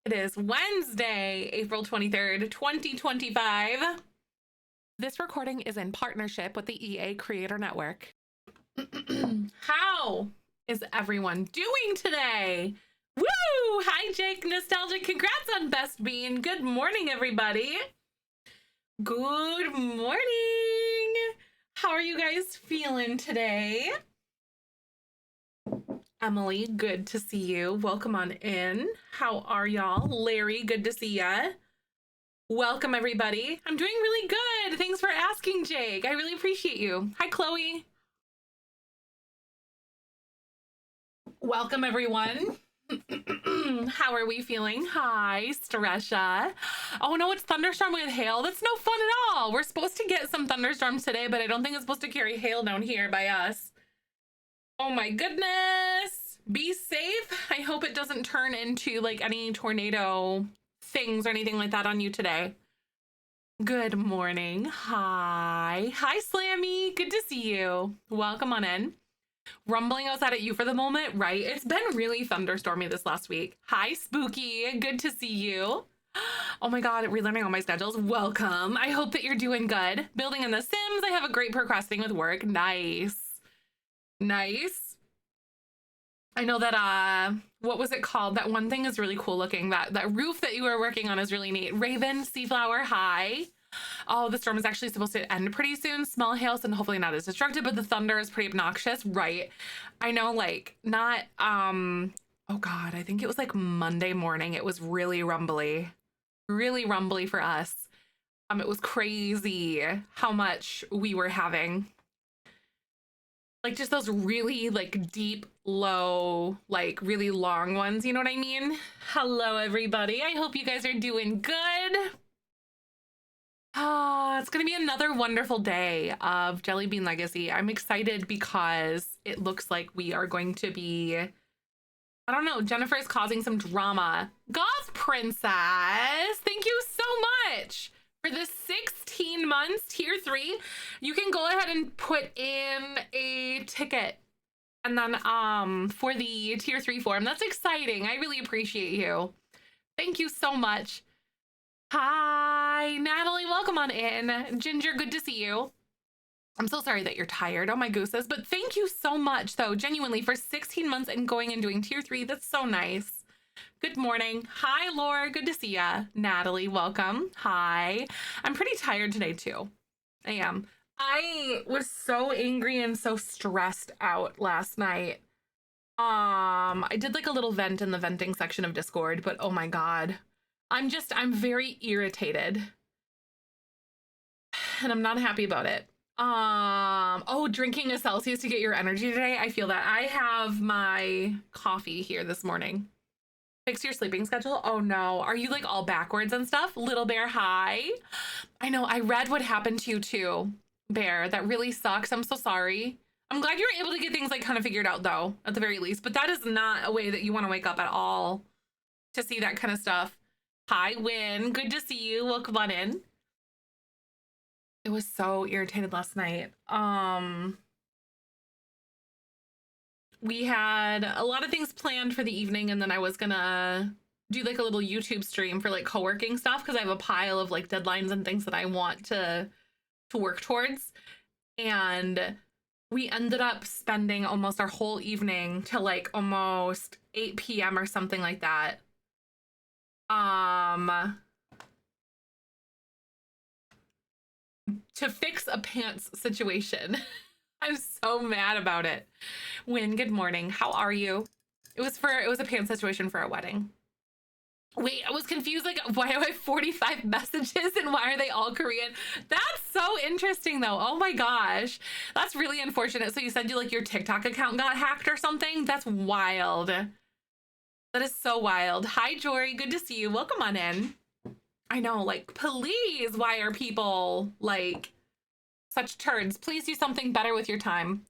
It is Wednesday, April 23rd, 2025. This recording is in partnership with the EA Creator Network. How is everyone doing today? Woo! Hi, Jake Nostalgic. Congrats on Best Bean. Good morning, everybody. Good morning. How are you guys feeling today? Emily, good to see you. Welcome on in. How are y'all? Larry, good to see ya. Welcome, everybody. I'm doing really good. Thanks for asking, Jake. I really appreciate you. Hi, Chloe. Welcome, everyone. How are we feeling? Hi, Staresha. Oh no, it's thunderstorm with hail. That's no fun at all. We're supposed to get some thunderstorms today, but I don't think it's supposed to carry hail down here by us. Oh my goodness. Be safe. I hope it doesn't turn into like any tornado things or anything like that on you today. Good morning. Hi. Hi, Slammy. Good to see you. Welcome on in. Rumbling outside at you for the moment, right? It's been really thunderstormy this last week. Hi, Spooky. Good to see you. Oh my God, relearning all my schedules. Welcome. I hope that you're doing good. Building in The Sims. I have a great procrastinating with work. Nice. Nice. I know that, what was it called? That one thing is really cool looking. That roof that you were working on is really neat. Raven, Seaflower, hi. Oh, the storm is actually supposed to end pretty soon. Small hails and hopefully not as destructive, but the thunder is pretty obnoxious, right? I know, like, not, oh God, I think it was like Monday morning. It was really rumbly for us. It was crazy how much we were having. Like just those really like deep, low, like really long ones. You know what I mean? Hello, everybody. I hope you guys are doing good. It's going to be another wonderful day of Jellybean Legacy. I'm excited because it looks like we are going to be, I don't know, Jennifer is causing some drama. Goth Princess, thank you so much. For the 16 months, tier 3, you can go ahead and put in a ticket. And then for the tier 3 form, that's exciting. I really appreciate you. Thank you so much. Hi, Natalie, welcome on in. Ginger, good to see you. I'm so sorry that you're tired. Oh my gooses, but thank you so much though, genuinely, for 16 months and going and doing tier 3. That's so nice. Good morning. Hi, Laura. Good to see ya. Natalie, welcome. Hi. I'm pretty tired today, too. I am. I was so angry and so stressed out last night. I did like a little vent in the venting section of Discord, but oh my God. I'm very irritated. And I'm not happy about it. Oh, drinking a Celsius to get your energy today. I feel that. I have my coffee here this morning. Fix your sleeping schedule? Oh no. Are you like all backwards and stuff? Little Bear, hi. I know, I read what happened to you too, Bear. That really sucks. I'm so sorry. I'm glad you were able to get things like kind of figured out though, at the very least, but that is not a way that you want to wake up at all to see that kind of stuff. Hi, Win. Good to see you. Welcome on in. It was so irritated last night. We had a lot of things planned for the evening, and then I was gonna do like a little YouTube stream for like co-working stuff because I have a pile of like deadlines and things that I want to work towards. And we ended up spending almost our whole evening till like almost 8 p.m. or something like that. To fix a pants situation. I'm so mad about it. Win, good morning. How are you? It was a pants situation for a wedding. Wait, I was confused. Like, why do I have 45 messages and why are they all Korean? That's so interesting though. Oh my gosh. That's really unfortunate. So you said your TikTok account got hacked or something? That's wild. That is so wild. Hi, Jory. Good to see you. Welcome on in. I know, like, please, why are people like such turds? Please do something better with your time.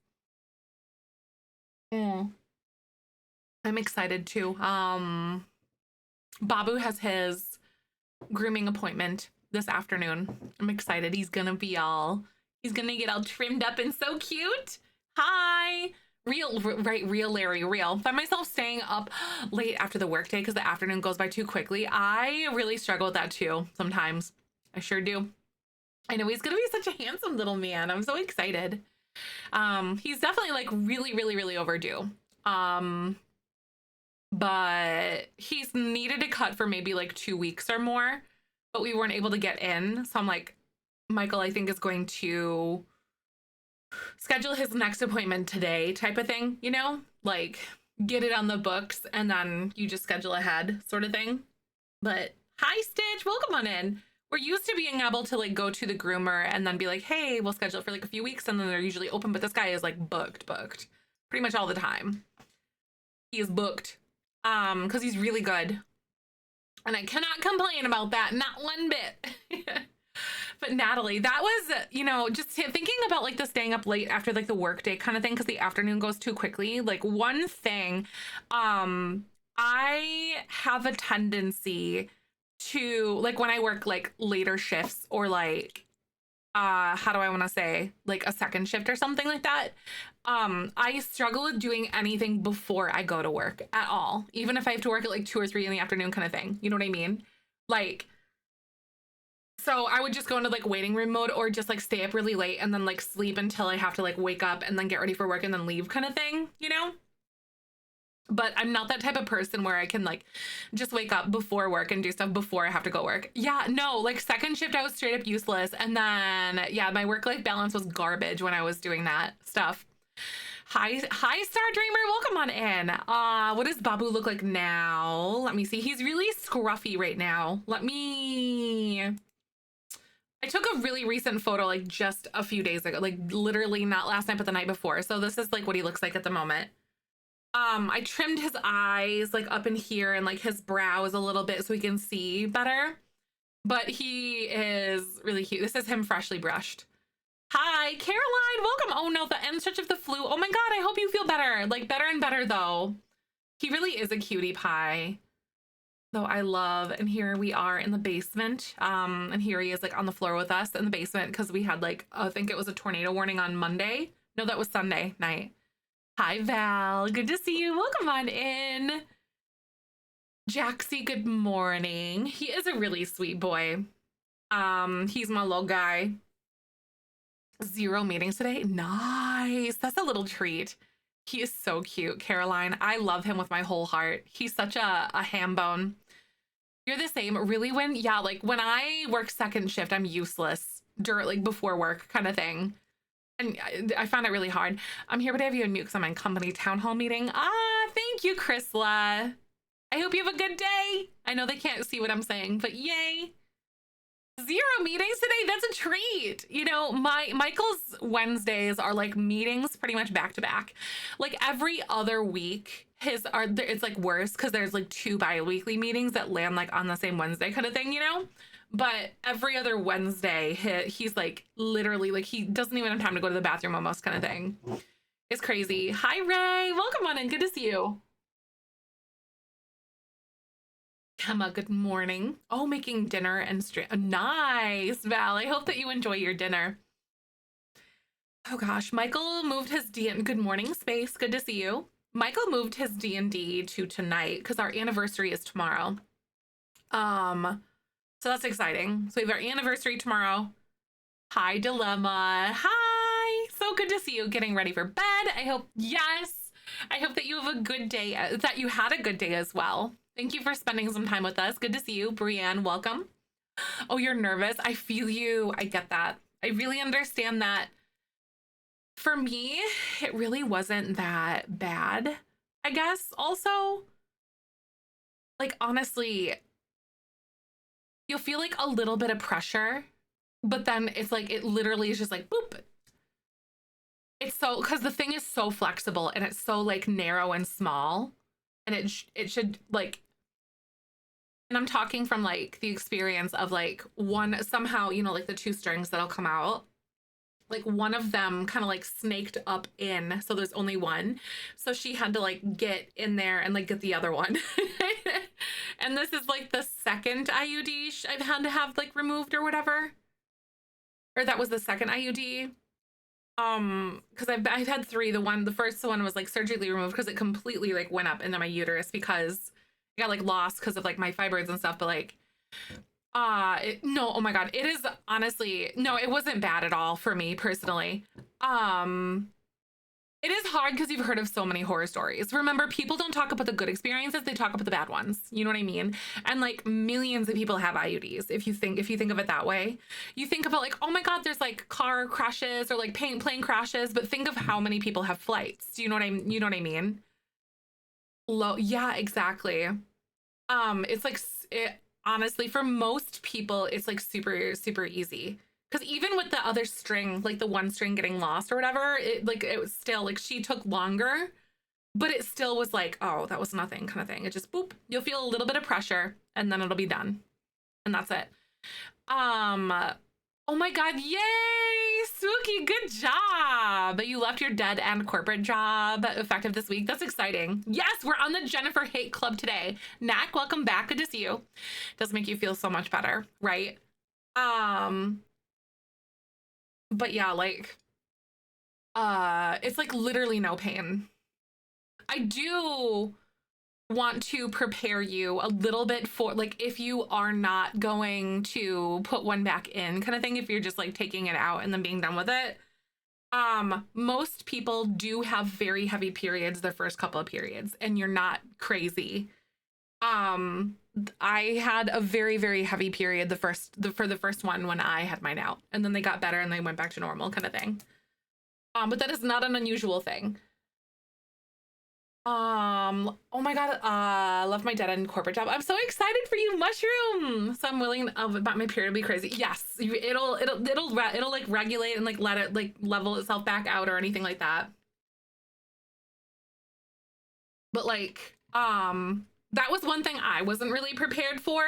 I'm excited too. Babu has his grooming appointment this afternoon. I'm excited. He's gonna get all trimmed up and so cute. Hi. Real Larry, real. Find myself staying up late after the workday because the afternoon goes by too quickly. I really struggle with that too sometimes. I sure do. I know he's gonna be such a handsome little man. I'm so excited. He's definitely like really overdue. But he's needed to cut for maybe like 2 weeks or more, but we weren't able to get in. So I'm like, Michael, I think is going to schedule his next appointment today type of thing, you know, like get it on the books and then you just schedule ahead sort of thing. But hi, Stitch, welcome on in. We're used to being able to like go to the groomer and then be like, hey, we'll schedule it for like a few weeks and then they're usually open. But this guy is like booked pretty much all the time. He is booked because he's really good. And I cannot complain about that, not one bit. But Natalie, that was, you know, just thinking about like the staying up late after like the work day kind of thing, because the afternoon goes too quickly. Like one thing, I have a tendency to like when I work like later shifts or like, how do I want to say, like a second shift or something like that. I struggle with doing anything before I go to work at all, even if I have to work at like 2 or 3 in the afternoon kind of thing. You know what I mean? Like, so I would just go into like waiting room mode or just like stay up really late and then like sleep until I have to like wake up and then get ready for work and then leave kind of thing, you know? But I'm not that type of person where I can like just wake up before work and do stuff before I have to go work. Yeah, no, like second shift, I was straight up useless. And then, yeah, my work-life balance was garbage when I was doing that stuff. Hi, Star Dreamer, welcome on in. What does Babu look like now? Let me see. He's really scruffy right now. I took a really recent photo like just a few days ago, like literally not last night, but the night before. So this is like what he looks like at the moment. I trimmed his eyes like up in here and like his brows a little bit so he can see better. But he is really cute. This is him freshly brushed. Hi, Caroline, welcome. Oh no, the end stretch of the flu. Oh my God, I hope you feel better. Like better and better though. He really is a cutie pie. Though I love, and here we are in the basement. And here he is like on the floor with us in the basement because we had like, I think it was a tornado warning on Monday. No, that was Sunday night. Hi, Val. Good to see you. Welcome on in. Jaxie, good morning. He is a really sweet boy. He's my little guy. 0 meetings today. Nice. That's a little treat. He is so cute, Caroline. I love him with my whole heart. He's such a ham bone. You're the same. Really like when I work second shift, I'm useless during like before work kind of thing. And I found it really hard. I'm here, but I have you on mute because I'm in company town hall meeting. Thank you, Chrisla. I hope you have a good day. I know they can't see what I'm saying, but yay. 0 meetings today. That's a treat. You know, Michael's Wednesdays are like meetings pretty much back to back. Like every other week, it's like worse because there's like 2 bi-weekly meetings that land like on the same Wednesday kind of thing, you know? But every other Wednesday, he's like literally like he doesn't even have time to go to the bathroom almost kind of thing. It's crazy. Hi, Ray. Welcome on in. Good to see you. Emma, good morning. Oh, making dinner and nice, Val. I hope that you enjoy your dinner. Oh gosh, Michael moved his good morning, Space. Good to see you. Michael moved his D&D to tonight because our anniversary is tomorrow. So that's exciting. So we have our anniversary tomorrow. Hi, Dilemma. Hi. So good to see you getting ready for bed. I hope that you have a good day, that you had a good day as well. Thank you for spending some time with us. Good to see you. Brienne, welcome. Oh, you're nervous. I feel you. I get that. I really understand that. For me, it really wasn't that bad, I guess. Also, like, honestly, you'll feel like a little bit of pressure, but then it's like, it literally is just like, boop. It's so, because the thing is so flexible and it's so like narrow and small, and it should like, and I'm talking from like the experience of like one, somehow, you know, like the 2 strings that'll come out, like one of them kind of like snaked up in, so there's only one. So she had to like get in there and like get the other one. And this is like the second IUD I've had to have like removed or whatever. Or that was the second IUD. Because I've had three. The first one was like surgically removed because it completely like went up into my uterus because it got like lost because of like my fibroids and stuff. But like, no, oh my God, it is honestly, no, it wasn't bad at all for me personally. It is hard because you've heard of so many horror stories. Remember, people don't talk about the good experiences, they talk about the bad ones. You know what I mean? And like millions of people have IUDs if you think of it that way. You think about like, oh my God, there's like car crashes or like plane crashes, but think of how many people have flights. You know what I mean? Yeah, exactly. It's like honestly, for most people, it's like super, super easy. Because even with the other string, like the one string getting lost or whatever, it was still like she took longer, but it still was like, oh, that was nothing kind of thing. It just boop, you'll feel a little bit of pressure and then it'll be done. And that's it. Oh my God, yay! Suki, good job! You left your dead end corporate job effective this week. That's exciting. Yes, we're on the Jennifer Hate Club today. Knack, welcome back. Good to see you. Does make you feel so much better, right? But yeah, like, it's like literally no pain. I do want to prepare you a little bit for like if you are not going to put one back in kind of thing, if you're just like taking it out and then being done with it. Most people do have very heavy periods their first couple of periods, and you're not crazy. I had a very, very heavy period for the first one when I had mine out, and then they got better and they went back to normal kind of thing. But that is not an unusual thing. Oh my God, love my dead end corporate job. I'm so excited for you, Mushroom. So I'm willing about my period to be crazy. Yes, it'll like regulate and like let it like level itself back out or anything like that. But like, that was one thing I wasn't really prepared for.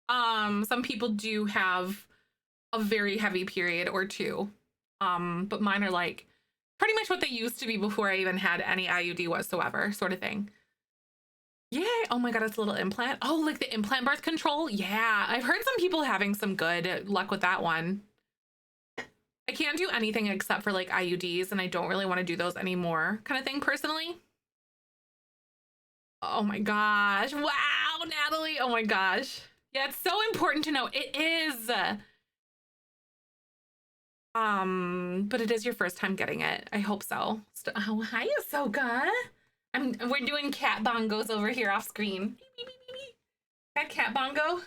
Some people do have a very heavy period or two. But mine are like pretty much what they used to be before I even had any IUD whatsoever, sort of thing. Yeah. Oh my God, it's a little implant. Oh, like the implant birth control. Yeah. I've heard some people having some good luck with that one. I can't do anything except for like IUDs, and I don't really want to do those anymore kind of thing personally. Oh my gosh. Wow, Natalie. Oh my gosh. Yeah, it's so important to know. It is. But it is your first time getting it. I hope so. Oh, hi, Ahsoka. We're doing cat bongos over here off screen. That cat bongo.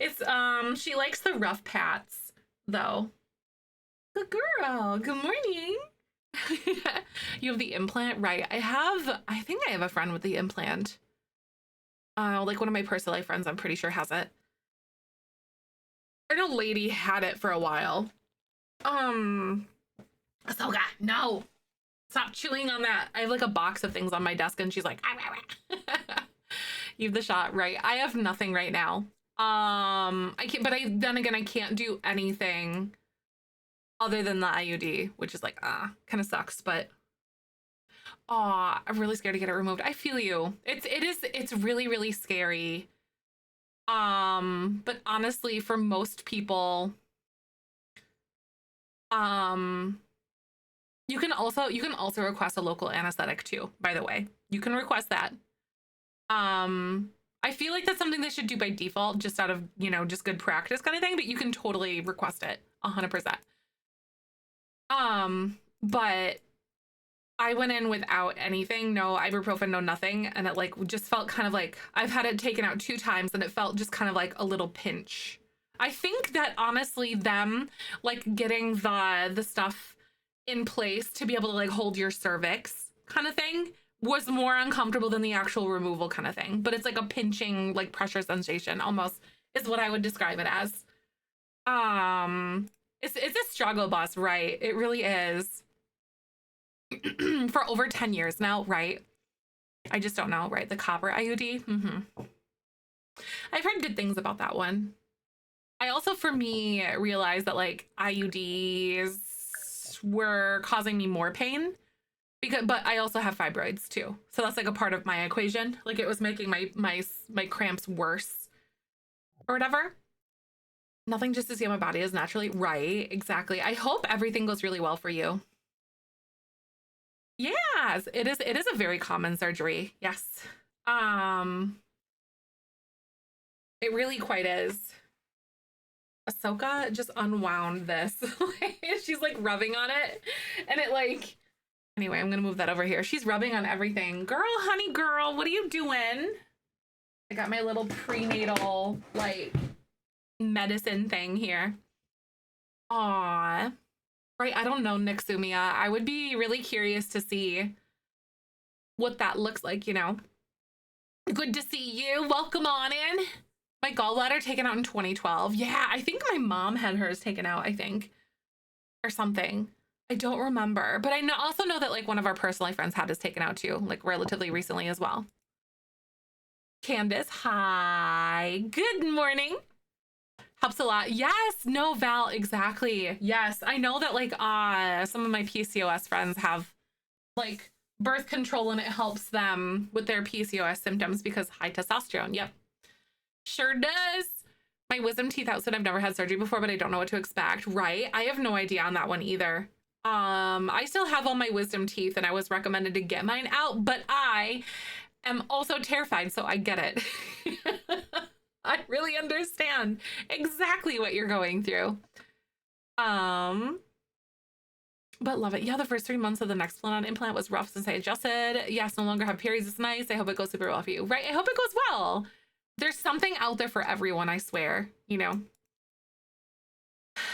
It's she likes the rough pats though. Good girl. Good morning. You have the implant, right? I think I have a friend with the implant. Like one of my personal life friends, I'm pretty sure has it. I know lady had it for a while. Ahsoka, no. Stop chewing on that. I have like a box of things on my desk and she's like, you have the shot, right? I have nothing right now. I can't, but then again, I can't do anything other than the IUD, which is like, kind of sucks, but I'm really scared to get it removed. I feel you. It's really, really scary. But honestly, for most people, you can also request a local anesthetic too, by the way. You can request that. I feel like that's something they should do by default, just out of, just good practice kind of thing, but you can totally request it 100%. But I went in without anything, no ibuprofen, no nothing, and it like just felt kind of like I've had it taken out 2 times and it felt just kind of like a little pinch. I think that honestly them like getting the stuff in place to be able to like hold your cervix kind of thing was more uncomfortable than the actual removal kind of thing, but it's like a pinching like pressure sensation almost is what I would describe it as. It's a struggle, boss, right? It really is. For over 10 years now, right? I just don't know, right? The copper IUD. I've heard good things about that one. I also, for me, realized that like IUDs were causing me more pain but I also have fibroids too. So that's like a part of my equation. Like it was making my cramps worse or whatever. Nothing just to see how my body is naturally. Right, exactly. I hope everything goes really well for you. Yes, it is a very common surgery. Yes. Um, it really quite is. Ahsoka just unwound this. She's like rubbing on it and it like anyway, I'm gonna move that over here. She's rubbing on everything. Girl, honey girl, what are you doing? I got my little prenatal like medicine thing here. Aw. Right, I don't know, Nixumia. I would be really curious to see what that looks like, you know. Good to see you. Welcome on in. My gallbladder taken out in 2012. Yeah, I think my mom had hers taken out, I think. Or something. I don't remember. But I also know that like one of our personal friends had his taken out too, like relatively recently as well. Candace, hi. Good morning. Helps a lot. Yes, no, Val, exactly. Yes, I know that like some of my PCOS friends have like birth control and it helps them with their PCOS symptoms because high testosterone. Yep. Sure does. My wisdom teeth out said I've never had surgery before, but I don't know what to expect. Right? I have no idea on that one either. I still have all my wisdom teeth and I was recommended to get mine out, but I am also terrified, so I get it. I really understand exactly what you're going through. But love it. Yeah, the first 3 months of the Nexplanon implant was rough since I adjusted. Yes, no longer have periods. It's nice. I hope it goes super well for you. Right? I hope it goes well. There's something out there for everyone, I swear, you know.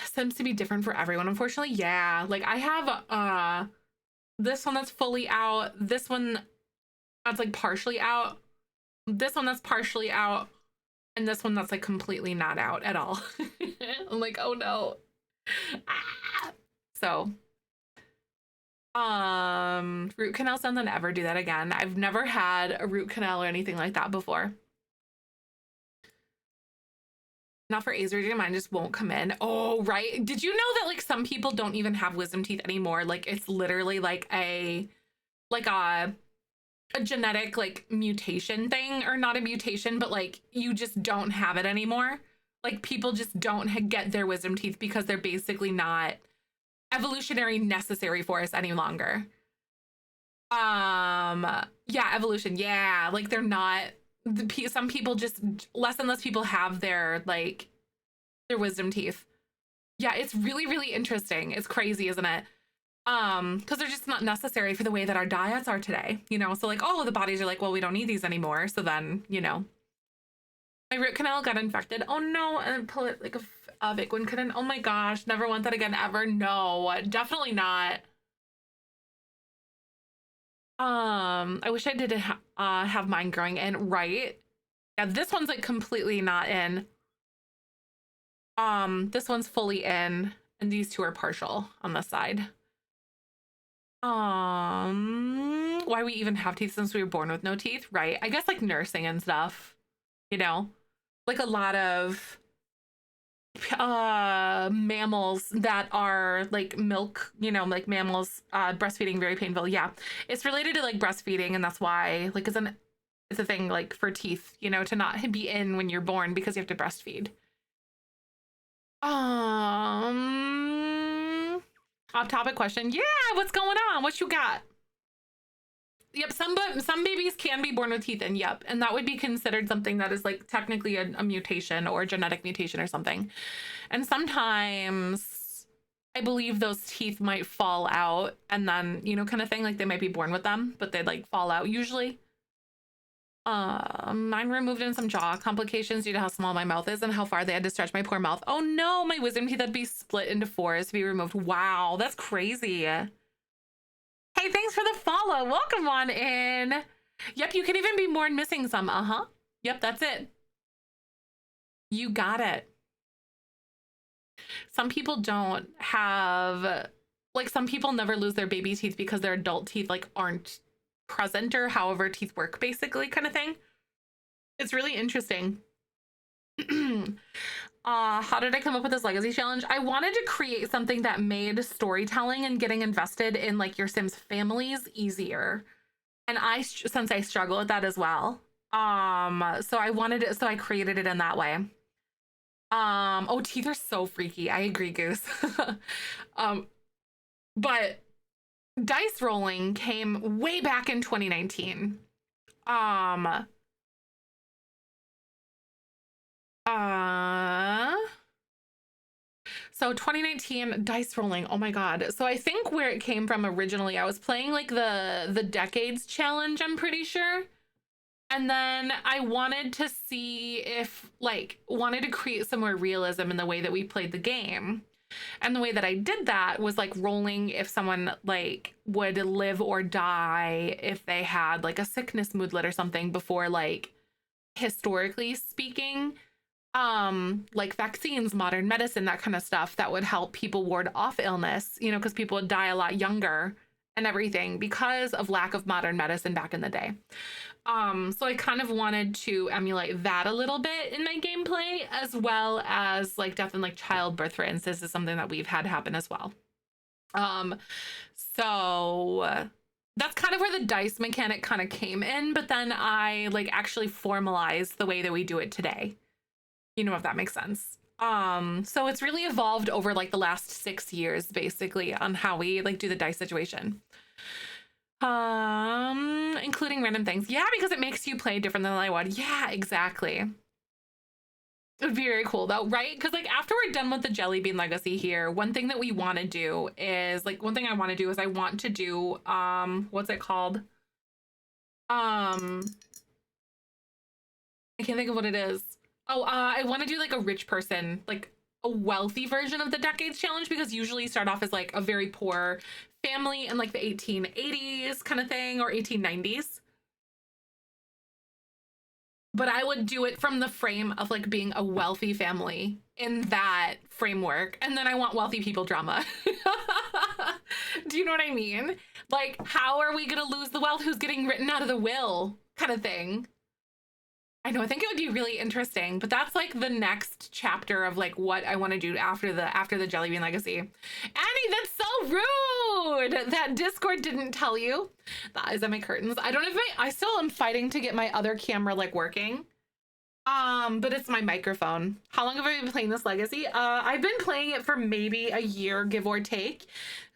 Seems to be different for everyone, unfortunately. Yeah, like I have this one that's fully out, this one that's like partially out, this one that's partially out, and this one that's like completely not out at all. I'm like, oh no. Ah! So root canal sound, then ever do that again. I've never had a root canal or anything like that before. Not for Azor, mine just won't come in. Oh, right. Did you know that like some people don't even have wisdom teeth anymore? Like it's literally like a genetic like mutation thing, or not a mutation, but like you just don't have it anymore. Like people just don't get their wisdom teeth because they're basically not evolutionary necessary for us any longer. Yeah, evolution. Yeah, like they're not some people just less and less people have their like their wisdom teeth. Yeah, it's really, really interesting. It's crazy, isn't it? Because they're just not necessary for the way that our diets are today, you know. So like, oh, the bodies are like, well, we don't need these anymore. So then, you know, my root canal got infected. Oh no, and pull it like a big one couldn't. Oh my gosh, never want that again ever. No, definitely not. I wish I did have mine growing in, right? Yeah, this one's like completely not in. This one's fully in, and these two are partial on the side. Why we even have teeth since we were born with no teeth, right? I guess like nursing and stuff, you know, like a lot of mammals that are like milk, you know, like mammals breastfeeding very painful. Yeah, it's related to like breastfeeding, and that's why like it's a thing like for teeth, you know, to not be in when you're born because you have to breastfeed. Off topic question. Yeah, what's going on? What you got? Yep, some babies can be born with teeth, and yep, and that would be considered something that is like technically a mutation or a genetic mutation or something. And sometimes I believe those teeth might fall out and then, you know, kind of thing, like they might be born with them, but they'd like fall out usually. Mine removed in some jaw complications due to how small my mouth is and how far they had to stretch my poor mouth. Oh no, my wisdom teeth had to be split into 4 to be removed. Wow, that's crazy. Hey, thanks for the follow. Welcome on in. Yep, you can even be born missing some. Uh-huh. Yep, that's it. You got it. Some people don't have, like some people never lose their baby teeth because their adult teeth like aren't present or however teeth work basically kind of thing. It's really interesting. How did I come up with this legacy challenge? I wanted to create something that made storytelling and getting invested in like your Sims families easier. And since I struggle with that as well. So I wanted it, so I created it in that way. Oh, teeth are so freaky. I agree, Goose. um, but dice rolling came way back in 2019. Um, uh, so 2019 dice rolling. Oh my God. So I think where it came from originally, I was playing like the decades challenge, I'm pretty sure. And then I wanted to see if like wanted to create some more realism in the way that we played the game. And the way that I did that was like rolling if someone like would live or die if they had like a sickness moodlet or something before, like historically speaking, like vaccines, modern medicine, that kind of stuff that would help people ward off illness, you know, because people would die a lot younger and everything because of lack of modern medicine back in the day. So I kind of wanted to emulate that a little bit in my gameplay, as well as like death and like childbirth, for instance, is something that we've had happen as well. Um, so that's kind of where the dice mechanic kind of came in, but then I like actually formalized the way that we do it today. You know, if that makes sense. So it's really evolved over like the last 6 years, basically, on how we like do the dice situation. Including random things. Yeah, because it makes you play different than I would. Yeah, exactly. It would be very cool though, right? Because like after we're done with the Jellybean legacy here, one thing that we want to do is like one thing I want to do is I want to do what's it called? I can't think of what it is. Oh, I want to do like a rich person, like a wealthy version of the decades challenge, because usually you start off as like a very poor family in like the 1880s kind of thing, or 1890s. But I would do it from the frame of like being a wealthy family in that framework. And then I want wealthy people drama. Do you know what I mean? Like, how are we going to lose the wealth? Who's getting written out of the will kind of thing? I know, I think it would be really interesting, but that's like the next chapter of like what I want to do after the Jellybean legacy. Annie, that's so rude. That Discord didn't tell you. That is at my curtains. I don't know if I still am fighting to get my other camera like working. But it's my microphone. How long have I been playing this legacy? I've been playing it for maybe a year, give or take.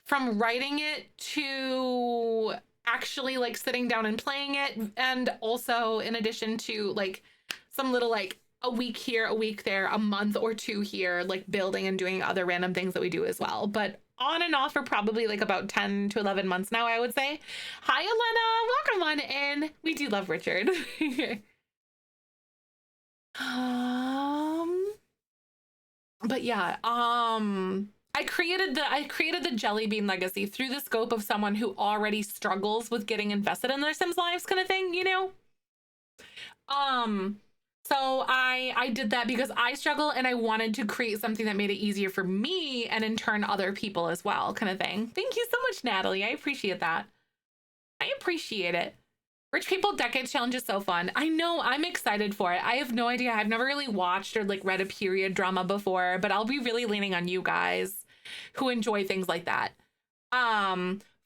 From writing it to actually like sitting down and playing it, and also in addition to like some little like a week here, a week there, a month or two here, like building and doing other random things that we do as well. But on and off for probably like about 10 to 11 months now, I would say. Hi, Elena. Welcome on in. We do love Richard. But yeah, I created the Jellybean legacy through the scope of someone who already struggles with getting invested in their Sims lives kind of thing, you know? So I did that because I struggle and I wanted to create something that made it easier for me and in turn other people as well, kind of thing. Thank you so much, Natalie. I appreciate that. I appreciate it. Rich People Decades Challenge is so fun. I know, I'm excited for it. I have no idea. I've never really watched or like read a period drama before, but I'll be really leaning on you guys who enjoy things like that.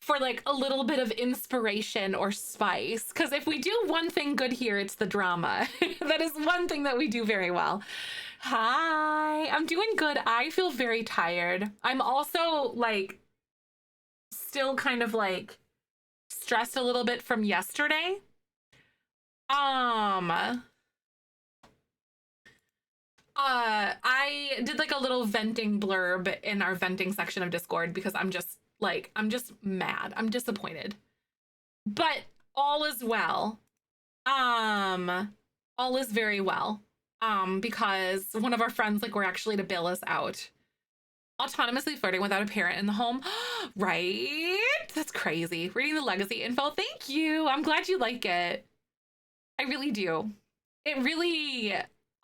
For like a little bit of inspiration or spice. Because if we do one thing good here, it's the drama. That is one thing that we do very well. Hi, I'm doing good. I feel very tired. I'm also like still kind of like stressed a little bit from yesterday. I did like a little venting blurb in our venting section of Discord because I'm just mad. I'm disappointed. But all is well. All is very well. Because one of our friends like were actually to bail us out. Autonomously flirting without a parent in the home. Right? That's crazy. Reading the legacy info. Thank you. I'm glad you like it. I really do. It really,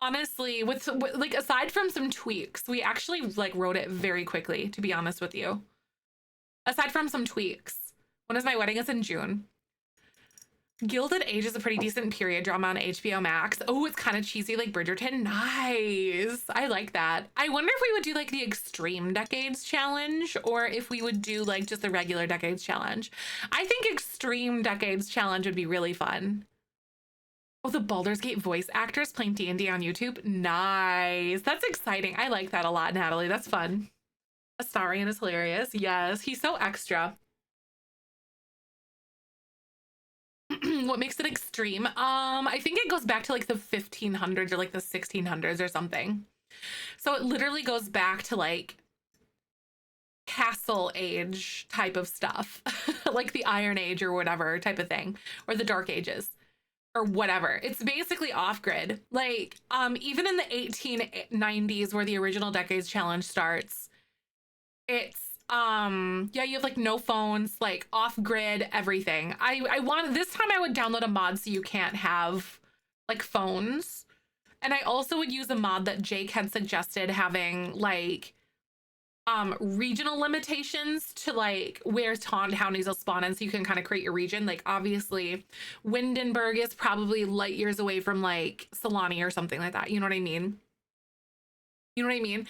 honestly, with like aside from some tweaks, we actually like wrote it very quickly, to be honest with you. Aside from some tweaks. When is my wedding? It's in June. Gilded Age is a pretty decent period drama on HBO Max. Oh, it's kind of cheesy like Bridgerton. Nice. I like that. I wonder if we would do like the Extreme Decades Challenge or if we would do like just the regular Decades Challenge. I think Extreme Decades Challenge would be really fun. Oh, the Baldur's Gate voice actors playing D&D on YouTube. Nice. That's exciting. I like that a lot, Natalie. That's fun. Astarion is hilarious. Yes, he's so extra. What makes it extreme? I think it goes back to like the 1500s or like the 1600s or something. So it literally goes back to like castle age type of stuff, like the Iron Age or whatever type of thing, or the Dark Ages or whatever. It's basically off grid. Like, even in the 1890s where the original Decades Challenge starts, it's yeah, you have like no phones, like off grid, everything. I want this time I would download a mod so you can't have like phones. And I also would use a mod that Jake had suggested, having like regional limitations to like where townies will spawn in, so you can kind of create your region. Like obviously Windenburg is probably light years away from like Solani or something like that. You know what I mean? You know what I mean?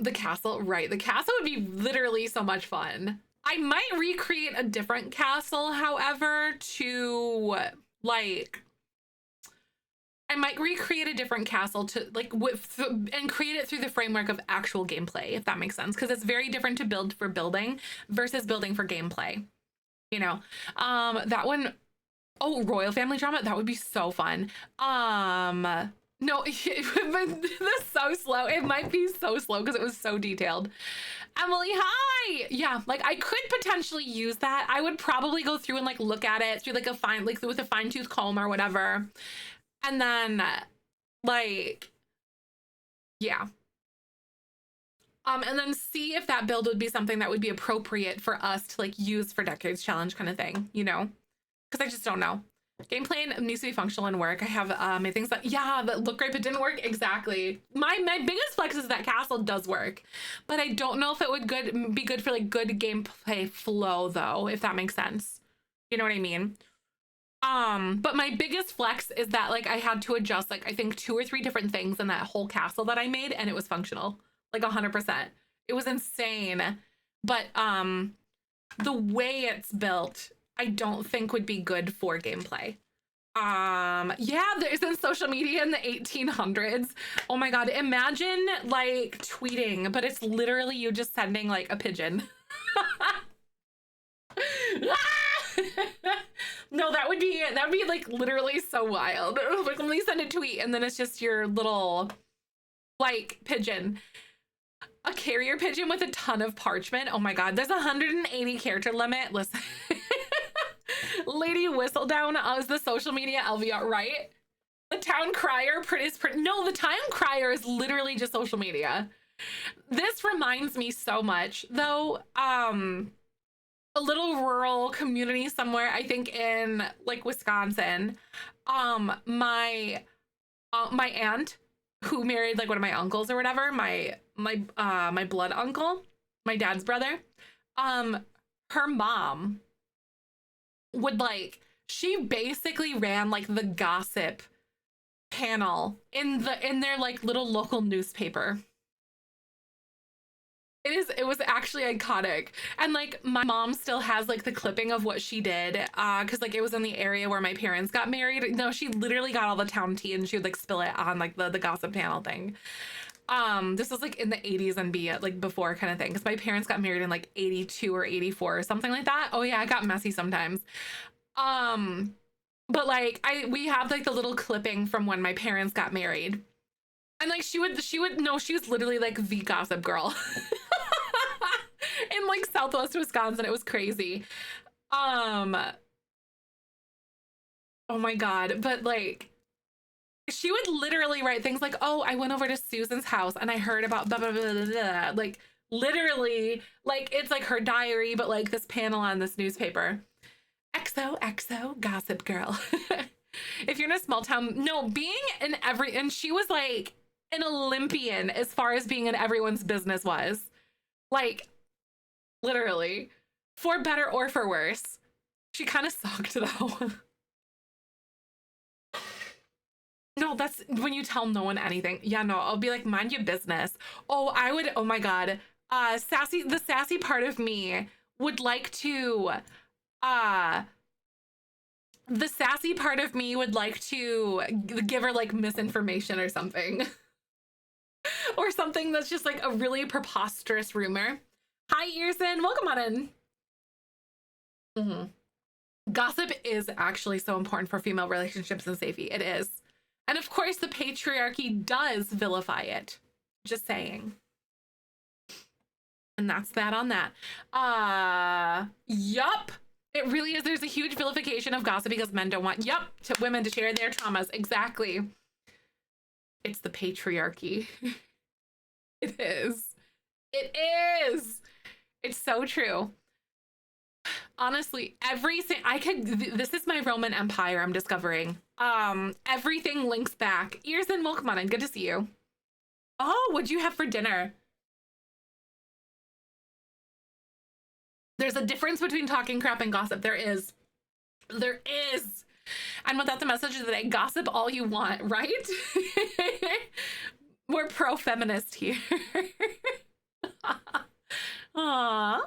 The castle, right? The castle would be literally so much fun. I might recreate a different castle, however, to like, I might recreate a different castle to like and create it through the framework of actual gameplay, if that makes sense, because it's very different to build for building versus building for gameplay. You know, that one, oh, royal family drama, that would be so fun. No, that's so slow. It might be so slow because it was so detailed. Emily, hi. Yeah, like I could potentially use that. I would probably go through and like look at it through like a fine, like with a fine tooth comb or whatever. And then like, yeah. And then see if that build would be something that would be appropriate for us to like use for Decades Challenge kind of thing, you know? Because I just don't know. Gameplay needs to be functional and work. I have my things that, yeah, that look great but didn't work. Exactly. My biggest flex is that castle does work, but I don't know if it would be good for like good gameplay flow though, if that makes sense. You know what I mean? But my biggest flex is that like I had to adjust like I think 2 or 3 different things in that whole castle that I made, and it was functional like 100%. It was insane. But the way it's built, I don't think would be good for gameplay. Yeah, there's in social media in the 1800s. Oh my god, imagine like tweeting, but it's literally you just sending like a pigeon. No, that would be like literally so wild. Like let me send a tweet and then it's just your little like pigeon. A carrier pigeon with a ton of parchment. Oh my god, there's a 180 character limit. Listen. Lady Whistledown is the social media LVR, right? The town crier is pretty. No, the town crier is literally just social media. This reminds me so much, though. A little rural community somewhere, I think in like Wisconsin. My aunt who married like one of my uncles or whatever, my blood uncle, my dad's brother. Her mom would like, she basically ran like the gossip panel in their like little local newspaper. It was actually iconic. And like my mom still has like the clipping of what she did, because like it was in the area where my parents got married. No, she literally got all the town tea and she would like spill it on like the gossip panel thing. This was like in the 80s and like before kind of thing, because my parents got married in like 82 or 84 or something like that. Oh yeah, it got messy sometimes. But like we have like the little clipping from when my parents got married. And like she would no, she was literally like the gossip girl. In like Southwest Wisconsin. It was crazy. Oh my god. But like she would literally write things like, oh, I went over to Susan's house and I heard about blah, blah, blah, blah, blah. Like literally, like it's like her diary, but like this panel on this newspaper. XOXO gossip girl. If you're in a small town, no, being in and she was like an Olympian as far as being in everyone's business was. Like literally, for better or for worse. She kind of sucked though. No, that's when you tell no one anything. Yeah, no, I'll be like, mind your business. Oh, I would, oh my god. The sassy part of me would like to the sassy part of me would like to give her like misinformation or something. Or something that's just like a really preposterous rumor. Hi, Earson. Welcome on in. Gossip is actually so important for female relationships and safety. It is. And of course, the patriarchy does vilify it. Just saying. And that's that on that. Yup. It really is. There's a huge vilification of gossip because men don't want, women to share their traumas. Exactly. It's the patriarchy. It is. It is. It's so true. Honestly, this is my Roman Empire I'm discovering. Everything links back. Ears and welcome on in. Good to see you. Oh, what'd you have for dinner? There's a difference between talking crap and gossip. There is. There is. And without the message of the day, gossip all you want, right? We're pro-feminist here. Aww.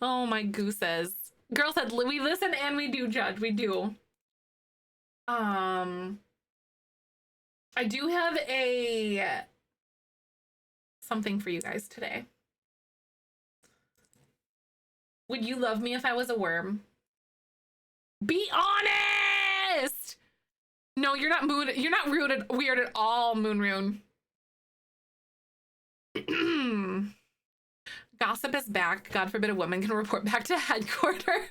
Oh my gooses. Girl said, we listen and we do judge. We do. I do have something for you guys today. Would you love me if I was a worm? Be honest! No, you're not weird at all, Moonrune. Gossip is back. God forbid a woman can report back to headquarters.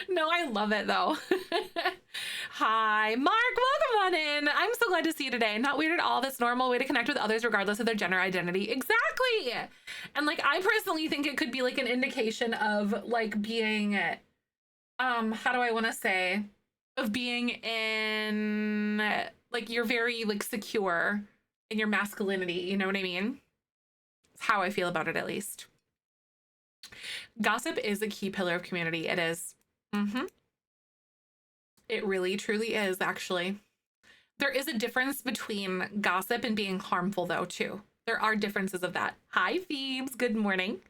No, I love it though. Hi, Mark, welcome on in. I'm so glad to see you today. Not weird at all. That's normal way to connect with others regardless of their gender identity. Exactly. And like, I personally think it could be like an indication of like being, how do I want to say, of being in, like, you're very like secure in your masculinity. You know what I mean? It's how I feel about it, at least. Gossip is a key pillar of community. It is. It really, truly is, actually. There is a difference between gossip and being harmful, though, too. There are differences of that. Hi, Phoebes. Good morning.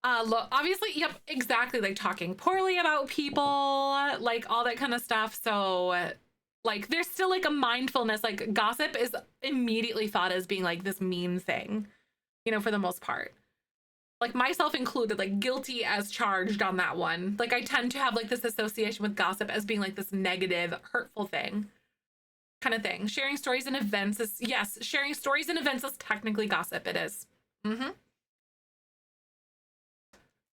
Look, obviously, yep, exactly. Like talking poorly about people, like all that kind of stuff. So, like, there's still like a mindfulness. Like, gossip is immediately thought as being like this mean thing, you know, for the most part. Like, myself included, like, guilty as charged on that one. Like, I tend to have like this association with gossip as being like this negative, hurtful thing kind of thing. Sharing stories and events is, yes, sharing stories and events is technically gossip. It is.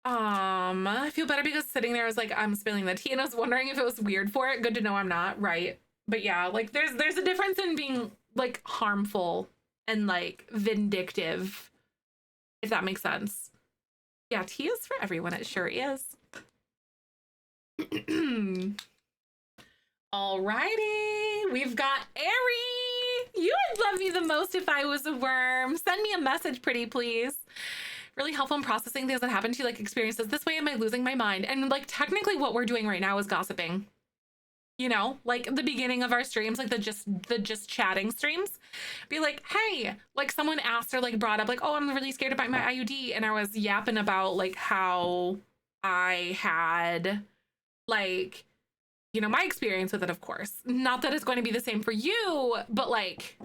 I feel better because sitting there I was like, I'm spilling the tea and I was wondering if it was weird for it. Good to know I'm not, right? But yeah, like there's a difference in being like harmful and like vindictive, if that makes sense. Yeah, tea is for everyone. It sure is. Alrighty, we've got Ari. You would love me the most if I was a worm. Send me a message, pretty please. Really helpful in processing things that happen to you, like experiences this way. Am I losing my mind? And like technically what we're doing right now is gossiping. You know, like the beginning of our streams, like the just chatting streams, be like, hey, like someone asked or like brought up like, oh, I'm really scared about my IUD. And I was yapping about like how I had like, you know, my experience with it, of course. Not that it's going to be the same for you, but like,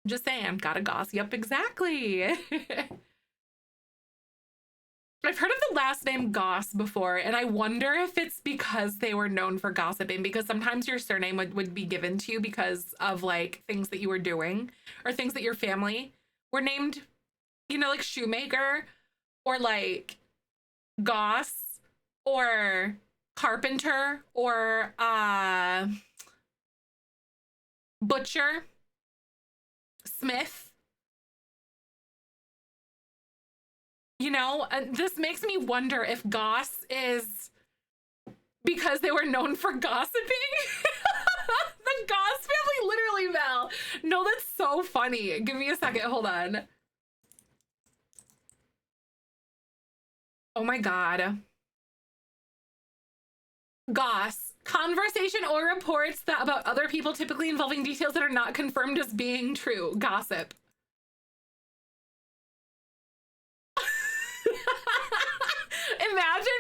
just saying, gotta gossip. Yep, exactly. I've heard of the last name Goss before, and I wonder if it's because they were known for gossiping, because sometimes your surname would be given to you because of like things that you were doing or things that your family were named, you know, like Shoemaker or like Goss or Carpenter or Butcher, Smith. You know, this makes me wonder if Goss is because they were known for gossiping. The Goss family, literally, Val. No, that's so funny. Give me a second. Hold on. Oh my God. Goss. Conversation or reports that about other people typically involving details that are not confirmed as being true. Gossip.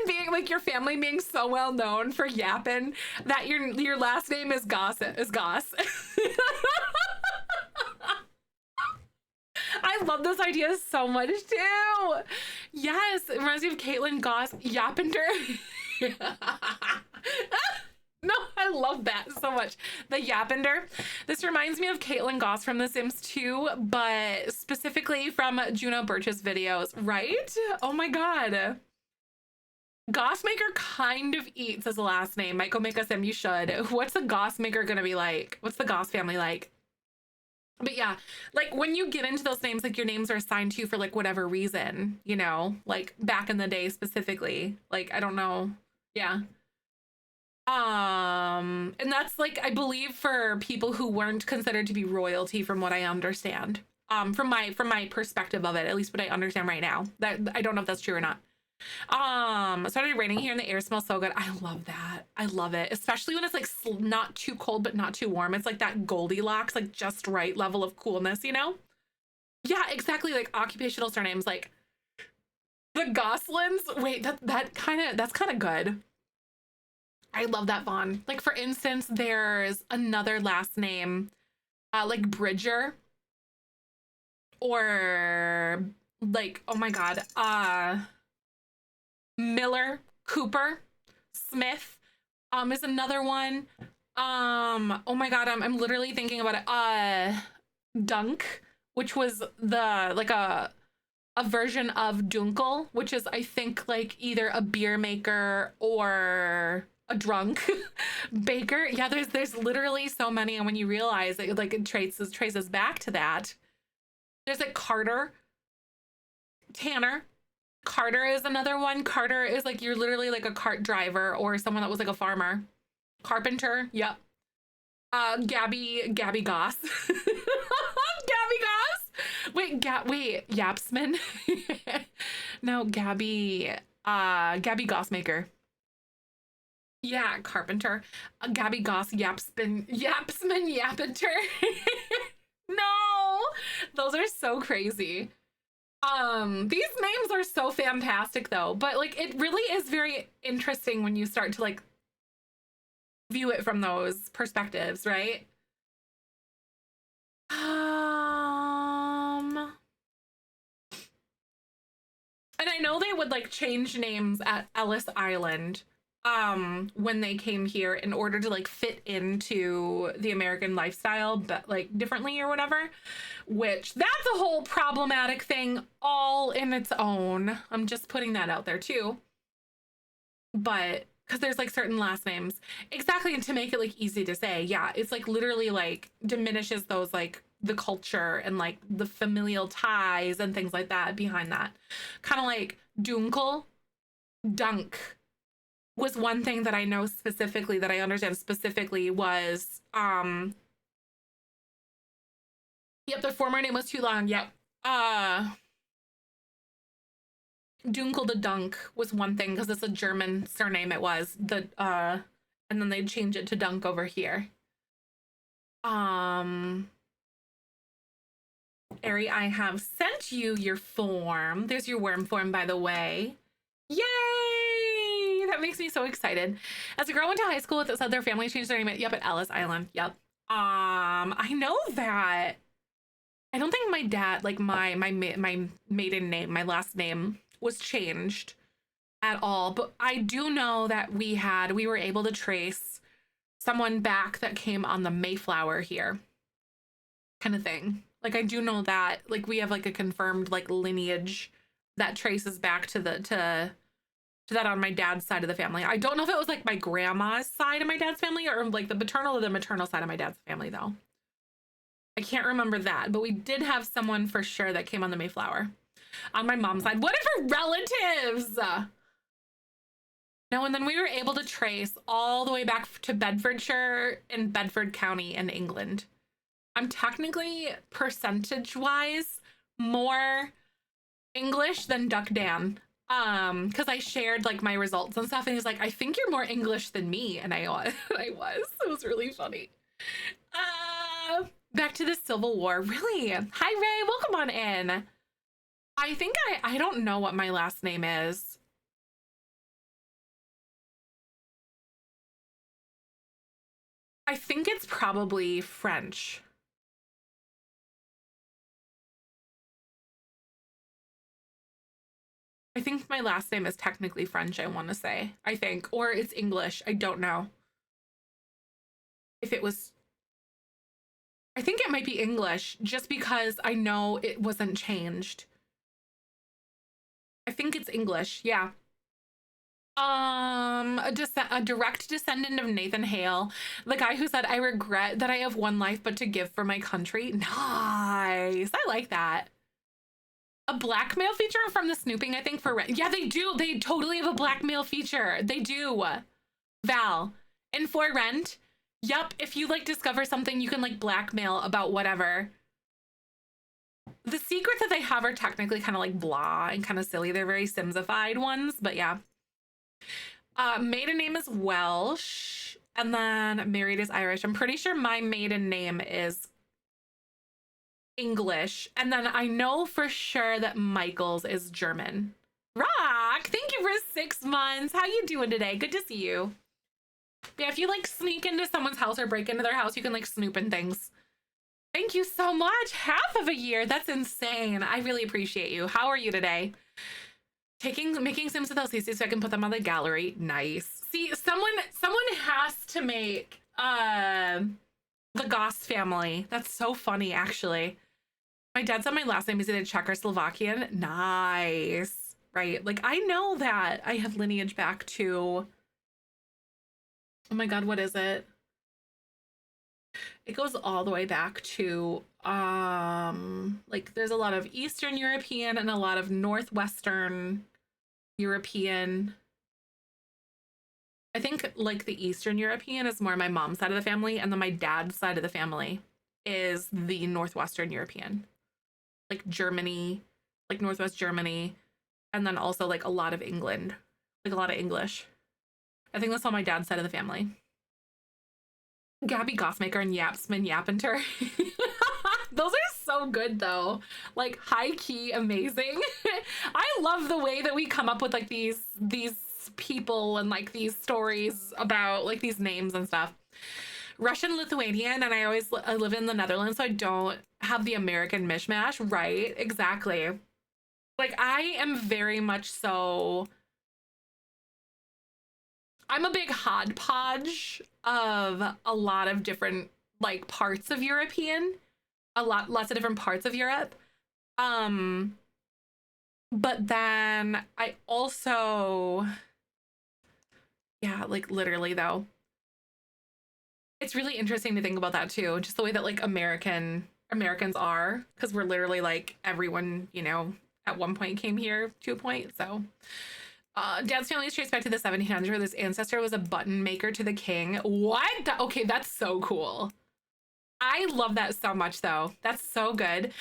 being like your family being so well known for yapping that your last name is Goss. I love this idea so much too. Yes, it reminds me of Caitlin Goss Yappinder. No, I love that so much. The Yappinder. This reminds me of Caitlin Goss from The Sims 2, but specifically from Juno Birch's videos, right? Oh my god. Gossmaker kind of eats as a last name. Might go make a sim, you should. What's the Gossmaker gonna be like? What's the Goss family like? But yeah, like when you get into those names, like your names are assigned to you for like whatever reason, you know, like back in the day specifically. Like, I don't know. Yeah. And that's like, I believe for people who weren't considered to be royalty from what I understand. From my perspective of it, at least what I understand right now. That I don't know if that's true or not. It started raining here and the air smells so good. I love that. I love it, especially when it's like not too cold but not too warm. It's like that Goldilocks, like just right level of coolness, you know? Yeah, exactly. Like occupational surnames, like the Goslins. Wait, that's kind of good. I love that, Vaughn. Like for instance, there's another last name, like Bridger, or like, oh my god, Miller, Cooper, Smith, is another one. Oh my god, I'm literally thinking about it. Dunk, which was the like a version of Dunkel, which is I think like either a beer maker or a drunk baker. Yeah, there's literally so many, and when you realize that like it traces back to that. There's like Carter, Tanner. Carter is another one. Carter is like you're literally like a cart driver or someone that was like a farmer. Carpenter, yep. Gabby Goss. Gabby Goss. Wait, Yapsman. No, Gabby Gossmaker. Yeah, Carpenter. Gabby Goss Yapsman Yapinter. No, those are so crazy. These names are so fantastic though, but like it really is very interesting when you start to like view it from those perspectives, right? And I know they would like change names at Ellis Island when they came here in order to like fit into the American lifestyle, but like differently or whatever, which that's a whole problematic thing all in its own. I'm just putting that out there too. But because there's like certain last names, exactly, and to make it like easy to say, yeah, it's like literally like diminishes those like the culture and like the familial ties and things like that behind that. Kind of like Dunkel, Dunk was one thing that I know specifically, that I understand specifically was yep, their former name was too long. Yep. Dunkel the Dunk was one thing because it's a German surname. It was the and then they'd change it to Dunk over here. Ari, I have sent you your form. There's your worm form, by the way. Yay! That makes me so excited. As a girl went to high school, it said their family changed their name at, yep, at Ellis Island. Yep. I know that. I don't think my dad, like my maiden name, my last name was changed at all, but I do know that we were able to trace someone back that came on the Mayflower here, kind of thing. Like I do know that, like we have like a confirmed like lineage that traces back to that on my dad's side of the family. I don't know if it was like my grandma's side of my dad's family or like the paternal or the maternal side of my dad's family though. I can't remember that, but we did have someone for sure that came on the Mayflower. On my mom's side. What if her relatives? No, and then we were able to trace all the way back to Bedfordshire in Bedford County in England. I'm technically, percentage-wise, more English than Duck Dan. Because I shared like my results and stuff, and he's like, I think you're more English than me. And I was. It was really funny. Back to the Civil War. Really? Hi, Ray. Welcome on in. I think I don't know what my last name is. I think it's probably French. I think my last name is technically French, I want to say. I think. Or it's English. I don't know. If it was... I think it might be English, just because I know it wasn't changed. I think it's English, yeah. A direct descendant of Nathan Hale, the guy who said, "I regret that I have one life but to give for my country." Nice. I like that. A blackmail feature from the snooping, I think, for rent. Yeah, they do. They totally have a blackmail feature. They do. Val. And for rent, yep, if you like discover something, you can like blackmail about whatever. The secrets that they have are technically kind of like blah and kind of silly. They're very Simsified ones, but yeah. Maiden name is Welsh, and then married is Irish. I'm pretty sure my maiden name is English, and then I know for sure that Michael's is German. Rock, thank you for 6 months. How you doing today? Good to see you. Yeah, if you like sneak into someone's house or break into their house, you can like snoop in things. Thank you so much. Half of a year. That's insane. I really appreciate you. How are you today? Making Sims with LCC so I can put them on the gallery. Nice. See, someone has to make the Goss family. That's so funny, actually. My dad said my last name is either Czech or Slovakian. Nice. Right. Like, I know that I have lineage back to... Oh my God, what is it? It goes all the way back to, like, there's a lot of Eastern European and a lot of Northwestern European. I think, like, the Eastern European is more my mom's side of the family, and then my dad's side of the family is the Northwestern European. Like, Germany, like, Northwest Germany, and then also, like, a lot of England. Like, a lot of English. I think that's all my dad's side of the family. Gabby Gossmaker and Yapsman Yapinter. Those are so good though. Like high key amazing. I love the way that we come up with like these people and like these stories about like these names and stuff. Russian Lithuanian, and I live in the Netherlands, so I don't have the American mishmash. Right, exactly. Like I am very much so... I'm a big hodgepodge of a lot of different like parts of European, lots of different parts of Europe. But then I also, yeah, like literally though, it's really interesting to think about that too. Just the way that like Americans are, because we're literally like everyone, you know, at one point came here to a point. So dad's family is traced back to the 1700s, where this ancestor was a button maker to the king. What? Okay, that's so cool. I love that so much though. That's so good.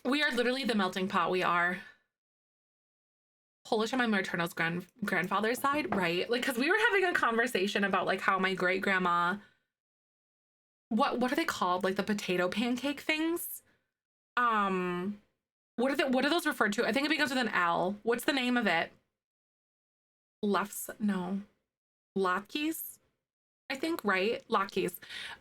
We are literally the melting pot. We are. Polish on my maternal's grandfather's side, right? Like, because we were having a conversation about like how my great grandma, what are they called? Like the potato pancake things. What are those referred to? I think it begins with an L. What's the name of it? No. Latkes? I think, right? Latkes.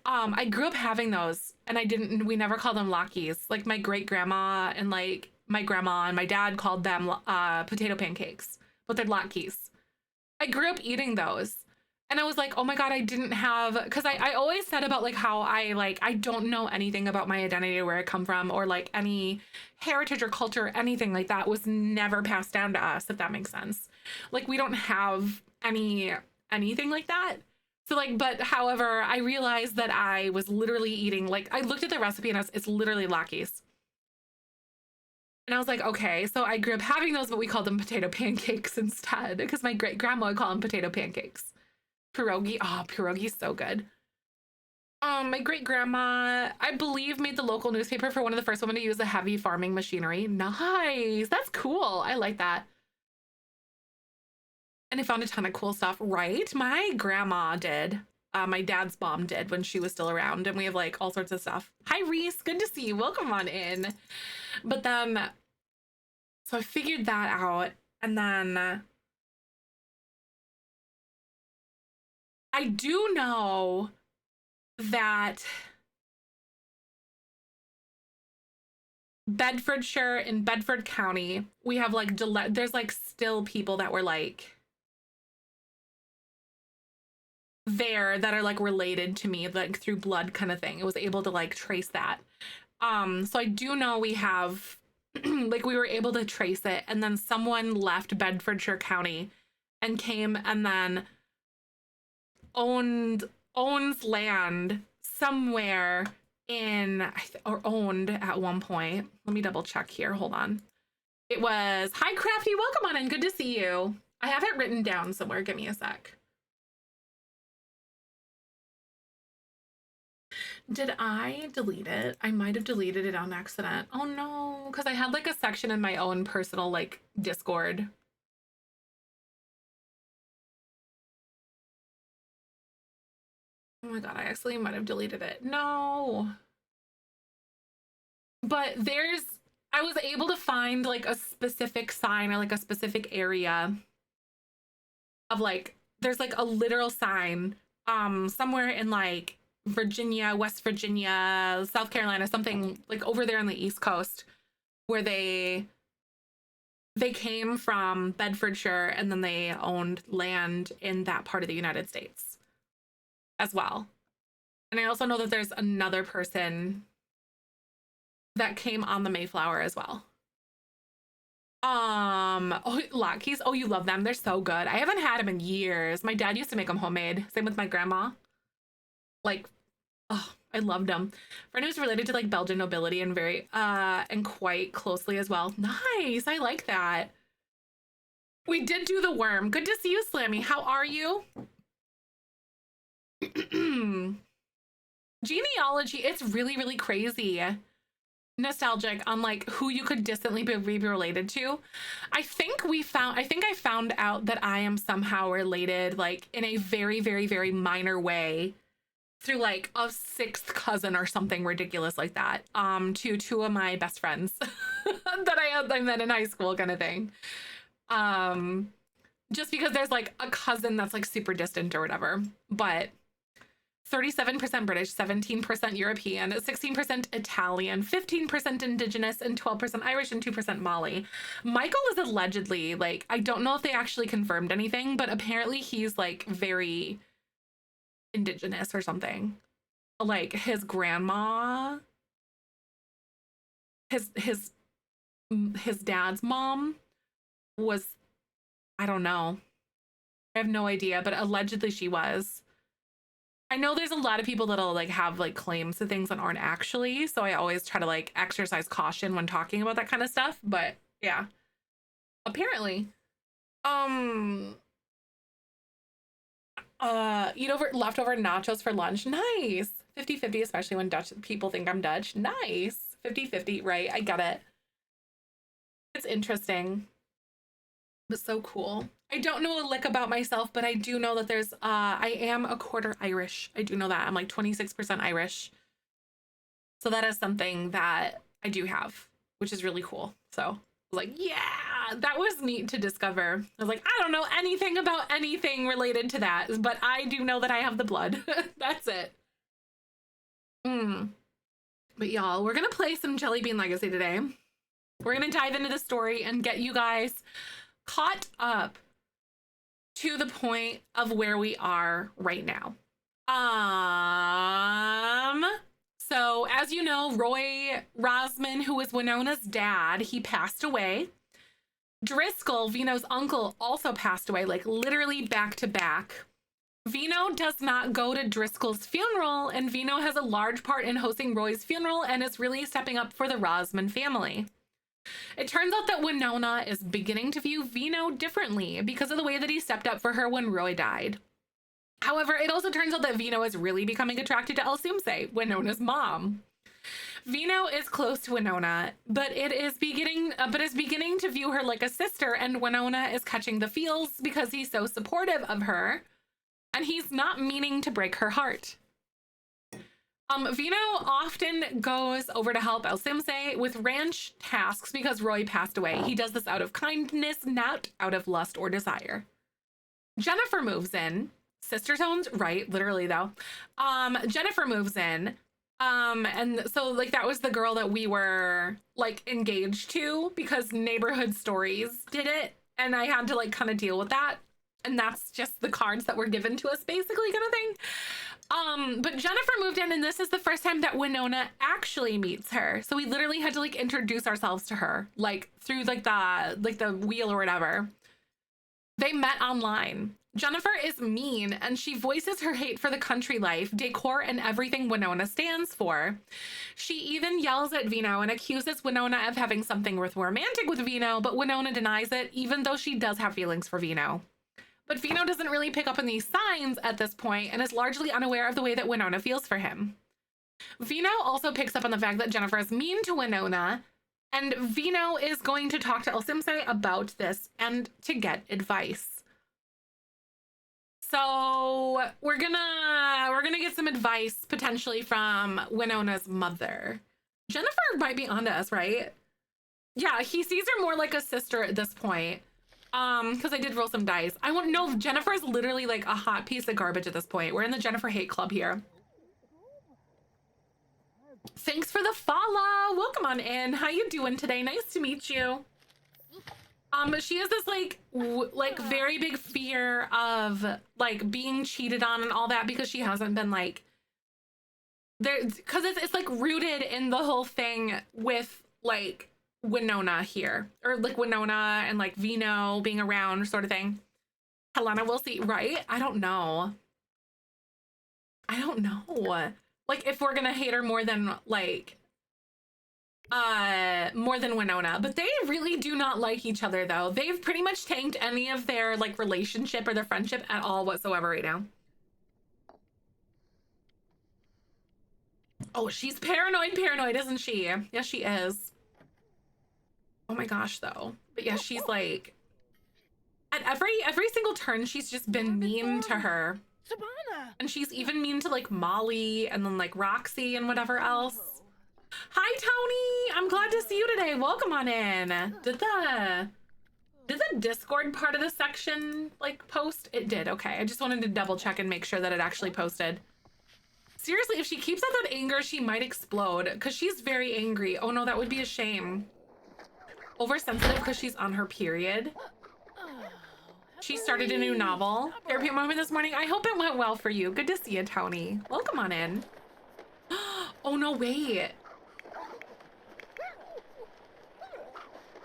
I grew up having those, and we never called them latkes. Like my great grandma and like my grandma and my dad called them potato pancakes, but they're latkes. I grew up eating those. And I was like, oh my God, I didn't have, because I always said about like how I don't know anything about my identity or where I come from or like any heritage or culture or anything like that was never passed down to us, if that makes sense. Like we don't have anything like that. So like, but however, I realized that I was literally eating, like I looked at the recipe and it's literally latkes. And I was like, okay, so I grew up having those, but we called them potato pancakes instead because my great grandma would call them potato pancakes. Pierogi. Oh, pierogi's so good. My great grandma, I believe, made the local newspaper for one of the first women to use a heavy farming machinery. Nice. That's cool. I like that. And I found a ton of cool stuff, right? My grandma did. My dad's mom did when she was still around. And we have like all sorts of stuff. Hi, Reese. Good to see you. Welcome on in. But then, so I figured that out. And then I do know that Bedfordshire in Bedford County, we have like there's like still people that were like there that are like related to me, like through blood kind of thing. It was able to like trace that. So I do know we have like we were able to trace it, and then someone left Bedfordshire County and came and then owns land somewhere in or owned at one point. Let me double check here. Hold on. It was, hi Crafty, welcome on in. Good to see you. I have it written down somewhere. Give me a sec. Did I delete it? I might have deleted it on accident. Oh no, because I had like a section in my own personal like Discord. Oh my god, I actually might have deleted it. No. But I was able to find like a specific sign or like a specific area of like, there's like a literal sign somewhere in like Virginia, West Virginia, South Carolina, something like over there on the East Coast, where they came from Bedfordshire and then they owned land in that part of the United States as well. And I also know that there's another person that came on the Mayflower as well. Oh, latkes. Oh, you love them. They're so good. I haven't had them in years. My dad used to make them homemade. Same with my grandma. Like, oh, I loved them. Friend who's related to like Belgian nobility and very and quite closely as well. Nice. I like that. We did do the worm. Good to see you, Slammy. How are you? Genealogy, it's really, really crazy. Nostalgic on like who you could distantly be related to. I think I found out that I am somehow related like in a very, very, very minor way through like a sixth cousin or something ridiculous like that to two of my best friends that I met in high school kind of thing. Just because there's like a cousin that's like super distant or whatever, but 37% British, 17% European, 16% Italian, 15% Indigenous, and 12% Irish, and 2% Mali. Michael is allegedly, like, I don't know if they actually confirmed anything, but apparently he's, like, very Indigenous or something. Like, his grandma, his dad's mom was, I don't know. I have no idea, but allegedly she was. I know there's a lot of people that'll like have like claims to things that aren't actually, so I always try to like exercise caution when talking about that kind of stuff, but yeah. Apparently. Eat leftover nachos for lunch. Nice. 50-50, especially when Dutch people think I'm Dutch. Nice. 50-50, right? I get it. It's interesting. But so cool. I don't know a lick about myself, but I do know that there's I am a quarter Irish. I do know that. I'm like 26% Irish. So that is something that I do have, which is really cool. So I was like, yeah, that was neat to discover. I was like, I don't know anything about anything related to that, but I do know that I have the blood. That's it. But y'all, we're gonna play some Jellybean Legacy today. We're gonna dive into the story and get you guys caught up to the point of where we are right now. So as you know, Roy Rosman, who was Winona's dad, he passed away. Driscoll, Vino's uncle, also passed away, like literally back to back. Vino does not go to Driscoll's funeral, and Vino has a large part in hosting Roy's funeral and is really stepping up for the Rosman family. It turns out that Winona is beginning to view Vino differently because of the way that he stepped up for her when Roy died. However, it also turns out that Vino is really becoming attracted to Elsumse, Winona's mom. Vino is close to Winona, but is beginning to view her like a sister, and Winona is catching the feels because he's so supportive of her, and he's not meaning to break her heart. Vino often goes over to help Elsumse with ranch tasks because Roy passed away. He does this out of kindness, not out of lust or desire. Jennifer moves in, sister tones, right? Literally though. Jennifer moves in. And so like that was the girl that we were like engaged to because Neighborhood Stories did it, and I had to like kind of deal with that. And that's just the cards that were given to us basically, kind of thing. But Jennifer moved in, and this is the first time that Winona actually meets her. So we literally had to like introduce ourselves to her, like through like the wheel or whatever. They met online. Jennifer is mean, and she voices her hate for the country life, decor, and everything Winona stands for. She even yells at Vino and accuses Winona of having something romantic with Vino, but Winona denies it, even though she does have feelings for Vino. But Vino doesn't really pick up on these signs at this point and is largely unaware of the way that Winona feels for him. Vino also picks up on the fact that Jennifer is mean to Winona, and Vino is going to talk to El Simse about this and to get advice. So we're gonna get some advice potentially from Winona's mother. Jennifer might be onto us, right? Yeah, he sees her more like a sister at this point. Because I did roll some dice. I won't know. Jennifer's literally like a hot piece of garbage at this point. We're in the Jennifer hate club here. Thanks for the follow. Welcome on in. How you doing today? Nice to meet you. She has this like very big fear of like being cheated on and all that because she hasn't been like there, because it's like rooted in the whole thing with like Winona here, or like Winona and like Vino being around sort of thing. Helena will see, right? I don't know. Like if we're gonna hate her more than like more than Winona, but they really do not like each other though. They've pretty much tanked any of their like relationship or their friendship at all whatsoever right now. Oh, she's paranoid, isn't she? Yes, she is. Oh my gosh, though. But yeah, she's like at every single turn she's just been mean to her. And she's even mean to like Molly and then like Roxy and whatever else. Hi, Tony. I'm glad to see you today. Welcome on in. Did the Discord part of the section like post? It did. Okay. I just wanted to double check and make sure that it actually posted. Seriously, if she keeps up that anger, she might explode because she's very angry. Oh no, that would be a shame. Oversensitive because she's on her period. She started a new novel. Therapy moment this morning. I hope it went well for you. Good to see you, Tony. Welcome on in. Oh no, wait.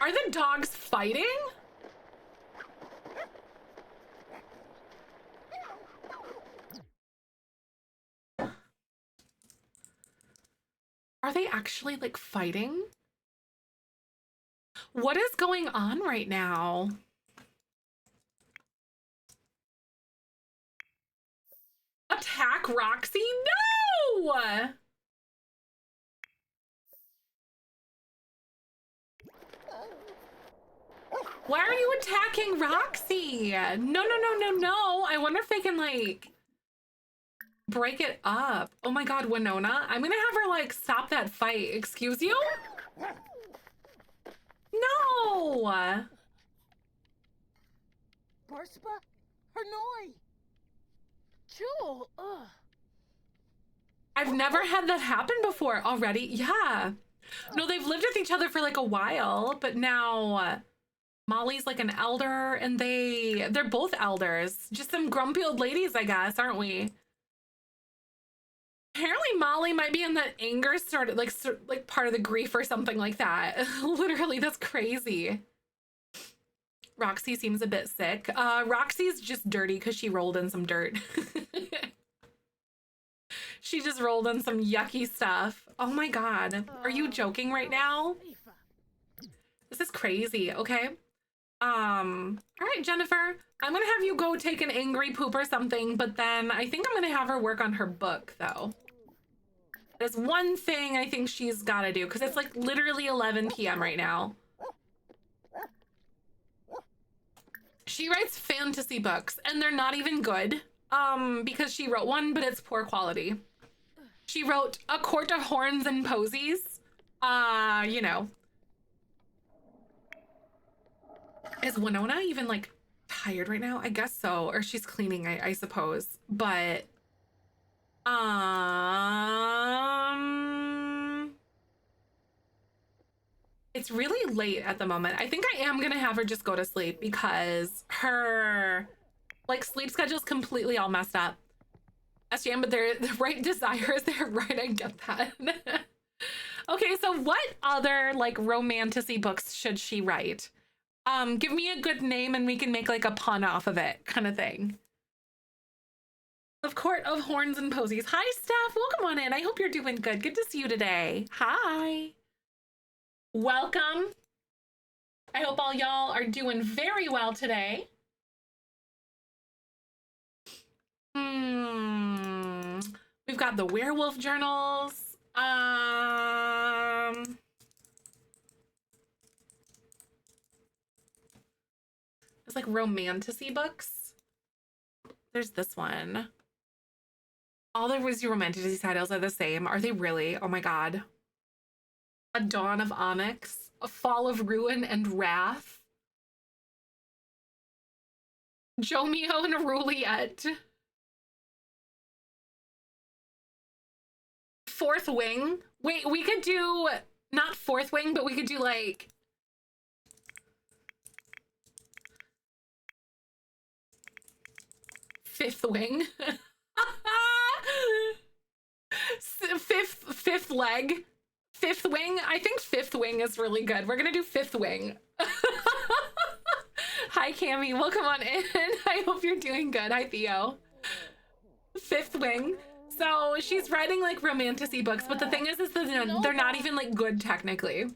Are the dogs fighting? Are they actually like fighting? What is going on right now? Attack Roxy? No! Why are you attacking Roxy? No. I wonder if they can like break it up. Oh my god, Winona. I'm gonna have her like stop that fight. Excuse you? No! Barspa? Hanoi! Jewel! Ugh. I've never had that happen before already. Yeah. No, they've lived with each other for like a while, but now Molly's like an elder and they're both elders. Just some grumpy old ladies, I guess, aren't we? Apparently Molly might be in that anger sort of like part of the grief or something like that. Literally, that's crazy. Roxy seems a bit sick. Roxy's just dirty because she rolled in some dirt. She just rolled in some yucky stuff. Oh my god. Are you joking right now? This is crazy, okay? All right, Jennifer. I'm gonna have you go take an angry poop or something, but then I think I'm gonna have her work on her book, though. There's one thing I think she's gotta do, because it's like literally 11 p.m. right now. She writes fantasy books, and they're not even good, because she wrote one, but it's poor quality. She wrote A Court of Horns and Posies. You know. Is Winona even, like, tired right now? I guess so. Or she's cleaning, I suppose. But it's really late at the moment. I think I am gonna have her just go to sleep because her like sleep schedule is completely all messed up. SGM, but the right desire is there, right? I get that. Okay, so what other like romantic-y books should she write? Give me a good name and we can make like a pun off of it, kind of thing. Of Court of Horns and Posies. Hi, Steph. Welcome on in. I hope you're doing good. Good to see you today. Hi. Welcome. I hope all y'all are doing very well today. We've got the werewolf journals. It's like romantic-y books. There's this one. All the romantic-y titles are the same. Are they really? Oh my god. A Dawn of Onyx, A Fall of Ruin and Wrath, Jomeo and Juliet, Fourth Wing. Wait, we could do not Fourth Wing, but we could do like Fifth Wing. Fifth leg. Fifth Wing. I think Fifth Wing is really good. We're gonna do Fifth Wing. Hi, Cami. Welcome on in. I hope you're doing good. Hi, Theo. Fifth Wing. So she's writing like romantic-y books, but the thing is that they're not even like good technically.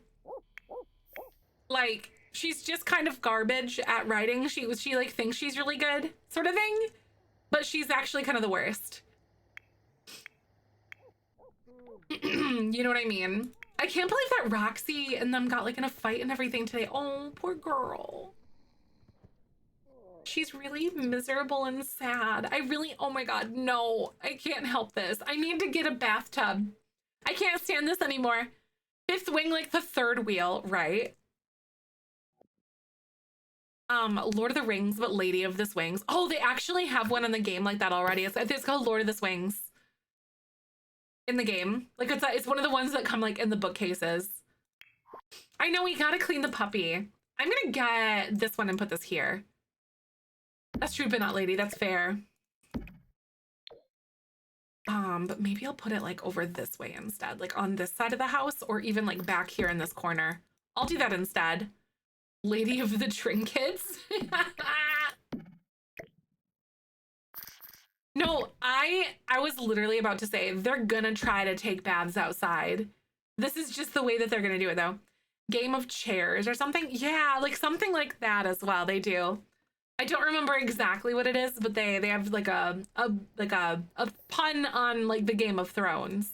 Like she's just kind of garbage at writing. She like thinks she's really good, sort of thing, but she's actually kind of the worst. You know what I mean? I can't believe that Roxy and them got like in a fight and everything today. Oh, poor girl. She's really miserable and sad. I really, oh my god, no, I can't help this. I need to get a bathtub. I can't stand this anymore. Fifth Wing, like the third wheel, right? Lord of the Rings, but Lady of the Swings. Oh, they actually have one in the game like that already. It's called Lord of the Swings. In the game. Like it's one of the ones that come like in the bookcases. I know we gotta clean the puppy. I'm gonna get this one and put this here. That's true, but not lady. That's fair. But maybe I'll put it like over this way instead, like on this side of the house, or even like back here in this corner. I'll do that instead. Lady of the Trinkets. No, I was literally about to say they're gonna try to take baths outside. This is just the way that they're gonna do it though. Game of Chairs or something. Yeah, like something like that as well. They do. I don't remember exactly what it is, but they have like a pun on like the Game of Thrones.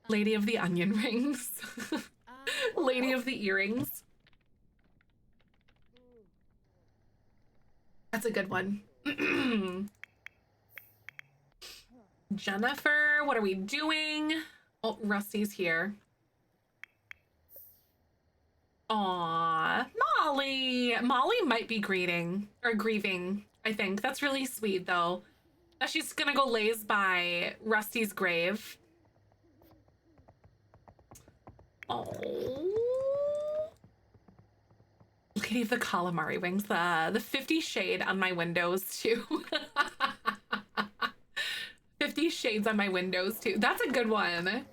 Lady of the Onion Rings. Lady of the Earrings. That's a good one. Jennifer, what are we doing? Oh, Rusty's here. Aw, Molly. Molly might be grieving, I think. That's really sweet, though. She's gonna go laze by Rusty's grave. Oh. Lady of the Calamari Wings. The 50 Shade on my windows, too. 50 Shades on my windows, too. That's a good one.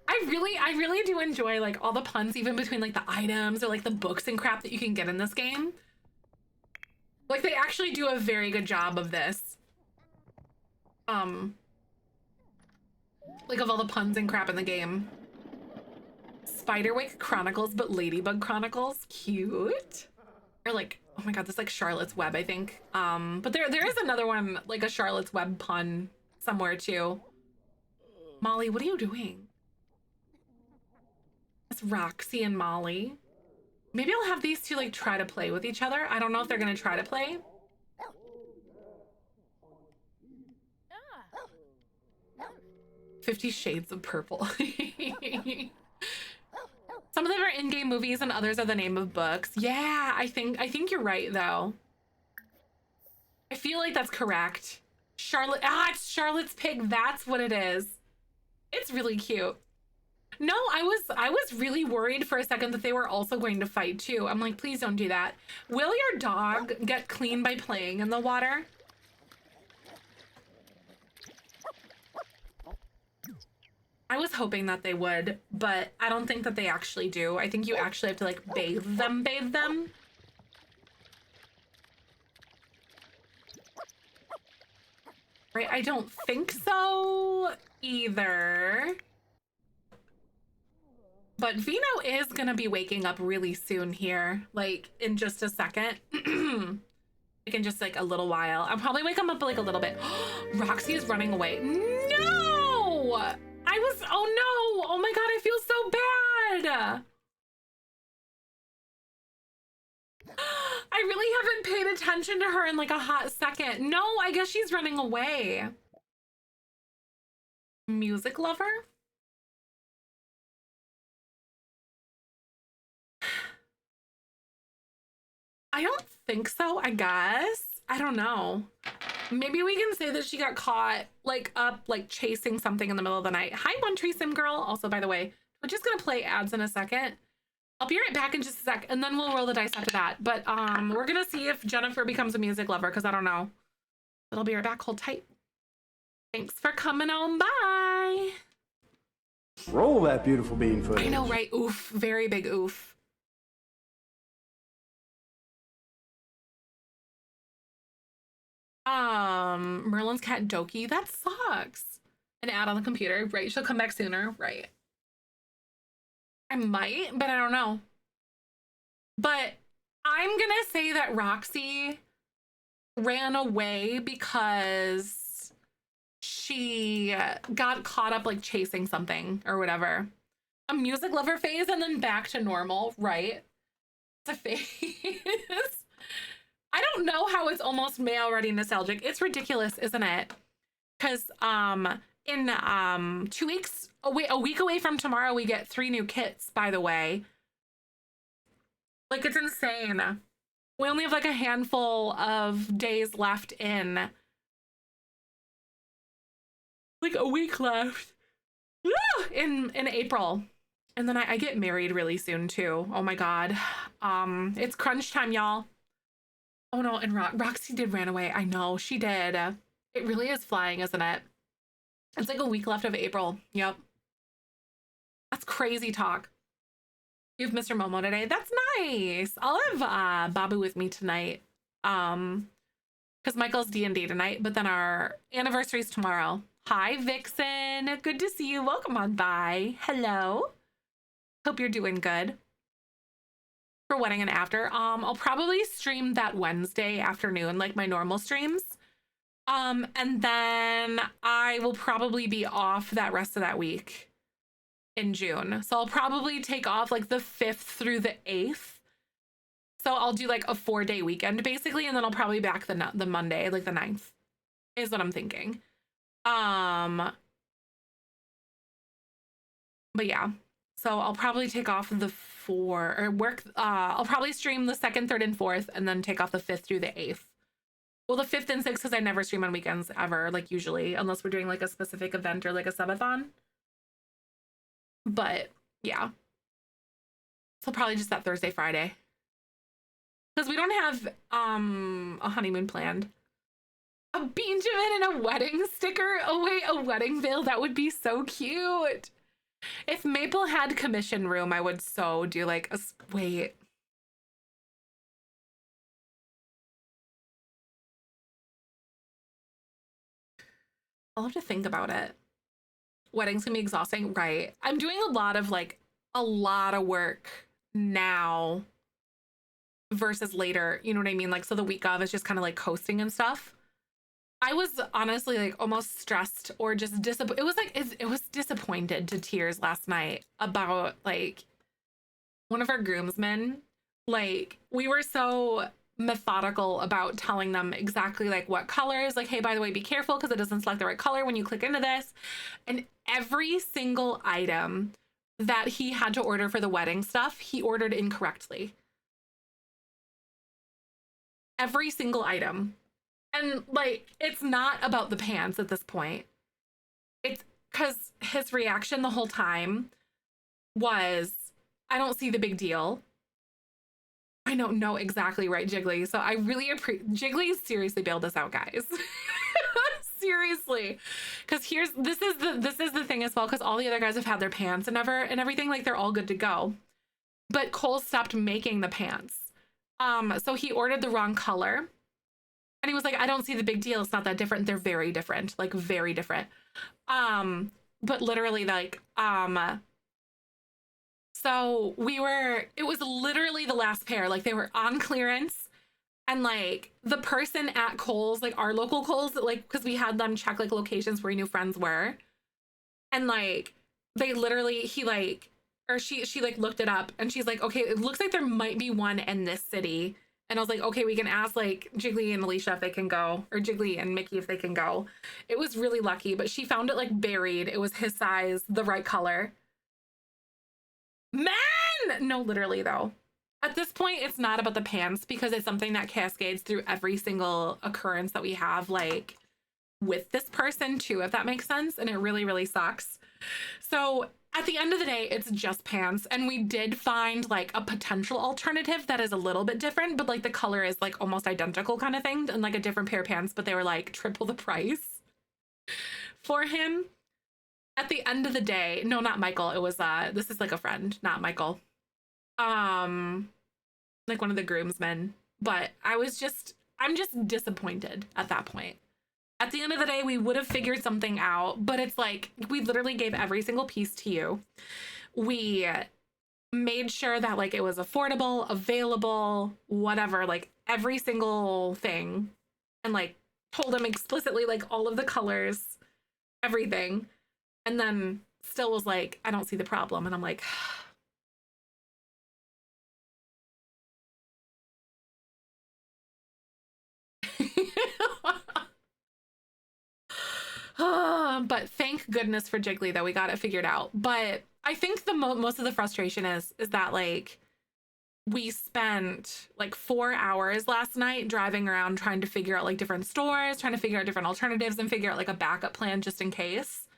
I really do enjoy like all the puns, even between like the items or like the books and crap that you can get in this game. Like they actually do a very good job of this. Like of all the puns and crap in the game. Spiderwick Chronicles, but Ladybug Chronicles. Cute. Or like, oh my god, this is like Charlotte's Web, I think. But there is another one, like a Charlotte's Web pun somewhere too. Molly, what are you doing? It's Roxy and Molly. Maybe I'll have these two like try to play with each other. I don't know if they're gonna try to play. 50 Shades of Purple. Some of them are in-game movies and others are the name of books. Yeah, I think you're right though. I feel like that's correct. Charlotte, it's Charlotte's pig. That's what it is. It's really cute. No, I was really worried for a second that they were also going to fight too. I'm like, please don't do that. Will your dog get clean by playing in the water? I was hoping that they would, but I don't think that they actually do. I think you actually have to like bathe them. Right, I don't think so either. But Vino is gonna be waking up really soon here, like in just a second. Like in just like a little while. I'll probably wake him up like a little bit. Roxy is running away. No! Oh no! Oh my god, I feel so bad! I really haven't paid attention to her in like a hot second. No, I guess she's running away. Music lover? I don't think so, I guess. I don't know. Maybe we can say that she got caught like up, like chasing something in the middle of the night. Hi, One Tree Sim Girl. Also, by the way, we're just gonna play ads in a second. I'll be right back in just a sec, and then we'll roll the dice after that. But we're gonna see if Jennifer becomes a music lover, because I don't know. But I'll be right back. Hold tight. Thanks for coming on by. Roll that beautiful bean footage. I know, right? Oof. Very big oof. Merlin's cat Doki. That sucks. An ad on the computer. Right. She'll come back sooner. Right. I might, but I don't know. But I'm gonna say that Roxy ran away because she got caught up like chasing something or whatever. A music lover phase and then back to normal, right? It's a phase. I don't know how it's almost May already nostalgic. It's ridiculous, isn't it? Because in 2 weeks, a week away from tomorrow, we get 3 new kits, by the way. Like, it's insane. We only have like a handful of days left in. Like a week left. In April. And then I get married really soon too. Oh my god. It's crunch time, y'all. Oh no, and Roxy did ran away. I know, she did. It really is flying, isn't it? It's like a week left of April. Yep. That's crazy talk. You have Mr. Momo today? That's nice. I'll have Babu with me tonight. Because Michael's D&D tonight, but then our anniversary's tomorrow. Hi, Vixen. Good to see you. Welcome on by. Hello. Hope you're doing good. For wedding and after, I'll probably stream that Wednesday afternoon, like my normal streams. And then I will probably be off that rest of that week in June. So I'll probably take off like the 5th through the 8th. So I'll do like a 4-day weekend basically, and then I'll probably be back the Monday, like the 9th, is what I'm thinking. But yeah. So I'll probably take off the 4 or work. I'll probably stream the 2nd, 3rd, and 4th, and then take off the 5th through the 8th. Well, the 5th and 6th, because I never stream on weekends ever, like usually, unless we're doing like a specific event or like a subathon. But yeah. So probably just that Thursday, Friday. Because we don't have a honeymoon planned. A Benjamin and a wedding sticker. Oh wait, a wedding veil. That would be so cute. If Maple had commission room, I would so do like a wait. I'll have to think about it. Wedding's gonna be exhausting, right? I'm doing a lot of work now versus later, you know what I mean? Like, so the week of is just kind of like coasting and stuff. I was honestly like almost stressed or just disappointed. It was disappointed to tears last night about like one of our groomsmen. Like, we were so methodical about telling them exactly like what colors, like, hey, by the way, be careful because it doesn't select the right color when you click into this. And every single item that he had to order for the wedding stuff, he ordered incorrectly. Every single item. And like, it's not about the pants at this point. It's because his reaction the whole time was, I don't see the big deal. I don't know exactly right, Jiggly. So I really appreciate Jiggly seriously bailed us out, guys. Seriously. Because this is the thing as well, because all the other guys have had their pants and everything, like they're all good to go. But Cole stopped making the pants. So he ordered the wrong color. And he was like, I don't see the big deal. It's not that different. They're very different, like very different. But literally like, so it was literally the last pair. Like they were on clearance, and like the person at Kohl's, like our local Kohl's, like, cause we had them check like locations where we knew friends were. And like, they literally, she like looked it up and she's like, okay, it looks like there might be one in this city. And I was like, okay, we can ask like Jiggly and Alicia if they can go, or Jiggly and Mickey if they can go. It was really lucky, but she found it like buried. It was his size, the right color. Man! No, literally though. At this point, it's not about the pants because it's something that cascades through every single occurrence that we have like with this person too, if that makes sense. And it really, really sucks. So at the end of the day, it's just pants. And we did find like a potential alternative that is a little bit different, but like the color is like almost identical kind of thing, and like a different pair of pants, but they were like triple the price for him. At the end of the day, no, not Michael. It was, this is like a friend, not Michael. Like one of the groomsmen. But I'm just disappointed at that point. At the end of the day, we would have figured something out, but it's like, we literally gave every single piece to you. We made sure that like it was affordable, available, whatever, like every single thing. And like told him explicitly like all of the colors, everything. And then still was like, I don't see the problem. And I'm like, but thank goodness for Jiggly that we got it figured out. But I think the most of the frustration is that like we spent like 4 hours last night driving around trying to figure out like different stores, trying to figure out different alternatives and figure out like a backup plan just in case.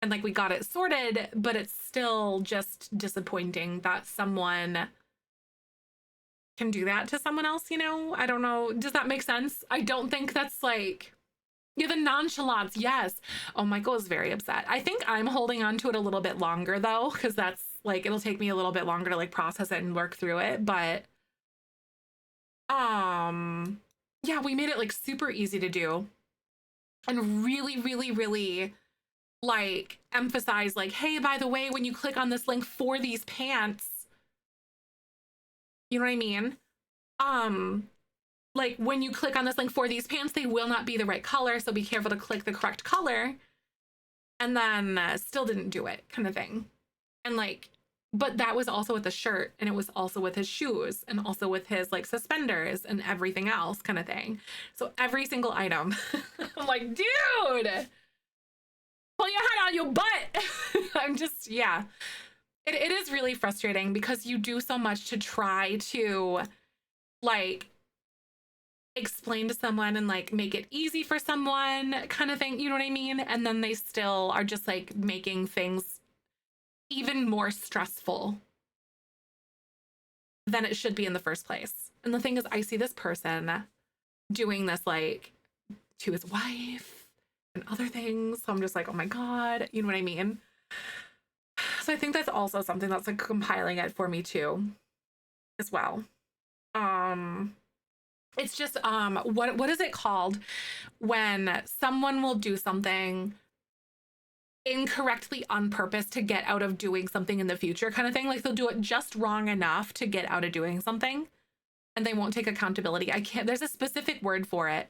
And like we got it sorted, but it's still just disappointing that someone can do that to someone else, you know? I don't know. Does that make sense? I don't think that's like, yeah, the nonchalance, yes. Oh, Michael is very upset. I think I'm holding on to it a little bit longer though, because that's like, it'll take me a little bit longer to like process it and work through it. But yeah, we made it like super easy to do. And really, really, really like emphasize like, hey, by the way, when you click on this link for these pants, you know what I mean? Like when you click on this link for these pants, they will not be the right color. So be careful to click the correct color. And then still didn't do it kind of thing. And like, but that was also with the shirt, and it was also with his shoes, and also with his like suspenders and everything else kind of thing. So every single item, I'm like, dude, pull your head on your butt. I'm just, yeah. It is really frustrating because you do so much to try to like explain to someone and like make it easy for someone kind of thing, you know what I mean? And then they still are just like making things even more stressful than it should be in the first place. And the thing is, I see this person doing this like to his wife and other things. So I'm just like, oh my God, you know what I mean? So I think that's also something that's like compiling it for me too, as well. It's just, what is it called when someone will do something incorrectly on purpose to get out of doing something in the future kind of thing? Like they'll do it just wrong enough to get out of doing something and they won't take accountability. There's a specific word for it.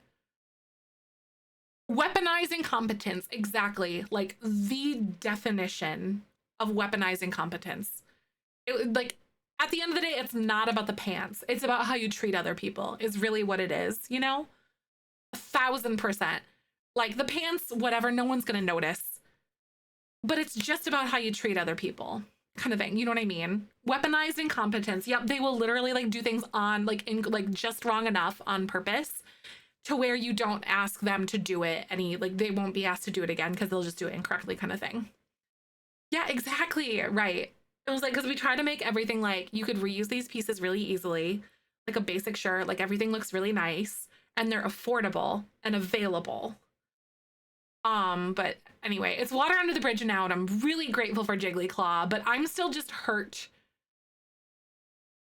Weaponizing competence, exactly. Like the definition of weaponizing competence. Like at the end of the day, it's not about the pants. It's about how you treat other people is really what it is, you know? 1000%. Like the pants, whatever, no one's gonna notice. But it's just about how you treat other people kind of thing. You know what I mean? Weaponizing competence. Yep, they will literally like do things on like just wrong enough on purpose to where you don't ask them to do it like they won't be asked to do it again because they'll just do it incorrectly kind of thing. Yeah, exactly. Right. It was like, because we try to make everything like you could reuse these pieces really easily, like a basic shirt, like everything looks really nice and they're affordable and available. But anyway, it's water under the bridge now, and I'm really grateful for Jiggly Claw, but I'm still just hurt,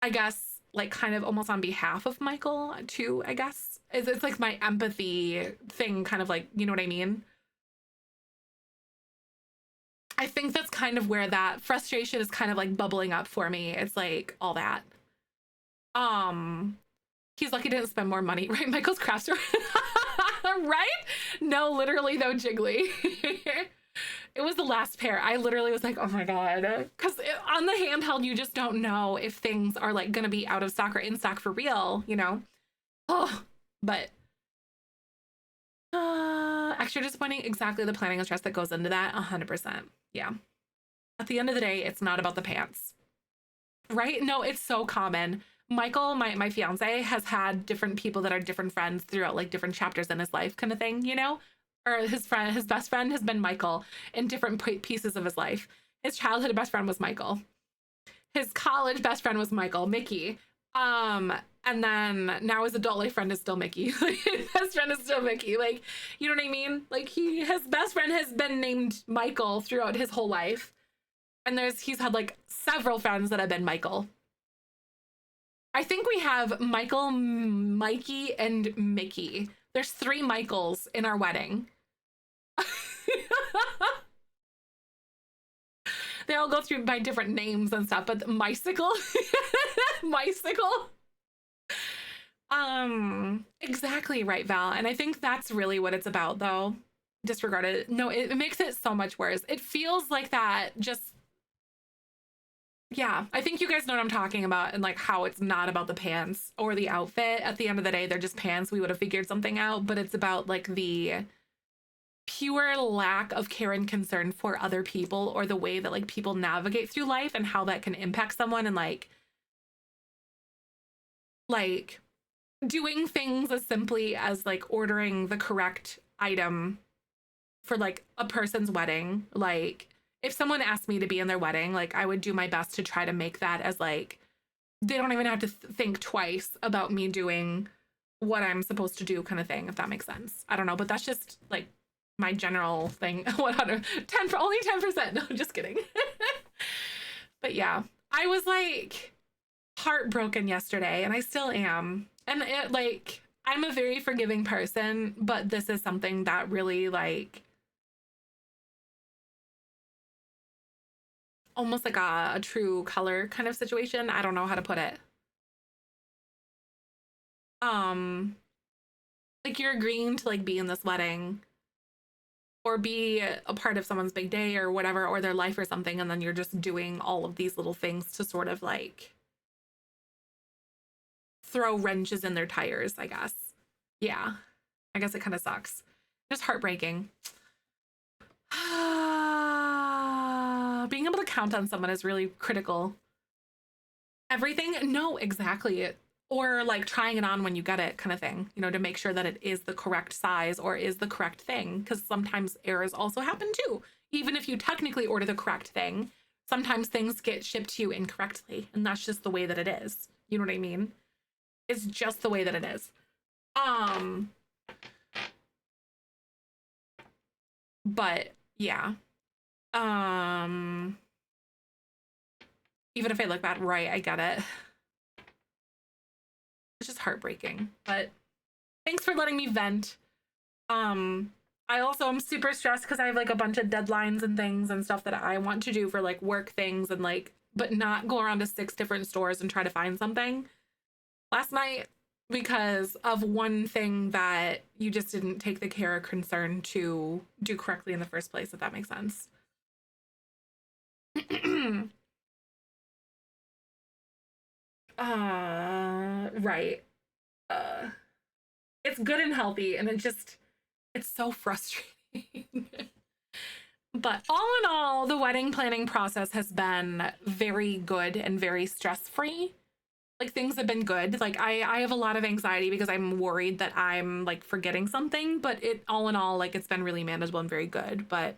I guess, like kind of almost on behalf of Michael too, I guess. It's like my empathy thing, kind of like, you know what I mean? I think that's kind of where that frustration is kind of like bubbling up for me. It's like all that. He's lucky he didn't spend more money, right? Michael's craft store. Right? No, literally though, Jiggly. It was the last pair. I literally was like, oh my God. Because on the handheld, you just don't know if things are like going to be out of stock or in stock for real, you know? Oh, but extra disappointing. Exactly the planning and stress that goes into that. 100%. Yeah. At the end of the day, it's not about the pants, right? No, it's so common. Michael, my fiance, has had different people that are different friends throughout like different chapters in his life kind of thing, you know? Or his best friend has been Michael in different pieces of his life. His childhood best friend was Michael. His college best friend was Michael, Mickey. And then now his adult life friend is still Mickey. His best friend is still Mickey. Like, you know what I mean? Like his best friend has been named Michael throughout his whole life. And he's had like several friends that have been Michael. I think we have Michael, Mikey, and Mickey. There's 3 Michaels in our wedding. They all go through by different names and stuff, but Mycicle. Mycicle. Exactly right, Val. And I think that's really what it's about, though. Disregard it. No, it makes it so much worse. It feels like that just... Yeah, I think you guys know what I'm talking about, and like how it's not about the pants or the outfit. At the end of the day, they're just pants. We would have figured something out, but it's about like the pure lack of care and concern for other people, or the way that like people navigate through life and how that can impact someone, and like doing things as simply as like ordering the correct item for like a person's wedding. Like, if someone asked me to be in their wedding, like I would do my best to try to make that as like, they don't even have to think twice about me doing what I'm supposed to do kind of thing, if that makes sense. I don't know, but that's just like my general thing. 110 for only 10%. No, just kidding. But yeah, I was like heartbroken yesterday, and I still am. And it like, I'm a very forgiving person, but this is something that really like, almost like a true color kind of situation. I don't know how to put it. Like you're agreeing to like be in this wedding or be a part of someone's big day or whatever, or their life or something, and then you're just doing all of these little things to sort of like throw wrenches in their tires, I guess. Yeah, I guess it kind of sucks. Just heartbreaking. Being able to count on someone is really critical. Everything? No, exactly. Or like trying it on when you get it kind of thing, you know, to make sure that it is the correct size or is the correct thing. Because sometimes errors also happen too. Even if you technically order the correct thing, sometimes things get shipped to you incorrectly. And that's just the way that it is. You know what I mean? It's just the way that it is. But yeah. Even if I look bad, right, I get it. It's just heartbreaking, but thanks for letting me vent. I also am super stressed because I have like a bunch of deadlines and things and stuff that I want to do for like work things, and like, but not go around to 6 different stores and try to find something last night because of one thing that you just didn't take the care or concern to do correctly in the first place, if that makes sense. Right. It's good and healthy, and it's so frustrating. But all in all, the wedding planning process has been very good and very stress-free. Like things have been good. Like I have a lot of anxiety because I'm worried that I'm like forgetting something, but it all in all, like it's been really manageable and very good. But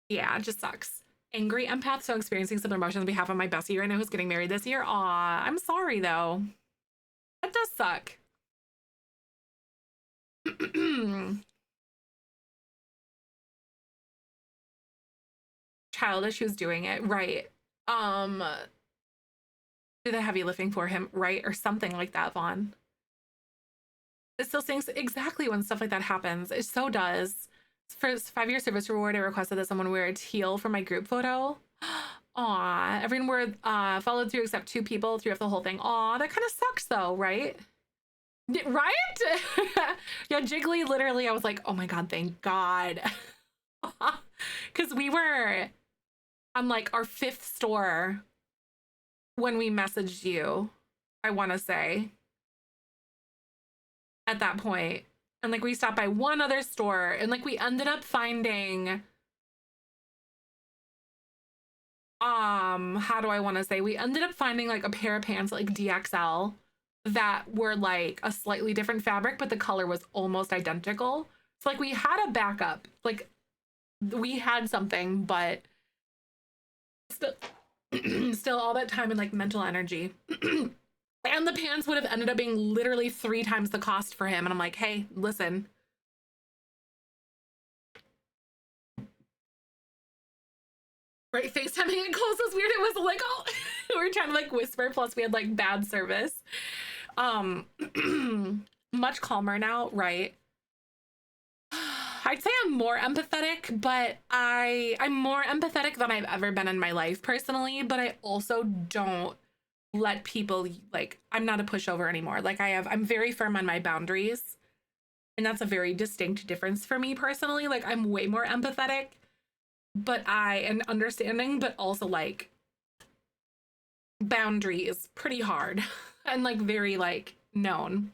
yeah, it just sucks. Angry empath, so experiencing similar emotions on behalf of my bestie right now who's getting married this year. Aw, I'm sorry though. That does suck. Childish who's doing it, right. Do the heavy lifting for him, right? Or something like that, Vaughn. It still sings exactly when stuff like that happens. It so does. For 5-year service reward, I requested that someone wear a teal for my group photo. Aw, everyone were followed through except 2 people threw off the whole thing. Aw, that kind of sucks though, right? Right? Yeah, Jiggly, literally, I was like, oh my God, thank God. Because we were on like our 5th store when we messaged you, I want to say, at that point. And like we stopped by one other store and like we ended up finding, how do I want to say? We ended up finding like a pair of pants like DXL that were like a slightly different fabric, but the color was almost identical. So like we had a backup, like we had something, but still, still all that time and like mental energy. And the pants would have ended up being literally 3 times the cost for him. And I'm like, hey, listen. Right, FaceTiming it close was weird. It was like, oh, we were trying to like whisper. Plus we had like bad service. Much calmer now, right? I'd say I'm more empathetic, but I'm more empathetic than I've ever been in my life personally, but I also don't let people, like, I'm not a pushover anymore. Like I'm very firm on my boundaries, and that's a very distinct difference for me personally. Like I'm way more empathetic, but and understanding, but also like boundary is pretty hard and like very like known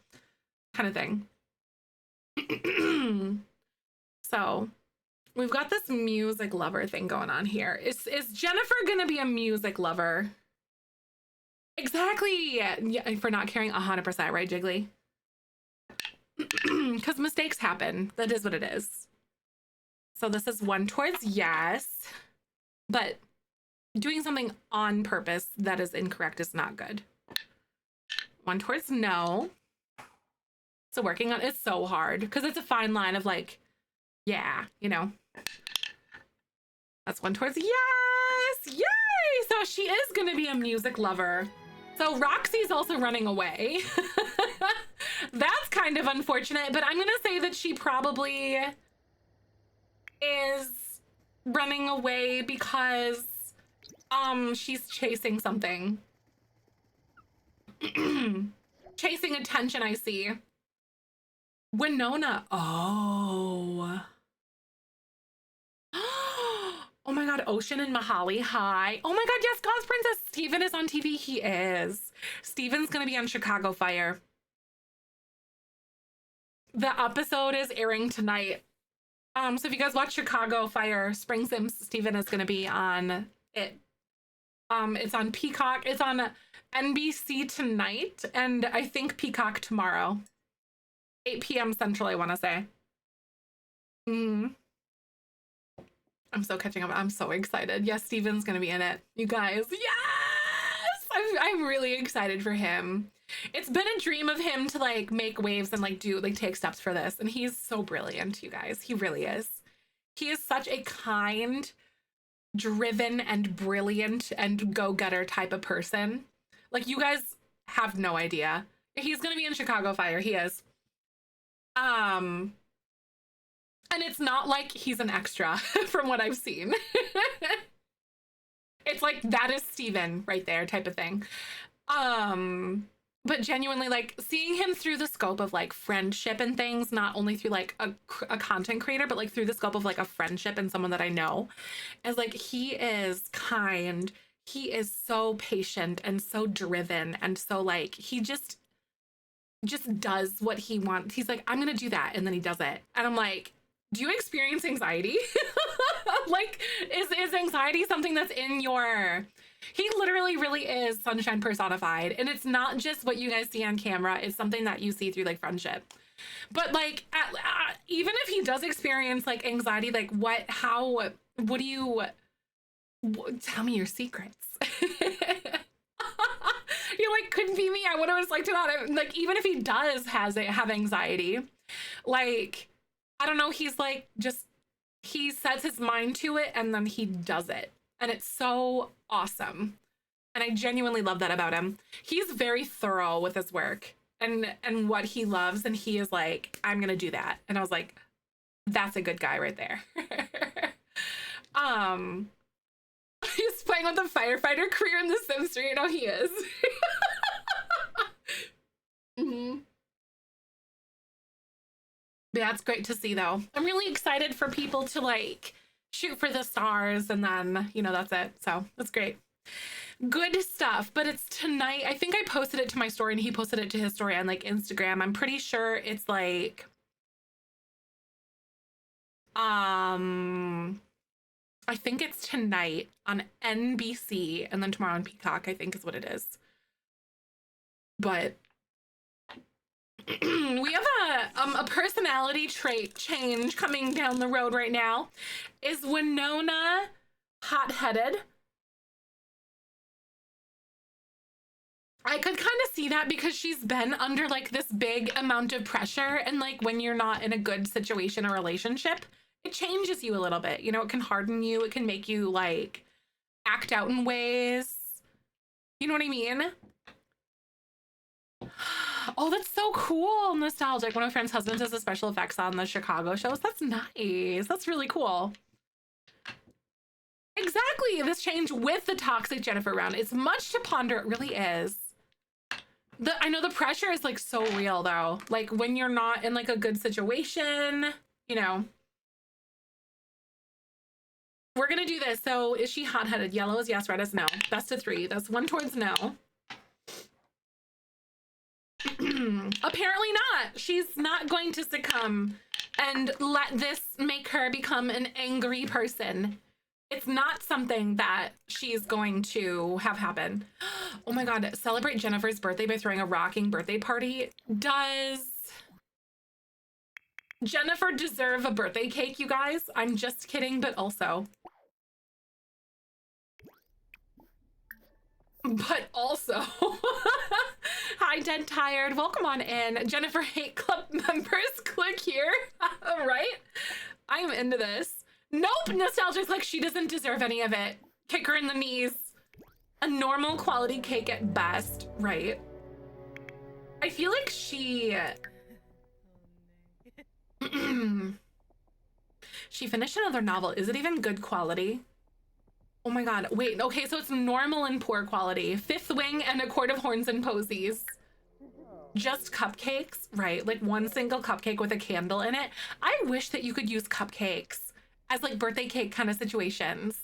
kind of thing. So we've got this music lover thing going on here. Is Jennifer gonna be a music lover? Exactly. Yeah, for not caring 100%, right, Jiggly? Because mistakes happen. That is what it is. So this is 1 towards yes, but doing something on purpose that is incorrect is not good. 1 towards no. So working on it's so hard because it's a fine line of like, yeah, you know. That's 1 towards yes. Yay! So she is going to be a music lover. So Roxy's also running away. That's kind of unfortunate, but I'm going to say that she probably is running away because she's chasing something. Chasing attention, I see. Winona. Oh. Oh my God, Ocean and Mahali, hi. Oh my God, yes, God's Princess. Steven is on TV. He is. Steven's gonna be on Chicago Fire. The episode is airing tonight. So if you guys watch Chicago Fire, Spring Sims, Steven is gonna be on it. It's on Peacock. It's on NBC tonight, and I think Peacock tomorrow. 8 p.m. Central, I want to say. I'm so catching up. I'm so excited. Yes, Steven's gonna be in it. You guys, yes! I'm really excited for him. It's been a dream of him to like make waves and like take steps for this. And he's so brilliant, you guys. He really is. He is such a kind, driven, and brilliant and go-getter type of person. Like you guys have no idea. He's gonna be in Chicago Fire. He is. And it's not like he's an extra from what I've seen. It's like, that is Steven right there type of thing. But genuinely, like, seeing him through the scope of like friendship and things, not only through like a content creator, but like through the scope of like a friendship and someone that I know, is like, he is kind. He is so patient and so driven. And so like, he just does what he wants. He's like, I'm going to do that. And then he does it. And I'm like, do you experience anxiety? Like, is anxiety something that's in your... He literally really is sunshine personified. And it's not just what you guys see on camera. It's something that you see through like friendship. But like, even if he does experience like anxiety, like what do you... Tell me your secrets. You're like, couldn't be me. I would have just liked to not have, like, even if he does have anxiety, like, I don't know, he's like, just, he sets his mind to it and then he does it. And it's so awesome. And I genuinely love that about him. He's very thorough with his work and what he loves. And he is like, I'm going to do that. And I was like, that's a good guy right there. He's playing with the firefighter career in The Sims 3. You know he is. Mm-hmm. Yeah, it's great to see though. I'm really excited for people to like shoot for the stars and then, you know, that's it. So that's great. Good stuff. But it's tonight. I think I posted it to my story and he posted it to his story on like Instagram. I'm pretty sure it's like, I think it's tonight on NBC and then tomorrow on Peacock, I think is what it is. But we have a personality trait change coming down the road right now. Is Winona hot-headed? I could kind of see that because she's been under like this big amount of pressure, and like when you're not in a good situation or relationship, it changes you a little bit. You know, it can harden you. It can make you like act out in ways. You know what I mean? Oh, that's so cool. Nostalgic. One of my friend's husbands does the special effects on the Chicago shows. That's nice. That's really cool. Exactly. This change with the toxic Jennifer around. It's much to ponder. It really is. I know the pressure is like so real though. Like when you're not in like a good situation, you know. We're gonna do this. So is she hot-headed? Yellow is yes, red is no. Best of 3. That's 1 towards no. Apparently not. She's not going to succumb and let this make her become an angry person. It's not something that she's going to have happen. Oh my God, celebrate Jennifer's birthday by throwing a rocking birthday party. Does Jennifer deserve a birthday cake, you guys? I'm just kidding, but also. But also, hi, Dead Tired. Welcome on in. Jennifer Hate Club members, click here. Right? I'm into this. Nope, Nostalgia's like she doesn't deserve any of it. Kick her in the knees. A normal quality cake at best, right? I feel like she... She finished another novel. Is it even good quality? Oh my God, wait, okay, so it's normal and poor quality. Fifth Wing and A Court of Horns and Posies. Just cupcakes, right? Like one single cupcake with a candle in it. I wish that you could use cupcakes as like birthday cake kind of situations,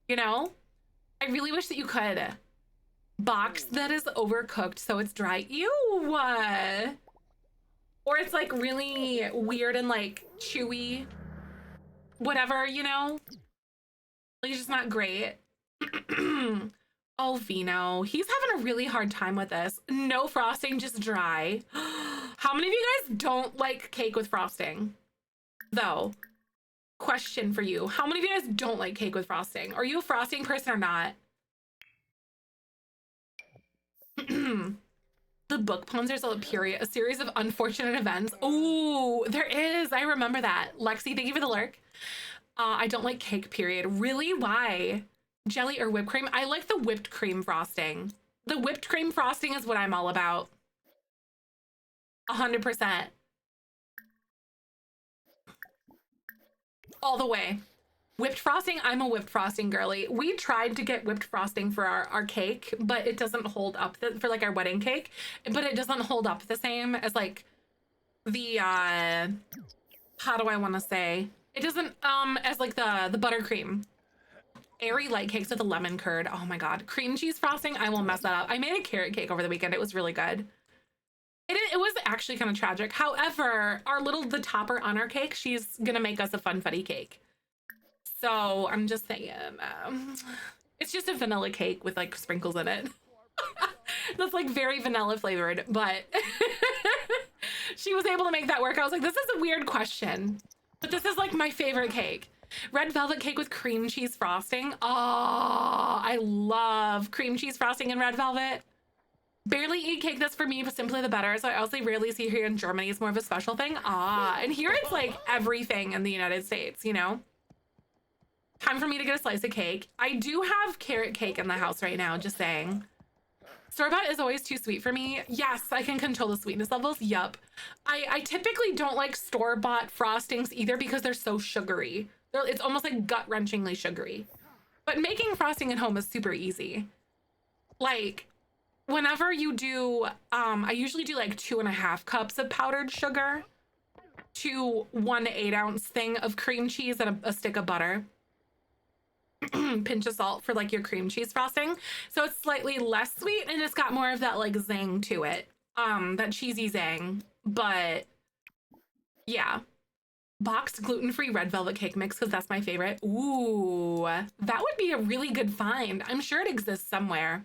you know? I really wish that you could. Box that is overcooked so it's dry. Ew! Or it's like really weird and like chewy. Whatever, you know? Like, it's just not great. Oh, Vino. He's having a really hard time with this. No frosting, just dry. How many of you guys don't like cake with frosting? Though, question for you. How many of you guys don't like cake with frosting? Are you a frosting person or not? The book puns, there's a series of unfortunate events. Oh, there is. I remember that. Lexi, thank you for the lurk. I don't like cake, period. Really? Why? Jelly or whipped cream? I like the whipped cream frosting. The whipped cream frosting is what I'm all about. 100%. All the way. Whipped frosting, I'm a whipped frosting girly. We tried to get whipped frosting for our cake, but it doesn't hold up for like our wedding cake, but it doesn't hold up the same as like the, how do I want to say? It doesn't, as like the buttercream. Airy light cakes with a lemon curd. Oh my God. Cream cheese frosting, I will mess that up. I made a carrot cake over the weekend. It was really good. It was actually kind of tragic. However, the topper on our cake, she's gonna make us a funfetti cake. So I'm just saying, it's just a vanilla cake with like sprinkles in it. That's like very vanilla flavored, but she was able to make that work. I was like, this is a weird question, but this is like my favorite cake. Red velvet cake with cream cheese frosting. Oh, I love cream cheese frosting and red velvet. Barely eat cake that's for me, but simply the better. So I also rarely see here in Germany. It's more of a special thing. Ah, and here it's like everything in the United States, you know? Time for me to get a slice of cake. I do have carrot cake in the house right now, just saying. Store-bought is always too sweet for me. Yes, I can control the sweetness levels. Yup. I typically don't like store-bought frostings either because they're so sugary. It's almost like gut-wrenchingly sugary. But making frosting at home is super easy. Like, whenever you do, I usually do like 2.5 cups of powdered sugar to 1 8-ounce thing of cream cheese and a stick of butter. Pinch of salt for like your cream cheese frosting. So it's slightly less sweet and it's got more of that like zing to it. That cheesy zing. But yeah. Boxed gluten-free red velvet cake mix because that's my favorite. Ooh, that would be a really good find. I'm sure it exists somewhere.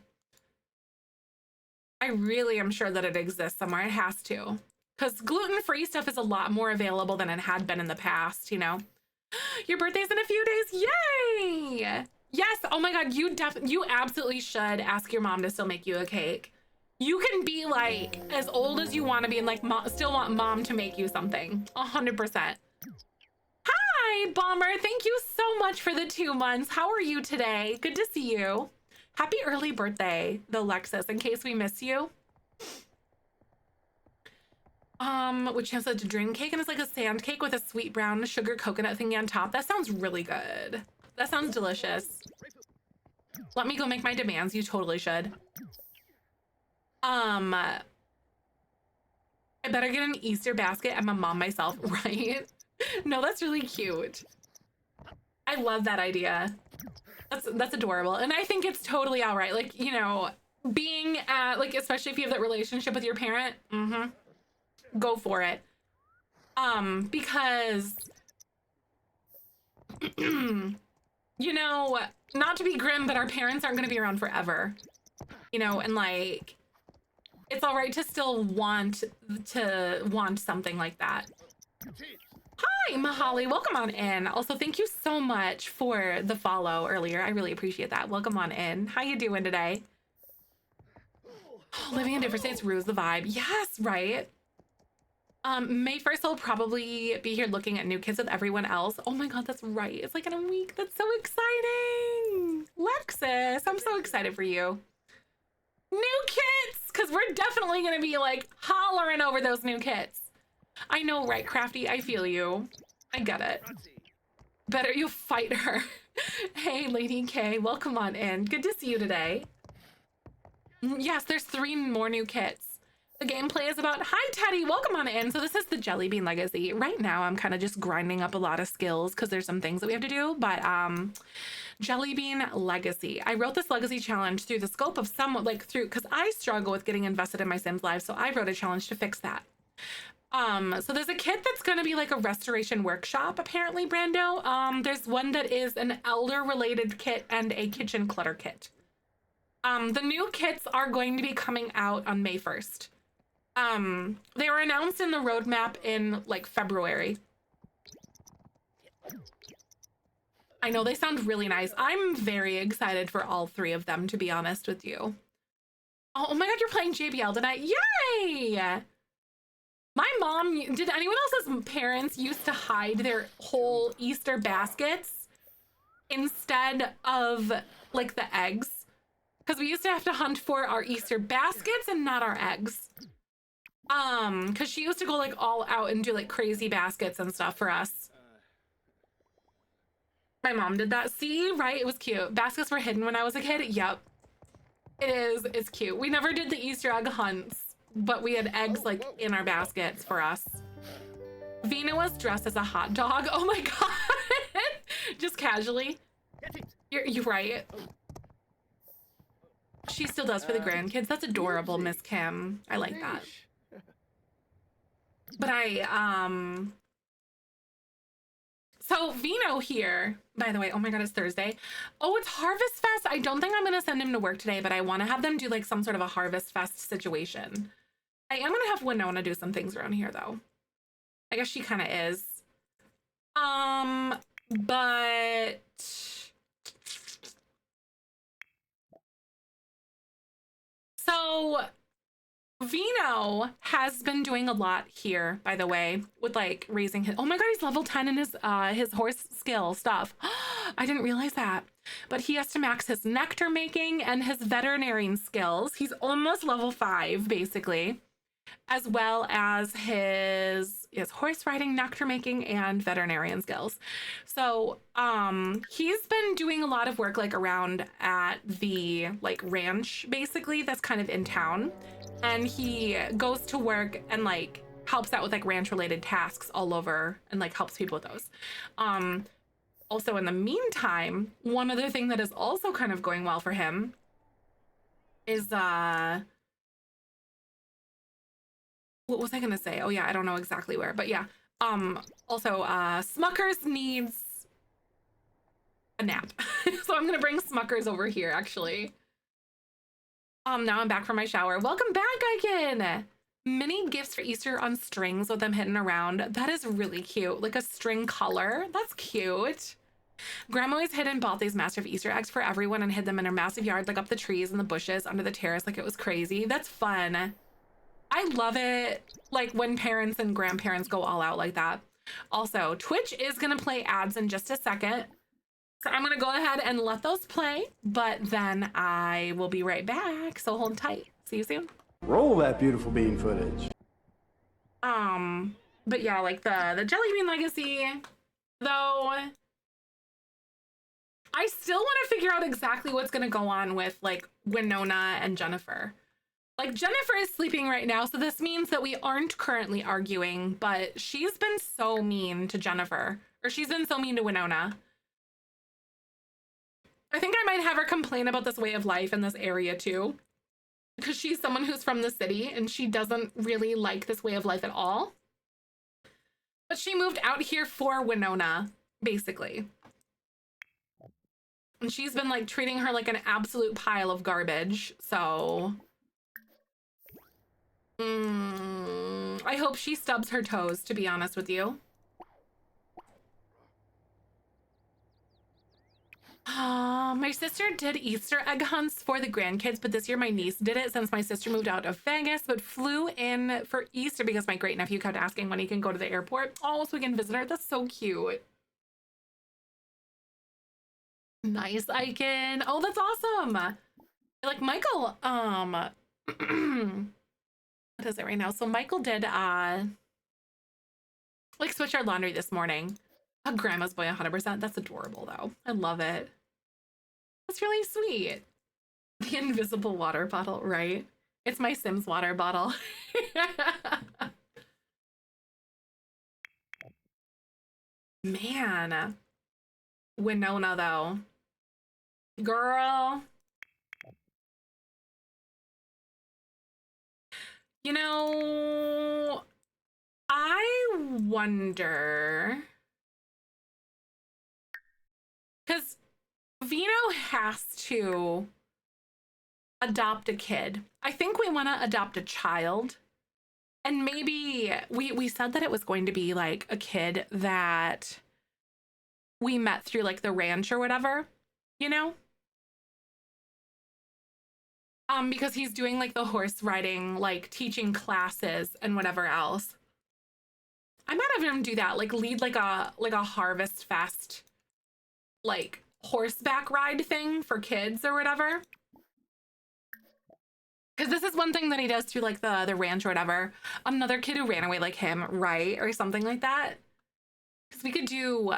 I really am sure that it exists somewhere. It has to. Because gluten-free stuff is a lot more available than it had been in the past, you know? Your birthday's in a few days. Yay! Yes. Oh my God. You absolutely should ask your mom to still make you a cake. You can be like as old as you want to be and like still want mom to make you something. 100%. Hi, Bomber. Thank you so much for the 2 months. How are you today? Good to see you. Happy early birthday, though, Lexus, in case we miss you. Which has a dream cake and it's like a sand cake with a sweet brown sugar coconut thingy on top. That sounds really good. That sounds delicious. Let me go make my demands. You totally should. I better get an Easter basket. I'm a mom myself, right? No, that's really cute. I love that idea. That's adorable. And I think it's totally all right. Like, you know, being at, like, especially if you have that relationship with your parent, go for it. Because, you know, not to be grim, but our parents aren't going to be around forever, you know, and like, it's all right to still want something like that. Hi, Mahali. Welcome on in. Also, thank you so much for the follow earlier. I really appreciate that. Welcome on in. How you doing today? Living in different states ruins the vibe. Yes, right? May 1st, I'll probably be here looking at new kids with everyone else. Oh my God, that's right. It's like in a week. That's so exciting. Lexus, I'm so excited for you. New kits, because we're definitely going to be like hollering over those new kits. I know, right, Crafty? I feel you. I get it. Better you fight her. Hey, Lady K, welcome on in. Good to see you today. Yes, there's 3 more new kits. The gameplay is about, hi, Teddy, welcome on in. So this is the Jellybean Legacy. Right now, I'm kind of just grinding up a lot of skills because there's some things that we have to do, but Jellybean Legacy. I wrote this Legacy challenge through the scope of somewhat, like through, because I struggle with getting invested in my Sims lives, so I wrote a challenge to fix that. So there's a kit that's going to be like a restoration workshop, apparently, Brando. There's one that is an elder-related kit and a kitchen clutter kit. The new kits are going to be coming out on May 1st. They were announced in the roadmap in like February. I know they sound really nice. I'm very excited for all 3 of them, to be honest with you. Oh my God, you're playing JBL tonight. Yay! My mom, did anyone else's parents used to hide their whole Easter baskets instead of like the eggs? Because we used to have to hunt for our Easter baskets and not our eggs. Because she used to go like all out and do like crazy baskets and stuff for us. My mom did that. See, right? It was cute. Baskets were hidden when I was a kid. Yep. It is. It's cute. We never did the Easter egg hunts, but we had eggs like in our baskets for us. Vina was dressed as a hot dog. Oh my God. Just casually. You're right. She still does for the grandkids. That's adorable, Miss Kim. I like that. But So Vino here, by the way, oh my God, it's Thursday. Oh, it's Harvest Fest. I don't think I'm going to send him to work today, but I want to have them do like some sort of a Harvest Fest situation. I am going to have Winona do some things around here though. I guess she kind of is. But so Vino has been doing a lot here, by the way, with like raising his, oh my God, he's level 10 in his horse skill stuff. I didn't realize that. But he has to max his nectar making and his veterinarian skills. He's almost level 5, basically, as well as his horse riding, nectar making, and veterinarian skills. So he's been doing a lot of work like around at the like ranch, basically, that's kind of in town. And he goes to work and like helps out with like ranch related tasks all over and like helps people with those. Also in the meantime, one other thing that is also kind of going well for him is what was I gonna say? Oh yeah, I don't know exactly where, but yeah. Also Smuckers needs a nap. So I'm gonna bring Smuckers over here actually. Now I'm back from my shower. Welcome back, Aiken! Mini gifts for Easter on strings with them hidden around. That is really cute. Like a string color. That's cute. Grandma always hid and bought these massive Easter eggs for everyone and hid them in her massive yard, like up the trees and the bushes under the terrace, like it was crazy. That's fun. I love it, like when parents and grandparents go all out like that. Also, Twitch is gonna play ads in just a second. So I'm gonna go ahead and let those play, but then I will be right back. So hold tight. See you soon. Roll that beautiful bean footage. But yeah, like the Jellybean legacy, though, I still want to figure out exactly what's gonna go on with like Winona and Jennifer. Like Jennifer is sleeping right now, so this means that we aren't currently arguing, but she's been so mean to Jennifer, or she's been so mean to Winona. I think I might have her complain about this way of life in this area too, because she's someone who's from the city and she doesn't really like this way of life at all. But she moved out here for Winona, basically. And she's been like treating her like an absolute pile of garbage, so I hope she stubs her toes, to be honest with you. My sister did Easter egg hunts for the grandkids, but this year my niece did it since my sister moved out of Vegas, but flew in for Easter because my great nephew kept asking when he can go to the airport. Oh, so we can visit her. That's so cute. Nice, Aiken. Oh, that's awesome. Like Michael, what is it right now? So Michael did like switch our laundry this morning. A grandma's boy 100%. That's adorable though. I love it. That's really sweet. The invisible water bottle, right? It's my Sims water bottle. Man. Winona though. Girl. You know, I wonder, because Vino has to adopt a kid. I think we want to adopt a child. And maybe we said that it was going to be like a kid that we met through like the ranch or whatever, you know? Because he's doing like the horse riding, like teaching classes and whatever else. I might have him do that, like lead like a Harvest Fest, like horseback ride thing for kids or whatever. Because this is one thing that he does through like the ranch or whatever. Another kid who ran away like him, right? Or something like that. Because we could do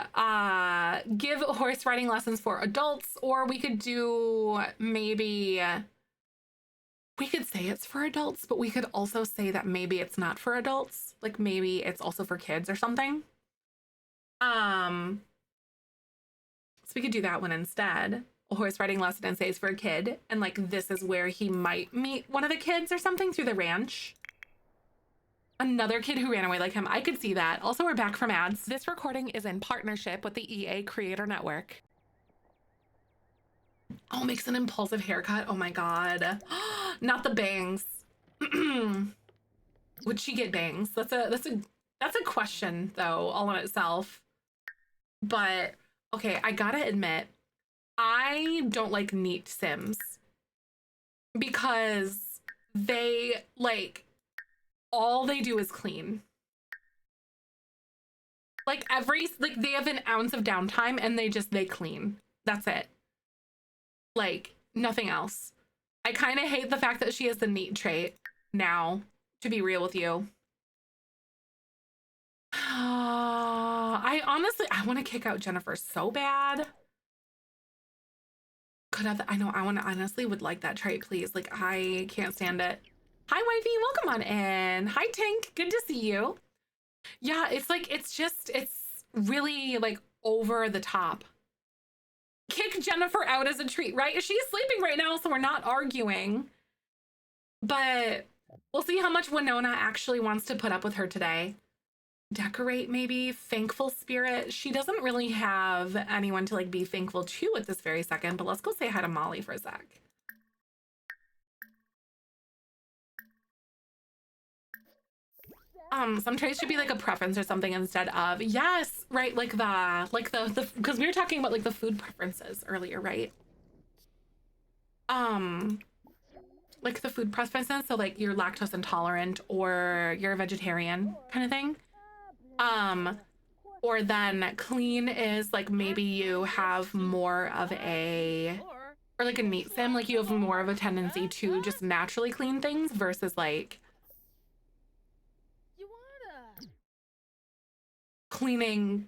give horse riding lessons for adults, or we could do maybe, we could say it's for adults, but we could also say that maybe it's not for adults. Like maybe it's also for kids or something. So we could do that one instead. A horse riding lesson and say it's for a kid. And like this is where he might meet one of the kids or something through the ranch. Another kid who ran away like him. I could see that. Also, we're back from ads. This recording is in partnership with the EA Creator Network. Oh, makes an impulsive haircut. Oh my God. Not the bangs. Would she get bangs? That's a question though, all in itself. But okay, I gotta admit, I don't like neat Sims because they all they do is clean. Like they have an ounce of downtime and they clean. That's it. Like nothing else. I kind of hate the fact that she has the neat trait now, to be real with you. I want to kick out Jennifer so bad. Could have, I know, I honestly would like that trait, please. Like, I can't stand it. Hi, wifey, welcome on in. Hi, Tank, good to see you. Yeah, it's like, it's really like over the top. Kick Jennifer out as a treat, right? She's sleeping right now, so we're not arguing. But we'll see how much Winona actually wants to put up with her today. Decorate, maybe. Thankful spirit. She doesn't really have anyone to like be thankful to at this very second, but let's go say hi to Molly for a sec. Some traits should be like a preference or something instead of, yes, right, like the because we were talking about like the food preferences earlier, right? Like the food preferences, so like you're lactose intolerant or you're a vegetarian kind of thing. Or then clean is like maybe you have more of a, or like a neat sim, like you have more of a tendency to just naturally clean things versus like cleaning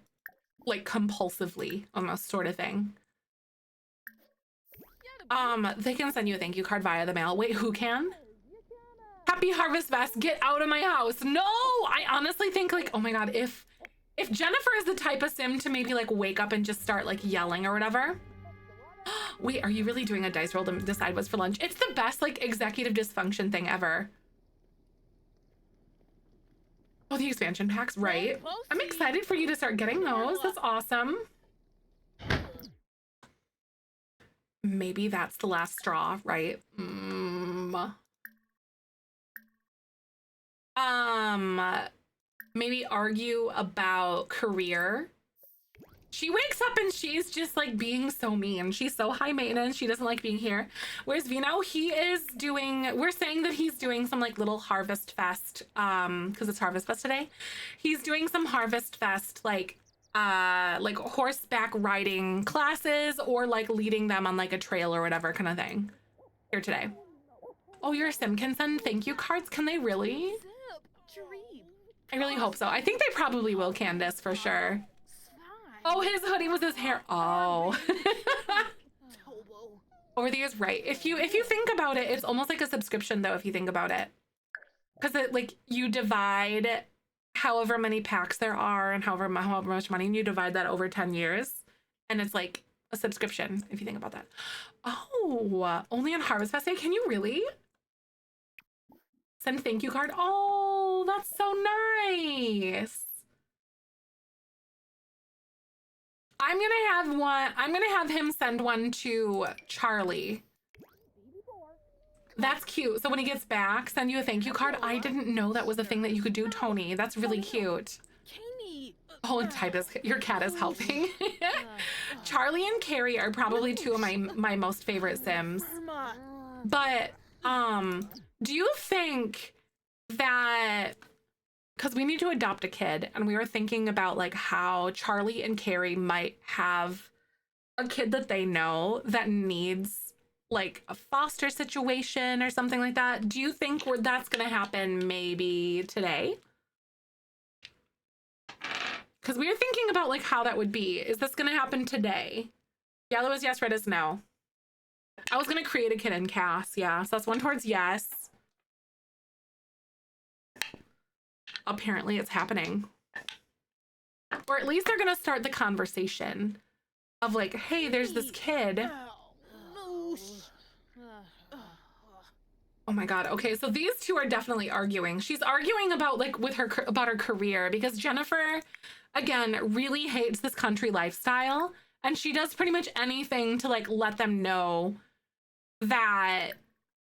like compulsively, almost, sort of thing. They can send you a thank you card via the mail. Wait, who can? Happy Harvest Fest, get out of my house. No, I honestly think like, oh my God, if Jennifer is the type of sim to maybe like wake up and just start like yelling or whatever. Wait, are you really doing a dice roll to decide what's for lunch? It's the best like executive dysfunction thing ever. Oh, the expansion packs, right? I'm excited for you to start getting those. That's awesome. Maybe that's the last straw, right? Maybe argue about career. She wakes up and she's just like being so mean. She's so high maintenance. She doesn't like being here. Whereas Vino, he is doing, we're saying that he's doing some like little Harvest Fest, because it's Harvest Fest today. He's doing some Harvest Fest like horseback riding classes or like leading them on like a trail or whatever kind of thing here today. Oh, your sim can send thank you cards? Can they really? I really hope so. I think they probably will, Candace, for sure. Oh, his hoodie was his hair. Oh. Over the years, right. If you think about it, it's almost like a subscription though, if you think about it. Because it like you divide however many packs there are and however much money, and you divide that over 10 years. And it's like a subscription, if you think about that. Oh, only on Harvest Fest Day? Can you really? Send thank you card. Oh, that's so nice. I'm gonna have him send one to Charlie. That's cute. So when he gets back, send you a thank you card. I didn't know that was a thing that you could do, Tony. That's really cute. Oh, Titus, your cat is helping. Charlie and Carrie are probably two of my most favorite Sims. But do you think that, because we need to adopt a kid, and we were thinking about like how Charlie and Carrie might have a kid that they know that needs like a foster situation or something like that. Do you think that's gonna happen maybe today? Because we were thinking about like how that would be. Is this gonna happen today? Yellow is yes, red is no. I was gonna create a kid in Cass, yeah. So that's one towards yes. Apparently it's happening. Or at least they're gonna start the conversation of like, hey, there's this kid. Oh my God. Okay, so these two are definitely arguing. She's arguing about like with her about her career because Jennifer, again, really hates this country lifestyle, and she does pretty much anything to like let them know that,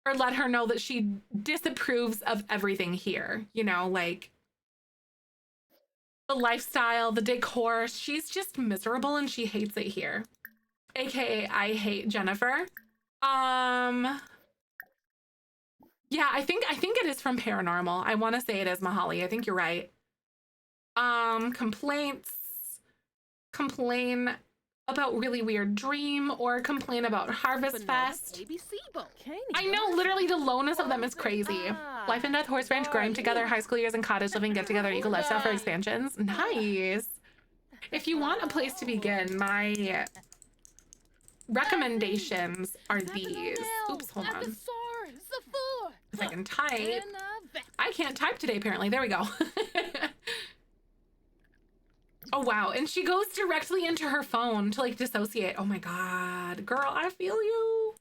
or let her know that she disapproves of everything here. You know, like the lifestyle, the decor. She's just miserable and she hates it here. AKA, I hate Jennifer. Yeah, I think it is from Paranormal. I want to say it is Mahali. I think you're right. Complaints. Complain about really weird dream or complain about Harvest Fest. I know, literally the lowness of them is crazy. Life and Death, Horse Ranch, growing together, high school years and cottage living, get together, equal lifestyle for expansions. Nice. If you want a place to begin, my recommendations are these. Oops, hold on. If I can type. I can't type today, apparently. There we go. Oh, wow. And she goes directly into her phone to like dissociate. Oh my God. Girl, I feel you.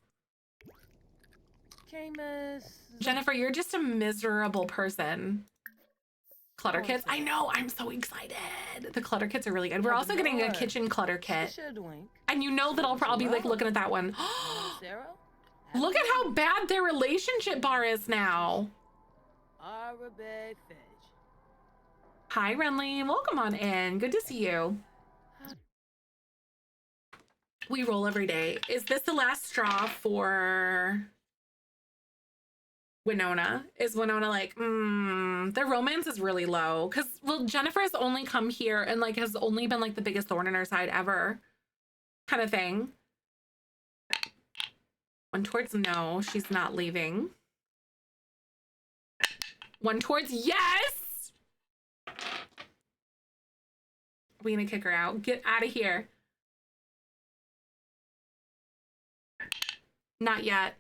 Jennifer, you're just a miserable person. Clutter kits. I know. I'm so excited. The clutter kits are really good. We're also getting a kitchen clutter kit. And you know that I'll probably be like looking at that one. Look at how bad their relationship bar is now. Hi, Renly. Welcome on in. Good to see you. We roll every day. Is this the last straw for Winona? Is Winona like, their romance is really low? Because, well, Jennifer has only come here and like has only been like the biggest thorn in her side ever kind of thing. One towards no, she's not leaving. One towards yes! We gonna kick her out. Get out of here. Not yet.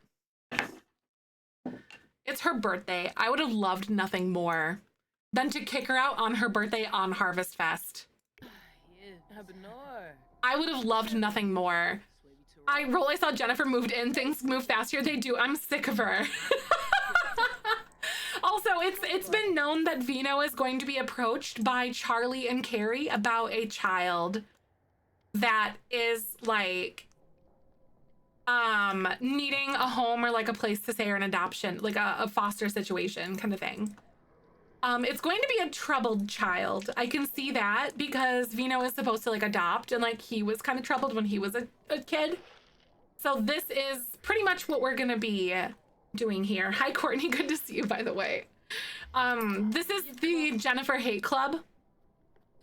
It's her birthday. I would have loved nothing more than to kick her out on her birthday on Harvest Fest. I would have loved nothing more. I saw Jennifer moved in. Things move faster. They do. I'm sick of her. Also, it's been known that Vino is going to be approached by Charlie and Carrie about a child that is like needing a home or like a place to stay or an adoption, like a foster situation kind of thing. It's going to be a troubled child. I can see that because Vino is supposed to like adopt and like he was kind of troubled when he was a kid. So this is pretty much what we're gonna be doing here. Hi, Courtney. Good to see you, by the way. This is the Jennifer Hate Club.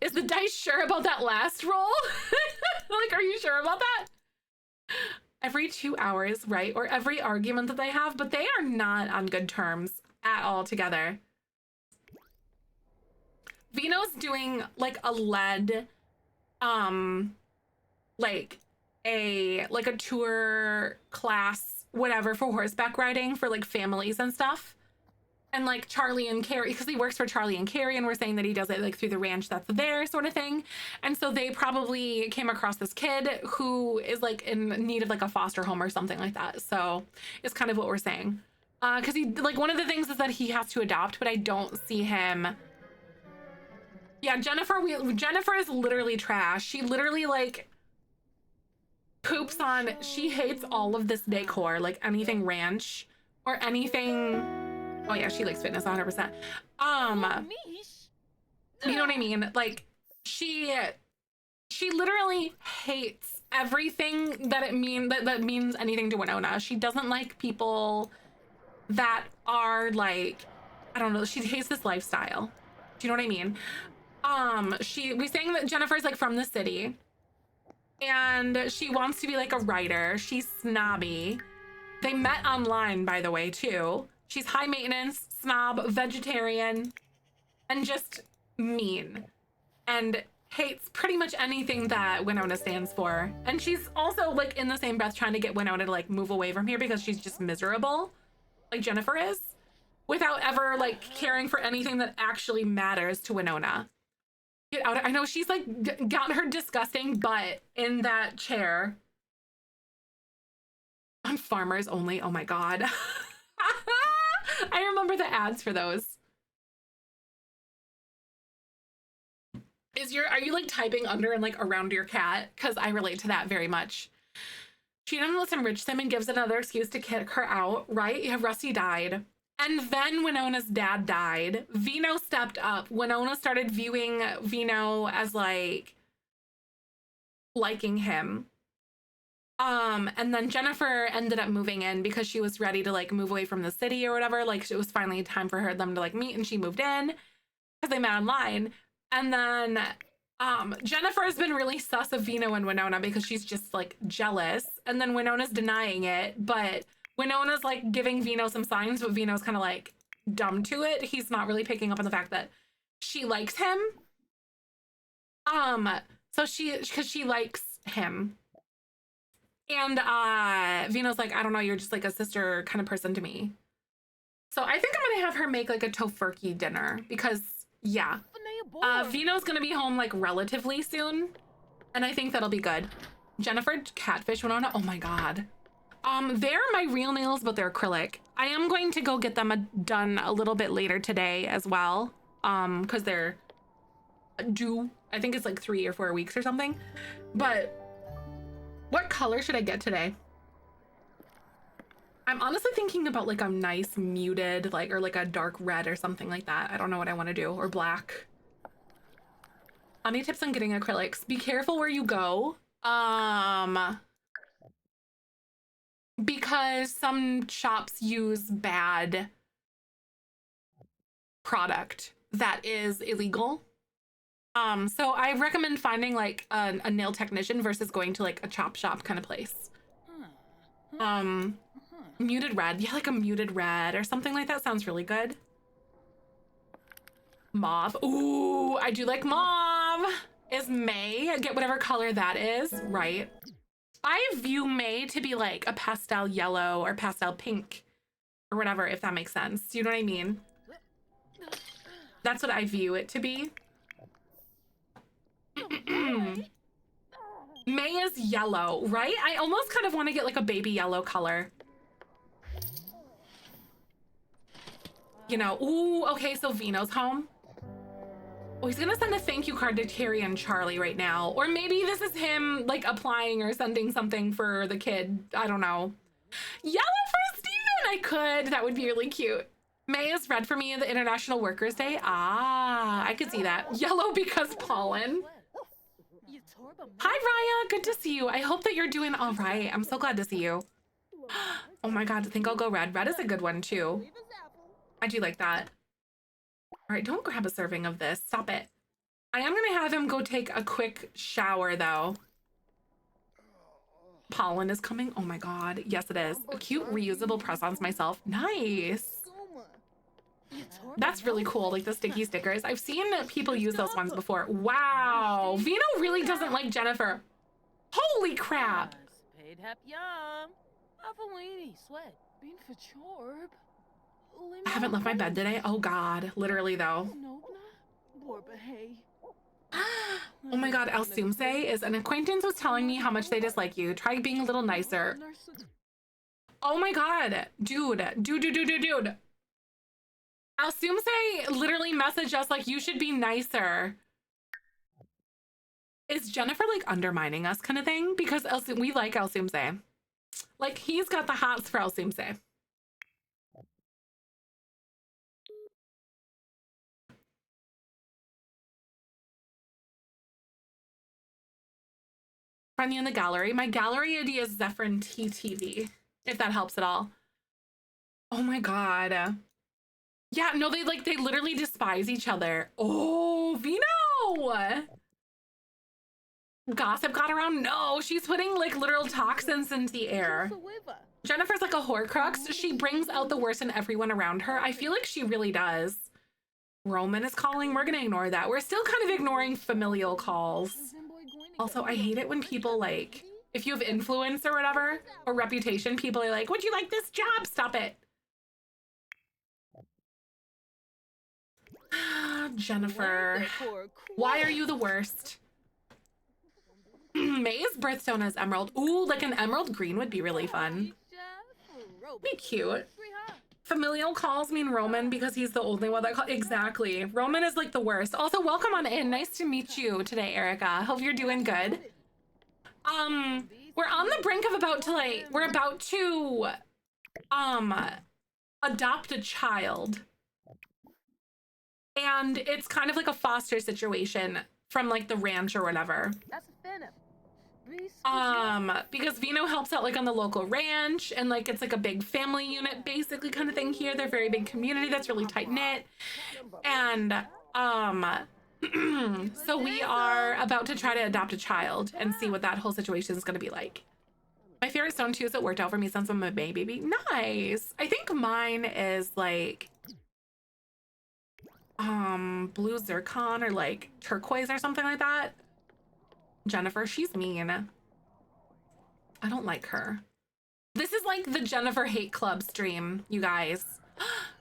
Is the dice sure about that last roll? Like, are you sure about that? Every 2 hours, right? Or every argument that they have, but they are not on good terms at all together. Vino's doing like a lead, like a tour class, whatever, for horseback riding for like families and stuff. And like Charlie and Carrie, because he works for Charlie and Carrie, and we're saying that he does it like through the ranch that's there sort of thing. And so they probably came across this kid who is like in need of like a foster home or something like that. So it's kind of what we're saying. Because he, like, one of the things is that he has to adopt, but I don't see him. Yeah, Jennifer is literally trash. She literally like poops on, she hates all of this decor, like anything ranch or anything. Oh yeah, she likes fitness 100%. You know what I mean? Like she literally hates everything that that means anything to Winona. She doesn't like people that are like, I don't know, she hates this lifestyle. Do you know what I mean? We saying that Jennifer's like from the city and she wants to be like a writer. She's snobby. They met online, by the way, too. She's high maintenance, snob, vegetarian, and just mean. And hates pretty much anything that Winona stands for. And she's also like in the same breath trying to get Winona to like move away from here because she's just miserable, like Jennifer is, without ever like caring for anything that actually matters to Winona. Get out. I know she's like got her disgusting butt in that chair. On Farmers Only. Oh my God. I remember the ads for those. Are you like typing under and like around your cat? Because I relate to that very much. She doesn't let him enrich them and gives another excuse to kick her out, right? Yeah, Rusty died. And then Winona's dad died. Vino stepped up. Winona started viewing Vino as like liking him. And then Jennifer ended up moving in because she was ready to like move away from the city or whatever. Like it was finally time for them to like meet, and she moved in because they met online. And then Jennifer has been really sus of Vino and Winona because she's just like jealous. And then Winona's denying it, but Winona's like giving Vino some signs, but Vino's kind of like dumb to it. He's not really picking up on the fact that she likes him. So because she likes him. And Vino's like, I don't know, you're just like a sister kind of person to me. So I think I'm gonna have her make like a tofurkey dinner because yeah. Vino's gonna be home like relatively soon. And I think that'll be good. Jennifer catfish Winona. Oh my God. They're my real nails, but they're acrylic. I am going to go get them done a little bit later today as well. Because they're due, I think it's like 3 or 4 weeks or something. But what color should I get today? I'm honestly thinking about like a nice muted, like, or like a dark red or something like that. I don't know what I want to do, or black. Any tips on getting acrylics? Be careful where you go. Because some shops use bad product that is illegal. So I recommend finding like a nail technician versus going to like a chop shop kind of place. Muted red. Yeah, like a muted red or something like that sounds really good. Mauve. Ooh, I do like mauve. Is May. Get whatever color that is. Right. I view May to be like a pastel yellow or pastel pink or whatever, if that makes sense. Do you know what I mean? That's what I view it to be. May is yellow, right? I almost kind of want to get like a baby yellow color. You know, ooh, okay, so Vino's home. Oh, he's gonna send a thank you card to Terry and Charlie right now. Or maybe this is him like applying or sending something for the kid. I don't know. Yellow for Steven, I could. That would be really cute. May is red for me, the International Workers' Day. Ah, I could see that. Yellow because pollen. Hi, Raya, good to see you. I hope that you're doing all right. I'm so glad to see you. Oh my God, I think I'll go red. Red is a good one too. I do like that. All right, don't grab a serving of this. Stop it. I am gonna have him go take a quick shower though. Pollen is coming. Oh my God. Yes, it is. A cute reusable press-ons myself. Nice. That's really cool, like the sticky stickers. I've seen people use those ones before. Wow. Vino really doesn't like Jennifer. Holy crap. I haven't left my bed today. Oh God, literally though. Oh my God, El Sumse is an acquaintance was telling me how much they dislike you. Try being a little nicer. Oh my God, dude. El Sumse literally messaged us like, you should be nicer. Is Jennifer like undermining us kind of thing? Because we like El Sumse. Like he's got the hots for El Sumse. Find you in the gallery. My gallery ID is Zefrine TTV, if that helps at all. Oh my God. Yeah, no, they literally despise each other. Oh, Vino! Gossip got around? No, she's putting like literal toxins into the air. Jennifer's like a Horcrux. She brings out the worst in everyone around her. I feel like she really does. Roman is calling. We're gonna ignore that. We're still kind of ignoring familial calls. Also, I hate it when people like, if you have influence or whatever, or reputation, people are like, would you like this job? Stop it. Jennifer, why are you the worst? May's birthstone is emerald. Ooh, like an emerald green would be really fun. Be cute. Familial calls mean Roman because he's the only one that calls. Exactly. Roman is like the worst. Also, welcome on in. Nice to meet you today, Erica. Hope you're doing good. We're on the brink of we're about to adopt a child. And it's kind of like a foster situation from like the ranch or whatever. Because Vino helps out like on the local ranch, and like it's like a big family unit basically kind of thing here. They're a very big community that's really tight knit. And so we are about to try to adopt a child and see what that whole situation is going to be like. My favorite stone too is it worked out for me since I'm a baby. Nice. I think mine is like blue zircon or like turquoise or something like that. Jennifer, she's mean. I don't like her. This is like the Jennifer hate club stream, you guys.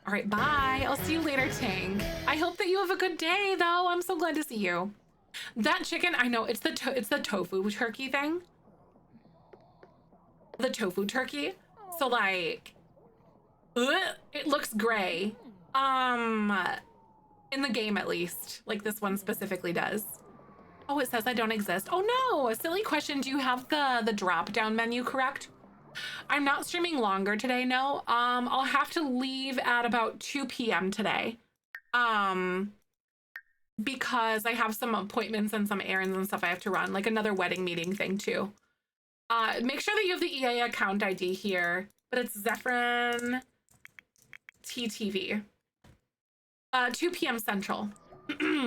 All right, bye. I'll see you later, Ting. I hope that you have a good day, though. I'm so glad to see you. That chicken, I know it's the tofu turkey thing. The tofu turkey. So like, it looks gray. In the game at least, like this one specifically does. Oh, it says I don't exist. Oh no, a silly question. Do you have the drop down menu correct? I'm not streaming longer today, no. I'll have to leave at about 2 p.m. today. Because I have some appointments and some errands and stuff I have to run, like another wedding meeting thing too. Make sure that you have the EA account ID here, but it's Zefrine TTV. 2 p.m. Central.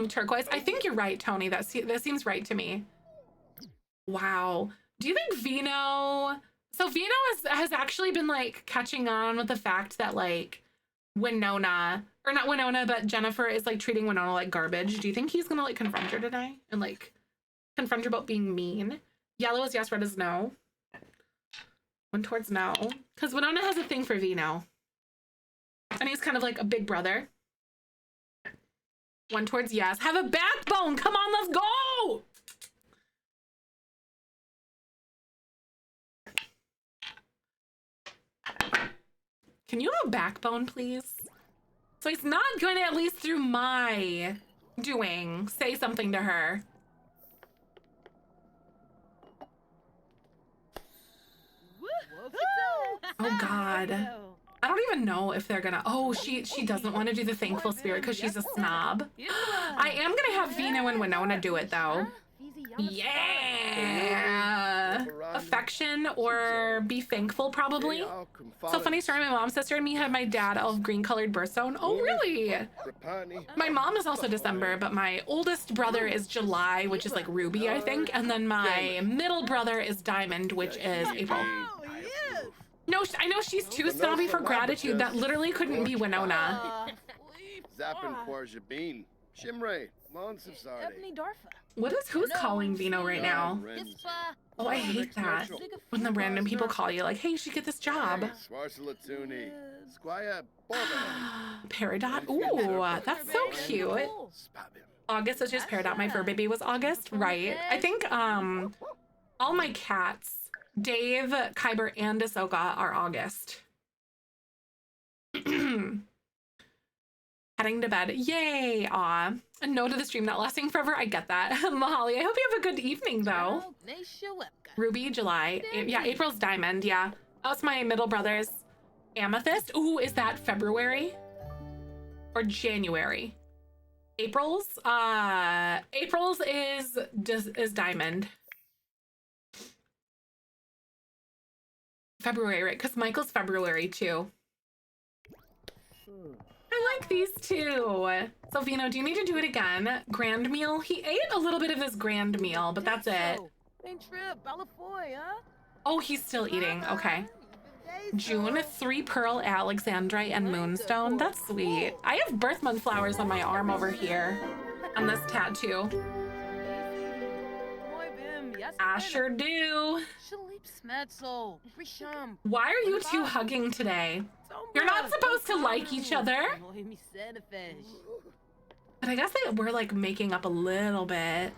Turquoise. I think you're right, Tony. That seems right to me. Wow. Do you think Vino... So Vino has actually been like catching on with the fact that like Winona, or not Winona, but Jennifer is like treating Winona like garbage. Do you think he's gonna like confront her today and like confront her about being mean? Yellow is yes, red is no. One towards no. Because Winona has a thing for Vino. And he's kind of like a big brother. One towards yes. Have a backbone. Come on, let's go. Can you have a backbone, please? So he's not going to, at least through my doing, say something to her. Oh God. I don't even know if they're gonna, oh, she doesn't want to do the thankful spirit because she's a snob. I am gonna have Vino and Winona do it though. Yeah. Affection or be thankful probably. So funny story, my mom's sister and me had my dad of green colored birthstone. Oh really? My mom is also December, but my oldest brother is July, which is like ruby, I think. And then my middle brother is diamond, which is April. No, I know she's too snobby for gratitude. That literally couldn't be Winona. Who's calling Vino right now? Oh, I hate that. When the random people call you like, hey, you should get this job. Peridot? Ooh, that's so cute. August is just Peridot. My fur baby was August, right? I think all my cats, Dave, Kyber, and Ahsoka are August. Heading to bed. Yay! Aw. A no to the stream not lasting forever. I get that. Mahali, I hope you have a good evening, though. Ruby, July. Yeah, April's diamond. Yeah. That's my middle brother's amethyst. Ooh, is that February? Or January? April's? April's is diamond. February, right? Because Michael's February, too. I like these two. So, Vino, do you need to do it again? Grand meal? He ate a little bit of his grand meal, but that's it. Oh, he's still eating. Okay. June, 3 pearl alexandrite and moonstone. That's sweet. I have birth month flowers on my arm over here on this tattoo. I sure do. Why are you two hugging today? You're not supposed to like each other. But I guess we're like making up a little bit.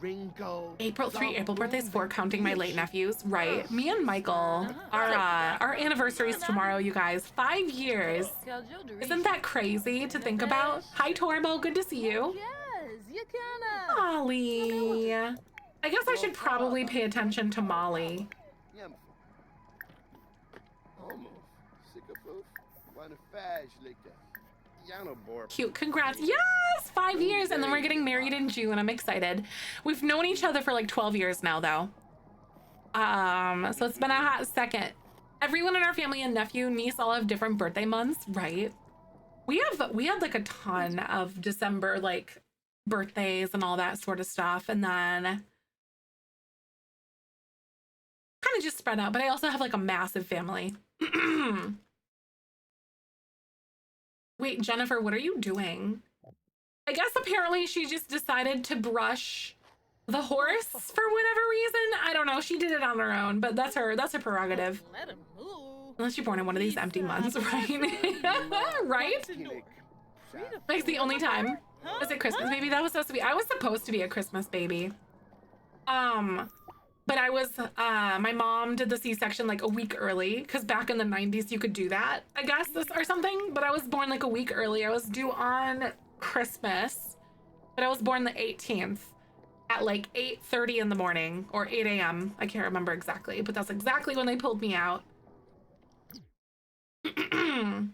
Ringo. April 3, April birthday's 4, counting my late nephews. Right. Me and Michael, our anniversary's tomorrow, you guys. 5 years. Isn't that crazy to think about? Hi, Torbo. Good to see you. Molly. I guess I should probably pay attention to Molly. Cute. Congrats. Yes! 5 years, and then we're getting married in June. I'm excited. We've known each other for like 12 years now, though. So it's been a hot second. Everyone in our family and nephew and niece all have different birthday months, right? We had like a ton of December like birthdays and all that sort of stuff, and then kind of just spread out. But I also have like a massive family. Wait, Jennifer, what are you doing? I guess apparently she just decided to brush the horse for whatever reason. I don't know. She did it on her own, but that's her prerogative. Let him move. Unless you're born in one of these empty months, right? Right? Like the only time. Was it Christmas baby? That was supposed to be. I was supposed to be a Christmas baby. But I was, my mom did the C-section like a week early, because back in the 90s you could do that, I guess, or something. But I was born like a week early. I was due on Christmas, but I was born the 18th at like 8:30 in the morning, or 8 a.m. I can't remember exactly, but that's exactly when they pulled me out. It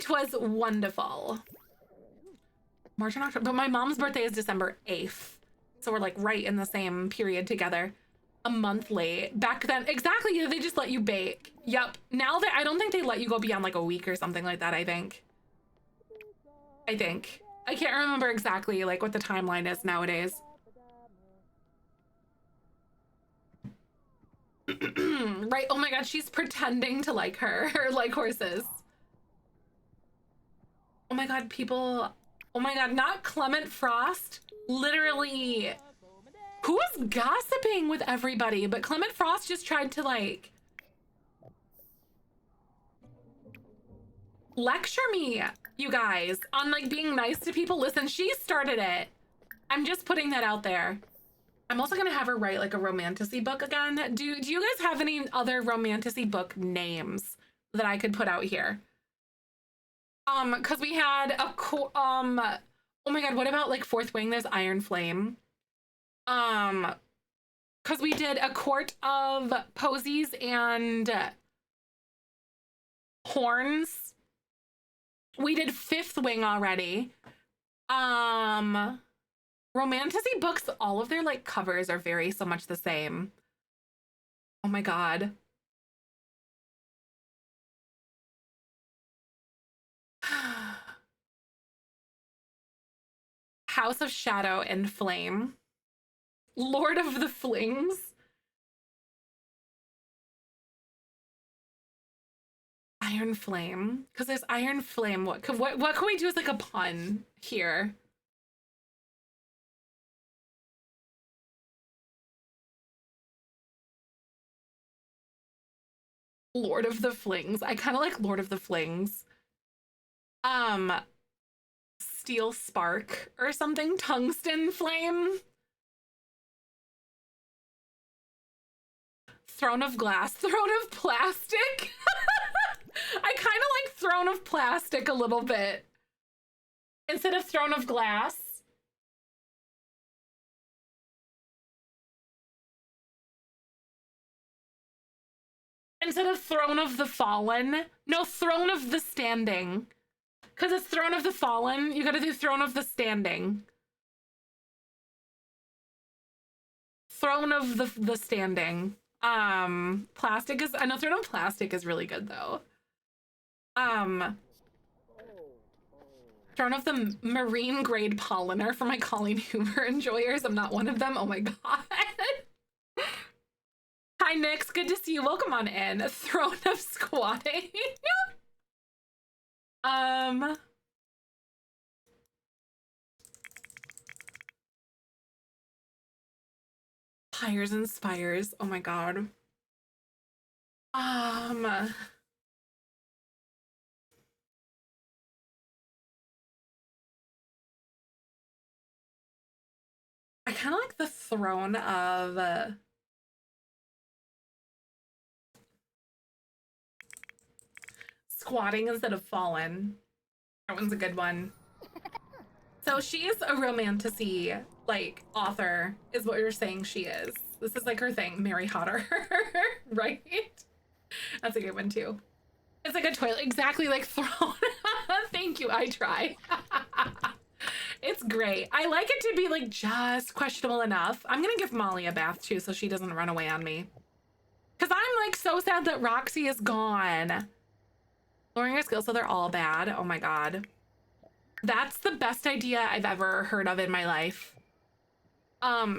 was wonderful. March and October, but my mom's birthday is December 8th. So we're like right in the same period together. A month late. Back then, exactly, they just let you bake. Yep. Now that I don't think they let you go beyond like a week or something like that, I think. I can't remember exactly like what the timeline is nowadays. Right. Oh my God, she's pretending to like her or like horses. Oh my God, people. Oh my God, not Clement Frost. Literally, who was gossiping with everybody? But Clement Frost just tried to like lecture me, you guys, on like being nice to people. Listen, she started it. I'm just putting that out there. I'm also gonna have her write like a romantasy book again. Do you guys have any other romantasy book names that I could put out here? Because we had a oh my God, what about like Fourth Wing? There's Iron Flame. Because we did A Court of Posies and Horns. We did Fifth Wing already. Romantasy books, all of their like covers are very so much the same. Oh my God. House of Shadow and Flame. Lord of the Flings. Iron Flame. Because there's Iron Flame. What can we do as like a pun here? Lord of the Flings. I kind of like Lord of the Flings. Steel Spark or something. Tungsten Flame. Throne of Glass. Throne of Plastic. I kind of like Throne of Plastic a little bit instead of Throne of Glass. Instead of Throne of the Fallen. No, Throne of the Standing. Because it's Throne of the Fallen, you gotta do Throne of the Standing. Throne of the Standing. Plastic is, I know Throne of Plastic is really good though. Throne of the Marine Grade Polliner for my Colleen Hoover enjoyers. I'm not one of them. Oh my God. Hi, Nix. Good to see you. Welcome on in. Throne of Squatting. Pyres and Spires. Oh my God. I kind of like the throne of squatting instead of fallen. That one's a good one. So she's a romantasy like author, is what you're saying she is. This is like her thing, Mary Hodder, right? That's a good one too. It's like a toilet, exactly like Throne. Thank you, I try. It's great. I like it to be like just questionable enough. I'm gonna give Molly a bath too so she doesn't run away on me. Cause I'm like so sad that Roxy is gone. Lowering your skills so they're all bad. Oh my God. That's the best idea I've ever heard of in my life.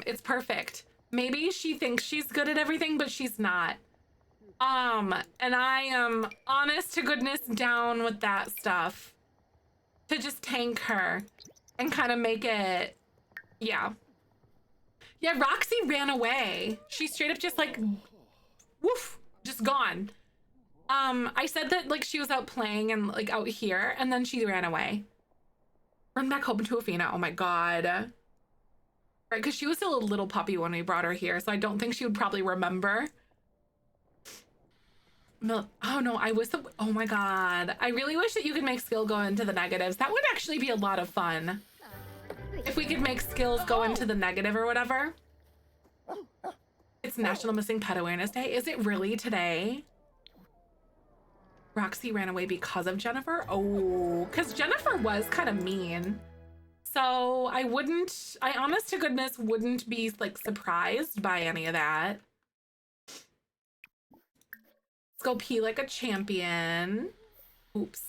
It's perfect. Maybe she thinks she's good at everything, but she's not. And I am honest to goodness down with that stuff to just tank her and kind of make it, yeah. Yeah, Roxy ran away. She straight up just like, woof, just gone. I said that like she was out playing and like out here and then she ran away. Run back home to Athena. Oh my God. Right, because she was still a little puppy when we brought her here, so I don't think she would probably remember. Oh no, I was, oh my God. I really wish that you could make skill go into the negatives. That would actually be a lot of fun. If we could make skills go into the negative or whatever. It's National Missing Pet Awareness Day. Is it really today? Roxy ran away because of Jennifer? Oh, because Jennifer was kind of mean. So I honest to goodness wouldn't be like surprised by any of that. Let's go pee like a champion. Oops.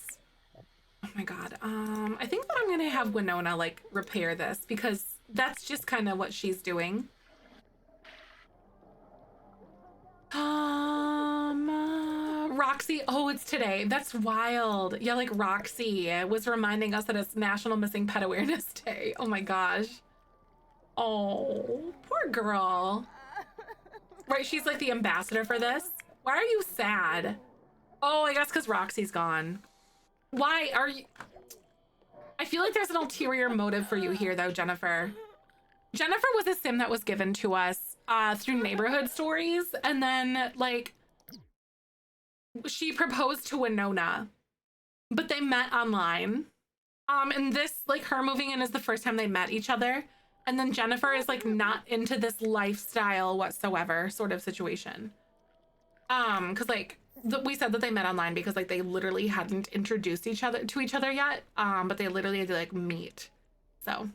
Oh my God. I think that I'm gonna have Winona like repair this because that's just kind of what she's doing. Roxy, oh, it's today. That's wild. Yeah, like Roxy was reminding us that it's National Missing Pet Awareness Day. Oh my gosh. Oh, poor girl. Right, she's like the ambassador for this. Why are you sad? Oh, I guess because Roxy's gone. Why are you? I feel like there's an ulterior motive for you here though, Jennifer. Jennifer was a sim that was given to us through neighborhood stories, and then like she proposed to Winona, but they met online. And this, like her moving in is the first time they met each other. And then Jennifer is like not into this lifestyle whatsoever sort of situation. Cause like we said that they met online because like they literally hadn't introduced each other to each other yet. But they literally had to like meet. So.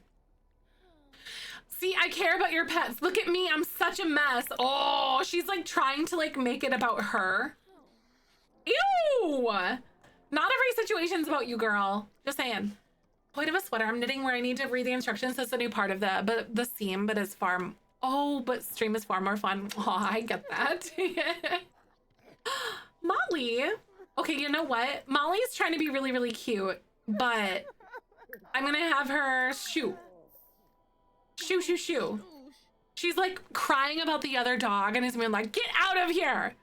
See, I care about your pets. Look at me, I'm such a mess. Oh, she's like trying to like make it about her. Ew! Not every situation's about you, girl. Just saying. Point of a sweater I'm knitting where I need to read the instructions. That's a new part of the seam, but it's far. Oh, but stream is far more fun. Oh, I get that. Molly. Okay, you know what? Molly's trying to be really, really cute, but I'm gonna have her shoo. Shoo, shoo, shoo. She's like crying about the other dog and is being like, get out of here.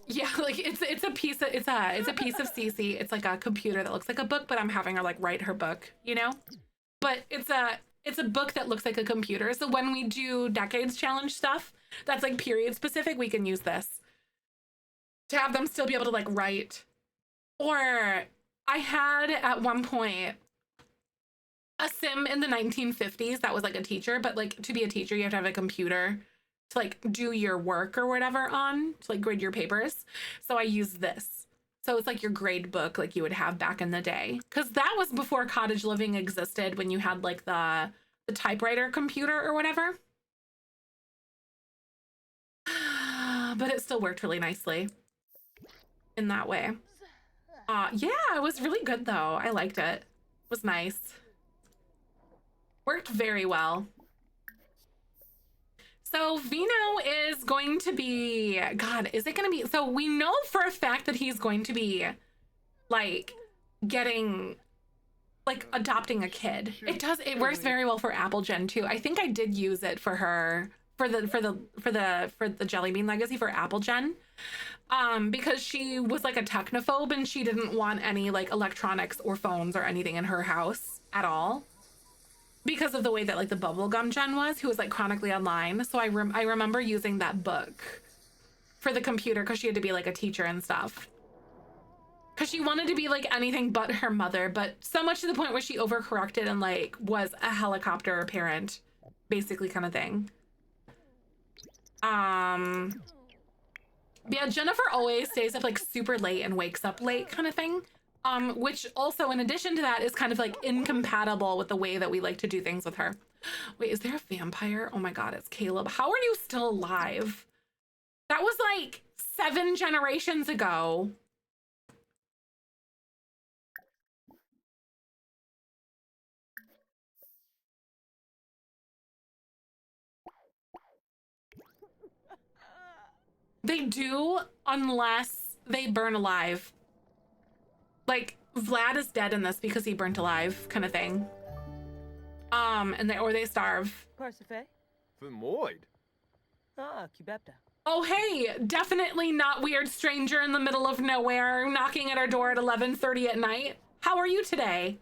Yeah, like it's a piece of CC. It's like a computer that looks like a book, but I'm having her like write her book, you know? But it's a book that looks like a computer. So when we do decades challenge stuff, that's like period specific, we can use this to have them still be able to like write. Or I had at one point a sim in the 1950s that was like a teacher, but like to be a teacher, you have to have a computer to like do your work or whatever on, to like grade your papers. So I use this. So it's like your grade book like you would have back in the day. Cause that was before cottage living existed, when you had like the typewriter computer or whatever. But it still worked really nicely in that way. Yeah, it was really good though. I liked it. It was nice. Worked very well. So Vino is going to be, God, is it going to be, so we know for a fact that he's going to be like getting, like adopting a kid. It works very well for Applegen too. I think I did use it for her, for the Jellybean legacy for Applegen. Because she was like a technophobe and she didn't want any like electronics or phones or anything in her house at all. because of the way that like the bubblegum gen was, who was like chronically online. So I remember using that book for the computer because she had to be like a teacher and stuff. Because she wanted to be like anything but her mother, but so much to the point where she overcorrected and like was a helicopter parent, basically, kind of thing. Yeah, Jennifer always stays up like super late and wakes up late, kind of thing. Which also, in addition to that, is kind of like incompatible with the way that we like to do things with her. Wait, is there a vampire? Oh my God, it's Caleb. How are you still alive? That was like 7 generations ago. They do, unless they burn alive. Like, Vlad is dead in this because he burnt alive, kind of thing. And they starve. Persefe? Vermoid. Ah, Cubepta. Oh, hey, definitely not weird stranger in the middle of nowhere knocking at our door at 11:30 at night. How are you today?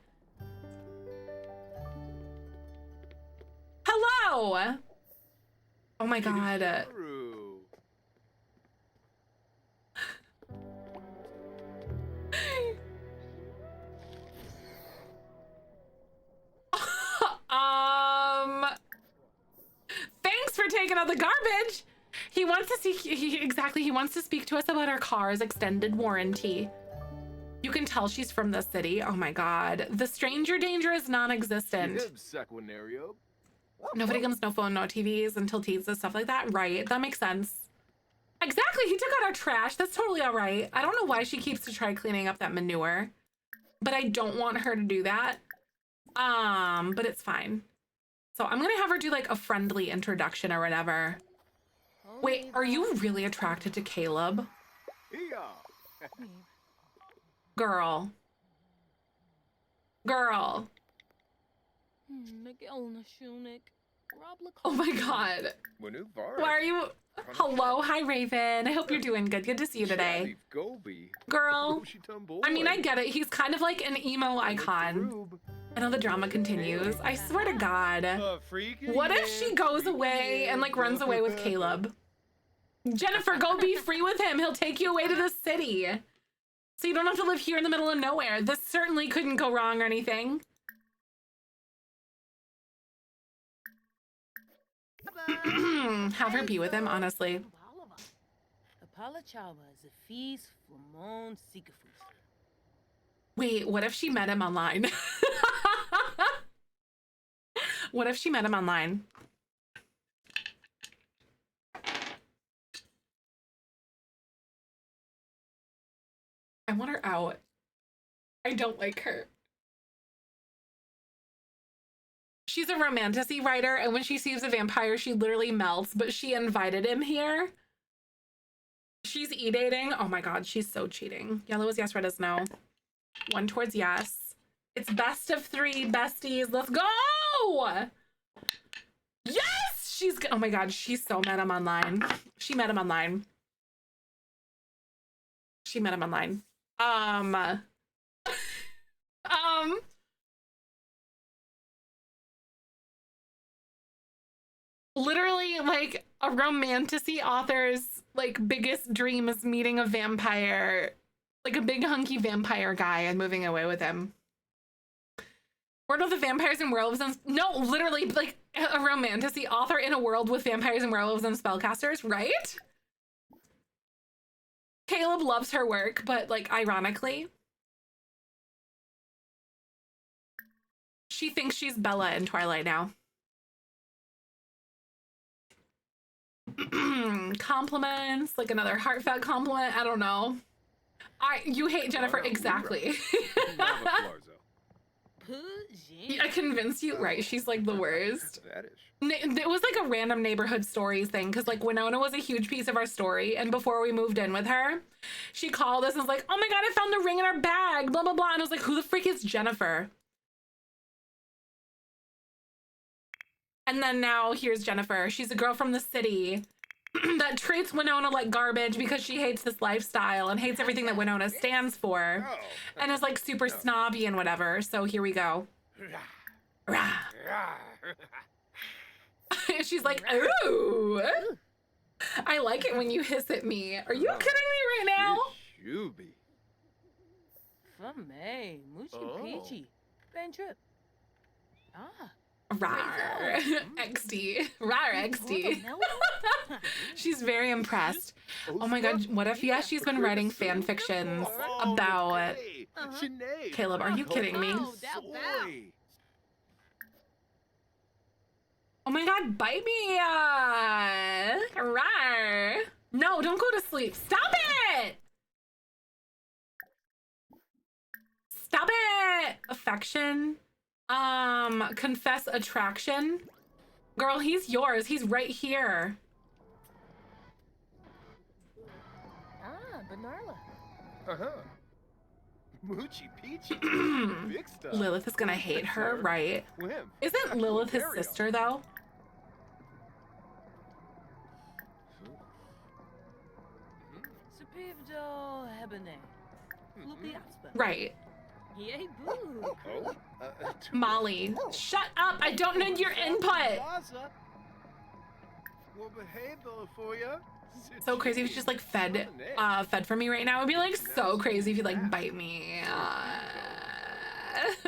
Hello. Oh my God. Thanks for taking out the garbage. He wants to see, he wants to speak to us about our car's extended warranty. You can tell she's from the city. Oh my God. The stranger danger is non-existent. Nobody comes, no phone, no TVs until teens and stuff like that. Right, that makes sense. Exactly, he took out our trash. That's totally all right. I don't know why she keeps to try cleaning up that manure, but I don't want her to do that. But it's fine. So I'm gonna have her do like a friendly introduction or whatever. Wait, are you really attracted to Caleb? Girl. Girl. Oh my God. Why are you? Hello, hi Raven. I hope you're doing good. Good to see you today. Girl. I mean, I get it. He's kind of like an emo icon. I know the drama continues. I swear to God. What if she goes away and like runs away with Caleb? Jennifer, go be free with him. He'll take you away to the city. So you don't have to live here in the middle of nowhere. This certainly couldn't go wrong or anything. Have her be with him, honestly. Wait, what if she met him online? What if she met him online? I want her out. I don't like her. She's a romantasy writer, and when she sees a vampire, she literally melts, but she invited him here. She's e-dating. Oh my God, she's so cheating. Yellow is yes, red is no. 1 towards yes. It's best of 3 besties. Let's go! Yes! She's, oh my God, she's so met him online. She met him online. She met him online. Literally, like, a romantasy author's, like, biggest dream is meeting a vampire, like a big hunky vampire guy and moving away with him. World of the vampires and werewolves and no, literally, like, a romantasy author in a world with vampires and werewolves and spellcasters, right? Caleb loves her work, but, like, ironically, she thinks she's Bella in Twilight now. Compliments, like another heartfelt compliment. I don't know. You hate Jennifer, exactly. I convinced you, right? She's like the worst. It was like a random neighborhood stories thing because like Winona was a huge piece of our story, and before we moved in with her, she called us and was like, "Oh my God, I found the ring in our bag," blah blah blah, and I was like, "Who the frick is Jennifer?" And then now here's Jennifer. She's a girl from the city that treats Winona like garbage because she hates this lifestyle and hates everything that Winona stands for and is like super snobby and whatever. So here we go. Rah. She's like, ooh. I like it when you hiss at me. Are you kidding me right now? Shuby. Fame, Moochie Peachy. Ben Trip. Ah. Rar. XD. Rar XD. She's very impressed. Oh my god, what if, yes, she's been writing fan fictions about... Caleb, are you kidding me? Oh my god, bite me! Rar! No, don't go to sleep. Stop it! Stop it! Affection. Confess attraction. Girl, he's yours. He's right here. Ah, Benarla. Uh-huh. Moochie Peachy. Big stuff. Lilith is gonna hate her, right? Wham. Isn't Lilith his sister, though? Supivdo Hebene. Lupiaspa. Right. Yay, boo. Molly, shut up! I don't need your input! So crazy if you just like fed for me right now. It'd be like so crazy if you like bite me.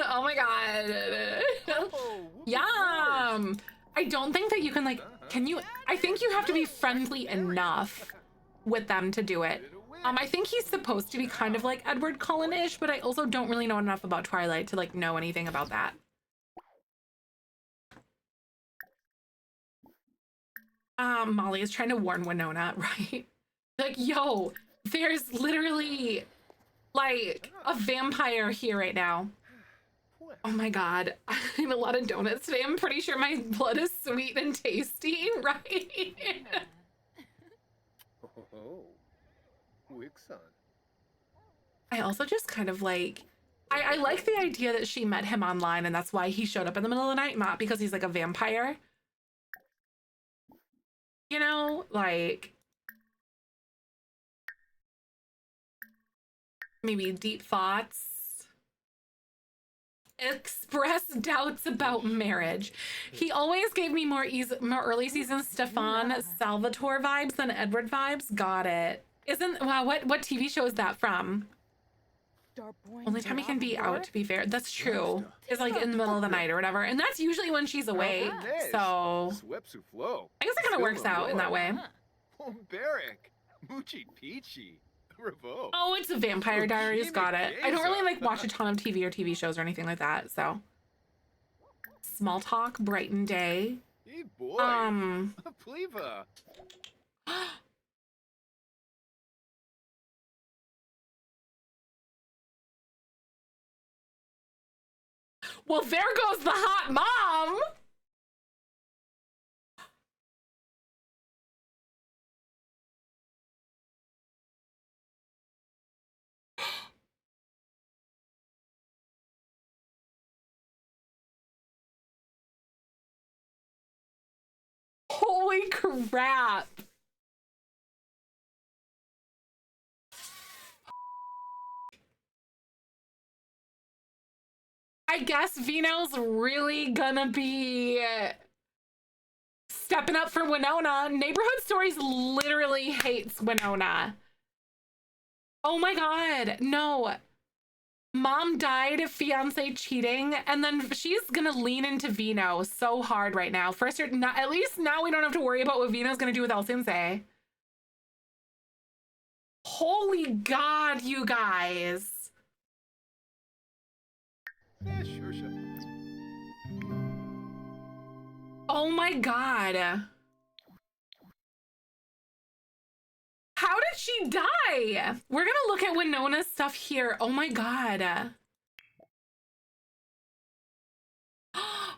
Oh my god. Yum! I don't think that you can like, can you, I think you have to be friendly enough with them to do it. I think he's supposed to be kind of like Edward Cullen-ish, but I also don't really know enough about Twilight to like know anything about that. Molly is trying to warn Winona, right? Like, yo, there's literally like a vampire here right now. Oh my god, I ate a lot of donuts today. I'm pretty sure my blood is sweet and tasty, right? I also just kind of like, I like the idea that she met him online and that's why he showed up in the middle of the night, not because he's like a vampire. You know, like maybe deep thoughts. Express doubts about marriage. He always gave me more early season Stefan Salvatore vibes than Edward vibes. Got it. Isn't, wow, what TV show is that from? Only time he can be out, to be fair. That's true. Is like in the middle of the night or whatever. And that's usually when she's awake. So I guess it kind of works out in that way. Oh, it's a Vampire Diaries. Got it. I don't really like watch a ton of TV or TV shows or anything like that. So small talk, Brighton Day. Well, there goes the hot mom. Holy crap. I guess Vino's really gonna be stepping up for Winona. Neighborhood Stories literally hates Winona. Oh my god, no. Mom died, fiance cheating, and then she's gonna lean into Vino so hard right now. First, at least now we don't have to worry about what Vino's gonna do with El Sensei. Holy god, you guys. Yeah, sure. Oh my god. How did she die? We're gonna look at Winona's stuff here. Oh my god.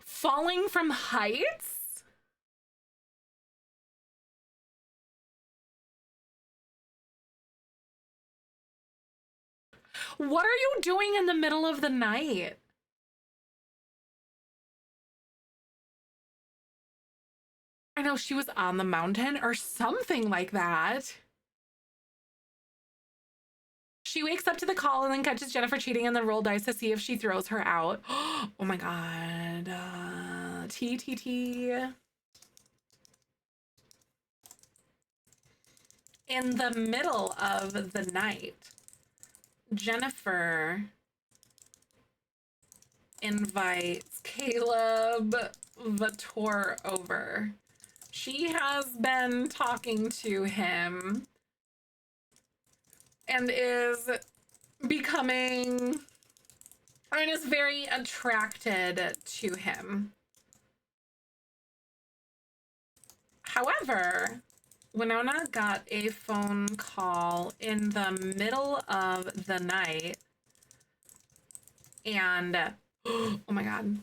Falling from heights? What are you doing in the middle of the night? I know she was on the mountain or something like that. She wakes up to the call and then catches Jennifer cheating and then roll dice to see if she throws her out. Oh my God. T. In the middle of the night, Jennifer invites Caleb Vator over. She has been talking to him and is becoming, and is very attracted to him. However, Winona got a phone call in the middle of the night and oh my God.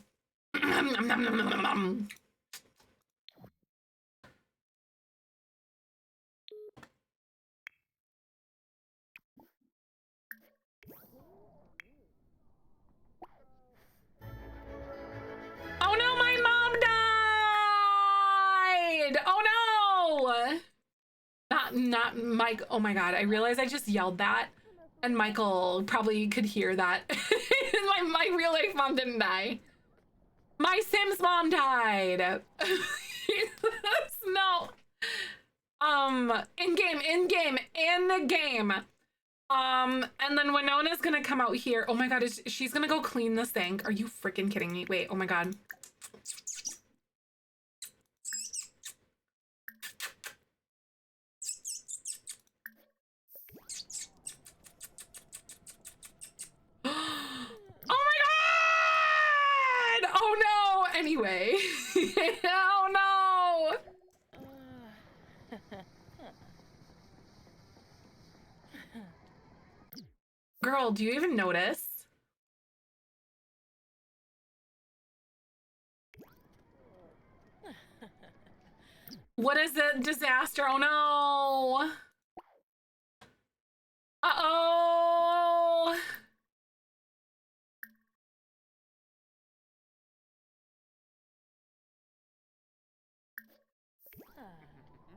Oh no, my mom died! Oh no! Not Mike. Oh my God, I realized I just yelled that and Michael probably could hear that. my real life mom didn't die. My Sims mom died. No. In game. And then Winona's gonna come out here. Oh my God, she's gonna go clean the sink. Are you freaking kidding me? Wait, oh my God. Oh my God! Oh no! Anyway. Oh no! Girl, do you even notice? What is a disaster? Oh no! Uh-oh!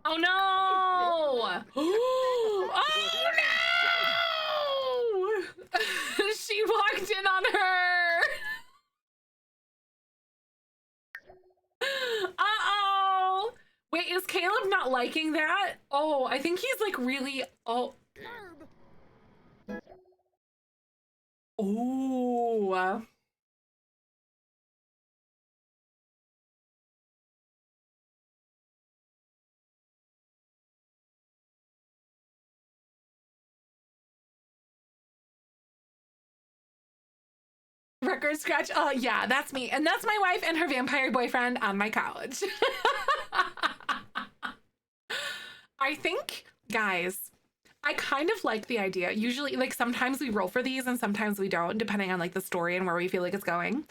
Oh no! Oh no! She walked in on her! Uh-oh! Wait, is Caleb not liking that? Oh, I think he's like really, oh. Oh. Record scratch. Oh yeah, that's me. And that's my wife and her vampire boyfriend on my couch. I think, guys, I kind of like the idea. Usually, like sometimes we roll for these and sometimes we don't, depending on like the story and where we feel like it's going.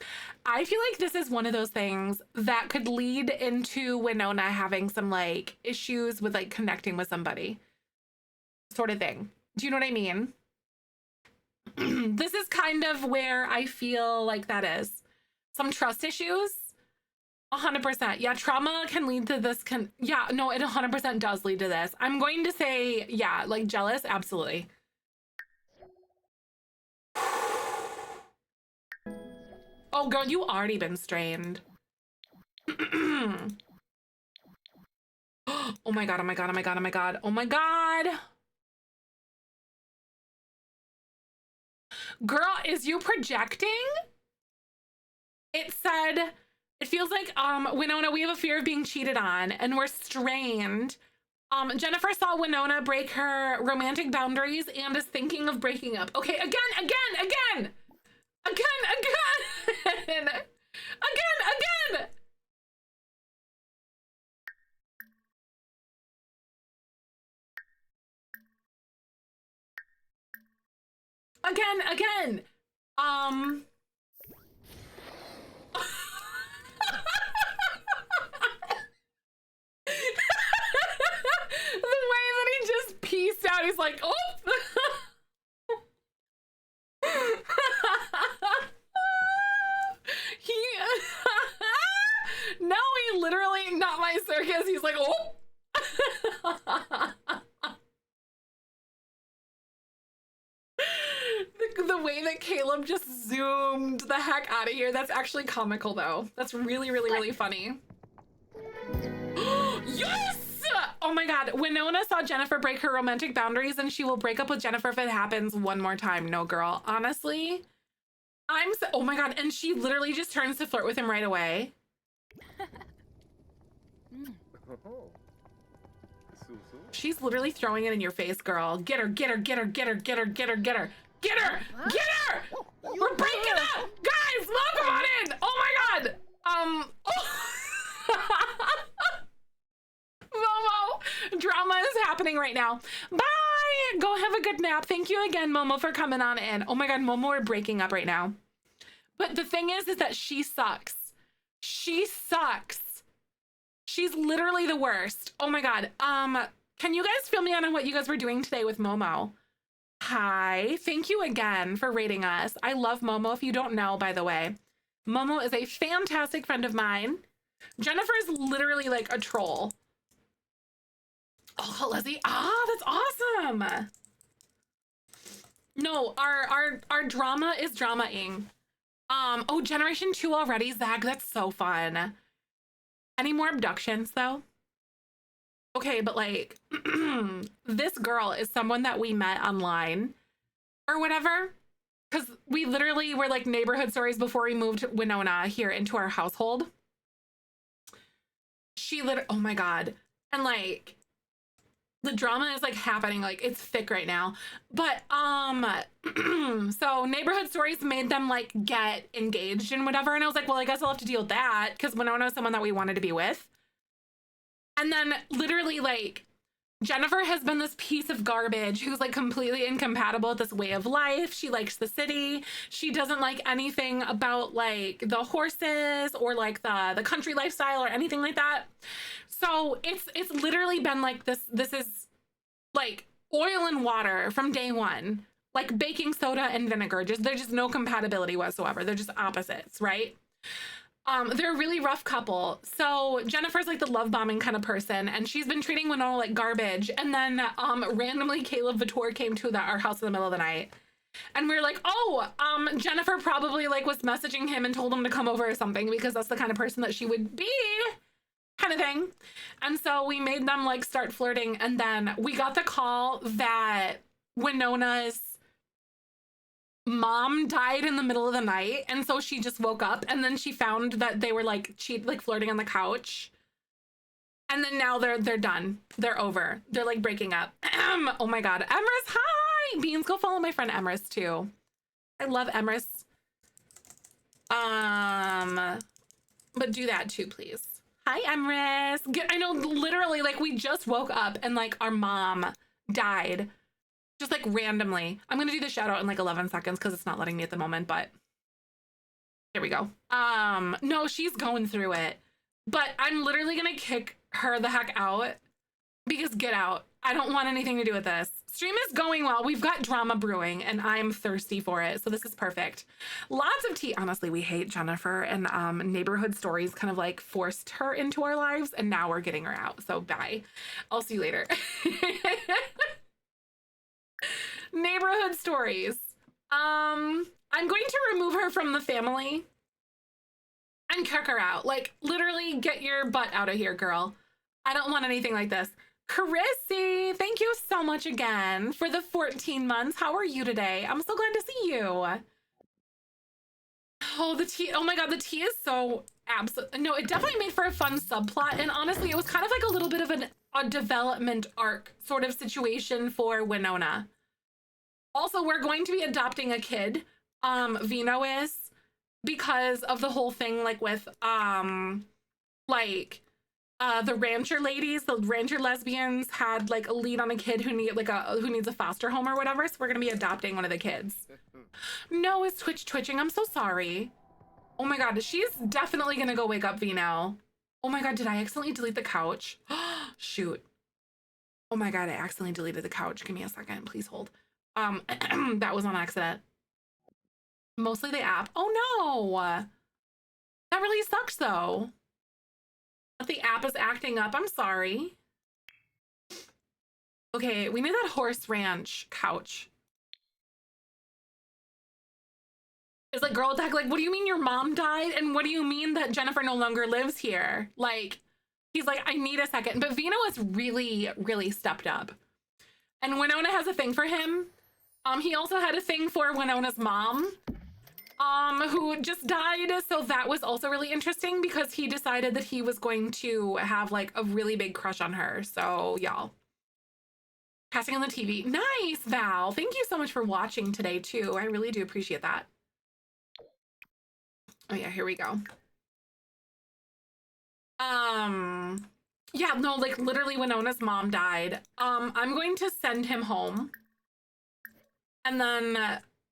I feel like this is one of those things that could lead into Winona having some like issues with like connecting with somebody sort of thing. Do you know what I mean? This is kind of where I feel like that is some trust issues. 100%. Yeah, trauma can lead to this. Yeah, no, it 100% does lead to this. I'm going to say, yeah, like jealous. Absolutely. Oh, girl, you already been strained. Oh my God, oh my God, oh my God, oh my God, oh my God. Girl, is you projecting? It said, it feels like, Winona, we have a fear of being cheated on and we're strained. Jennifer saw Winona break her romantic boundaries and is thinking of breaking up. Okay, again. Again. The way that he just pieced out, he's like, oh. he No, he literally, not my circus, he's like, oh. out of here. That's actually comical though. That's really, really, really funny. Yes! Oh my God. Winona saw Jennifer break her romantic boundaries and she will break up with Jennifer if it happens one more time. No, girl. Honestly, I'm so, oh my God. And she literally just turns to flirt with him right away. She's literally throwing it in your face, girl. Get her, get her, get her, get her, get her, get her, get her, get her, get her! We're breaking up! Guys, welcome on in! Oh my God! Momo, drama is happening right now. Bye! Go have a good nap. Thank you again, Momo, for coming on in. Oh my God, Momo, we're breaking up right now. But the thing is that she sucks. She sucks. She's literally the worst. Oh my God. Can you guys fill me in on what you guys were doing today with Momo? Hi, thank you again for rating us. I love Momo. If you don't know, by the way, Momo is a fantastic friend of mine. Jennifer is literally like a troll. Oh, Lizzie. Ah, that's awesome. No, our drama is drama-ing. Oh, Generation 2 already, Zag. That's so fun. Any more abductions though? Okay, but like, this girl is someone that we met online or whatever. Because we literally were like neighborhood stories before we moved Winona here into our household. She literally, oh my God. And like, the drama is like happening, like it's thick right now. But so neighborhood stories made them like get engaged and whatever. And I was like, well, I guess I'll have to deal with that because Winona is someone that we wanted to be with. And then literally like Jennifer has been this piece of garbage who's like completely incompatible with this way of life. She likes the city. She doesn't like anything about like the horses or like the country lifestyle or anything like that. So it's literally been like this is like oil and water from day one, like baking soda and vinegar. There's just no compatibility whatsoever. They're just opposites, right? They're a really rough couple. So Jennifer's like the love bombing kind of person, and she's been treating Winona like garbage. And then randomly Caleb Vittor came to our house in the middle of the night. And we were like, oh, Jennifer probably like was messaging him and told him to come over or something because that's the kind of person that she would be, kind of thing. And so we made them like start flirting. And then we got the call that Winona's mom died in the middle of the night, and so she just woke up and then she found that they were like flirting on the couch, and then now they're done, they're over, they're like breaking up. Oh my God, Emrys, hi! Beans, go follow my friend Emrys too. I love Emrys. But do that too, please. Hi, Emrys. I know, literally, like we just woke up and like our mom died. Just like randomly. I'm gonna do the shout out in like 11 seconds because it's not letting me at the moment, but here we go. No, she's going through it, but I'm literally gonna kick her the heck out because get out. I don't want anything to do with this. Stream is going well. We've got drama brewing and I'm thirsty for it. So this is perfect. Lots of tea. Honestly, we hate Jennifer, and neighborhood stories kind of like forced her into our lives, and now we're getting her out. So bye. I'll see you later. Neighborhood stories. I'm going to remove her from the family and kick her out. Like literally get your butt out of here, girl. I don't want anything like this. Chrissy, thank you so much again for the 14 months. How are you today? I'm so glad to see you. Oh, the tea. Oh my God, the tea is so no, it definitely made for a fun subplot. And honestly, it was kind of like a little bit of a development arc sort of situation for Winona. Also, we're going to be adopting a kid. Vino is, because of the whole thing, like with the rancher ladies, the rancher lesbians had like a lead on a kid who needs a foster home or whatever. So we're gonna be adopting one of the kids. No, it's twitching. I'm so sorry. Oh my God, she's definitely gonna go wake up Vino. Oh my God, did I accidentally delete the couch? Shoot. Oh my God, I accidentally deleted the couch. Give me a second, please hold. That was on accident. Mostly the app. Oh no, that really sucks though. The app is acting up. I'm sorry. Okay, we need that horse ranch couch. Is like, girl attack, like, what do you mean your mom died? And what do you mean that Jennifer no longer lives here? Like, he's like, I need a second. But Vino has really, really stepped up. And Winona has a thing for him. He also had a thing for Winona's mom, who just died. So that was also really interesting because he decided that he was going to have like a really big crush on her. So y'all. Casting on the TV. Nice, Val. Thank you so much for watching today too. I really do appreciate that. Oh yeah, here we go. Yeah, no, like literally Winona's mom died. I'm going to send him home. And then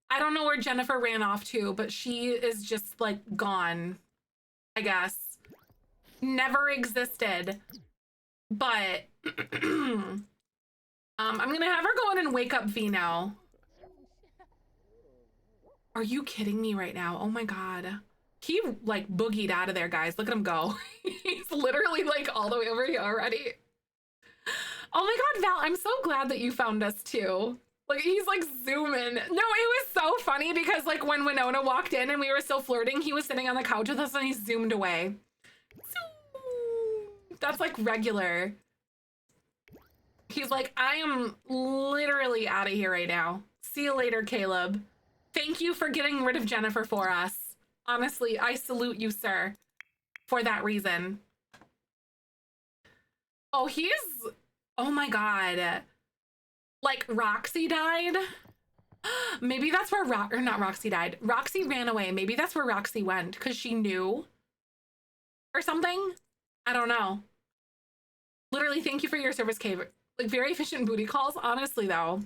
I don't know where Jennifer ran off to, but she is just like gone, I guess. Never existed. But I'm gonna have her go in and wake up Vino. Are you kidding me right now? Oh my God. He like boogied out of there, guys. Look at him go. He's literally like all the way over here already. Oh my God, Val, I'm so glad that you found us too. Like he's like zooming. No, it was so funny because like when Winona walked in and we were still flirting, he was sitting on the couch with us and he zoomed away. That's like regular. He's like, I am literally out of here right now. See you later, Caleb. Thank you for getting rid of Jennifer for us. Honestly, I salute you, sir, for that reason. Oh, oh my God. Like Roxy died. Maybe that's where not Roxy died. Roxy ran away. Maybe that's where Roxy went because she knew or something. I don't know. Literally, thank you for your service, Cave. Like very efficient booty calls. Honestly, though,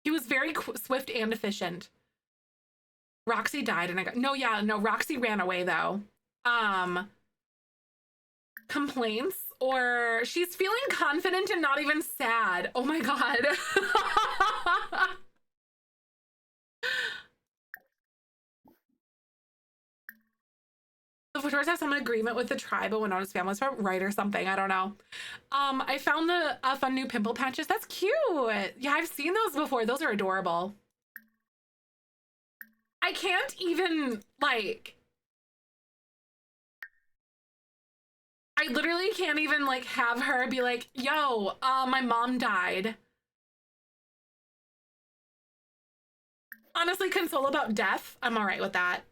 he was very swift and efficient. Roxy died and I got no, Roxy ran away though. Complaints or she's feeling confident and not even sad. Oh my God. The Futures have some agreement with the tribe of Winona's family, right, or something. I don't know. I found the fun new pimple patches. That's cute. Yeah, I've seen those before. Those are adorable. I can't even, like, I literally can't even, like, have her be like, yo, my mom died. Honestly, console about death. I'm all right with that.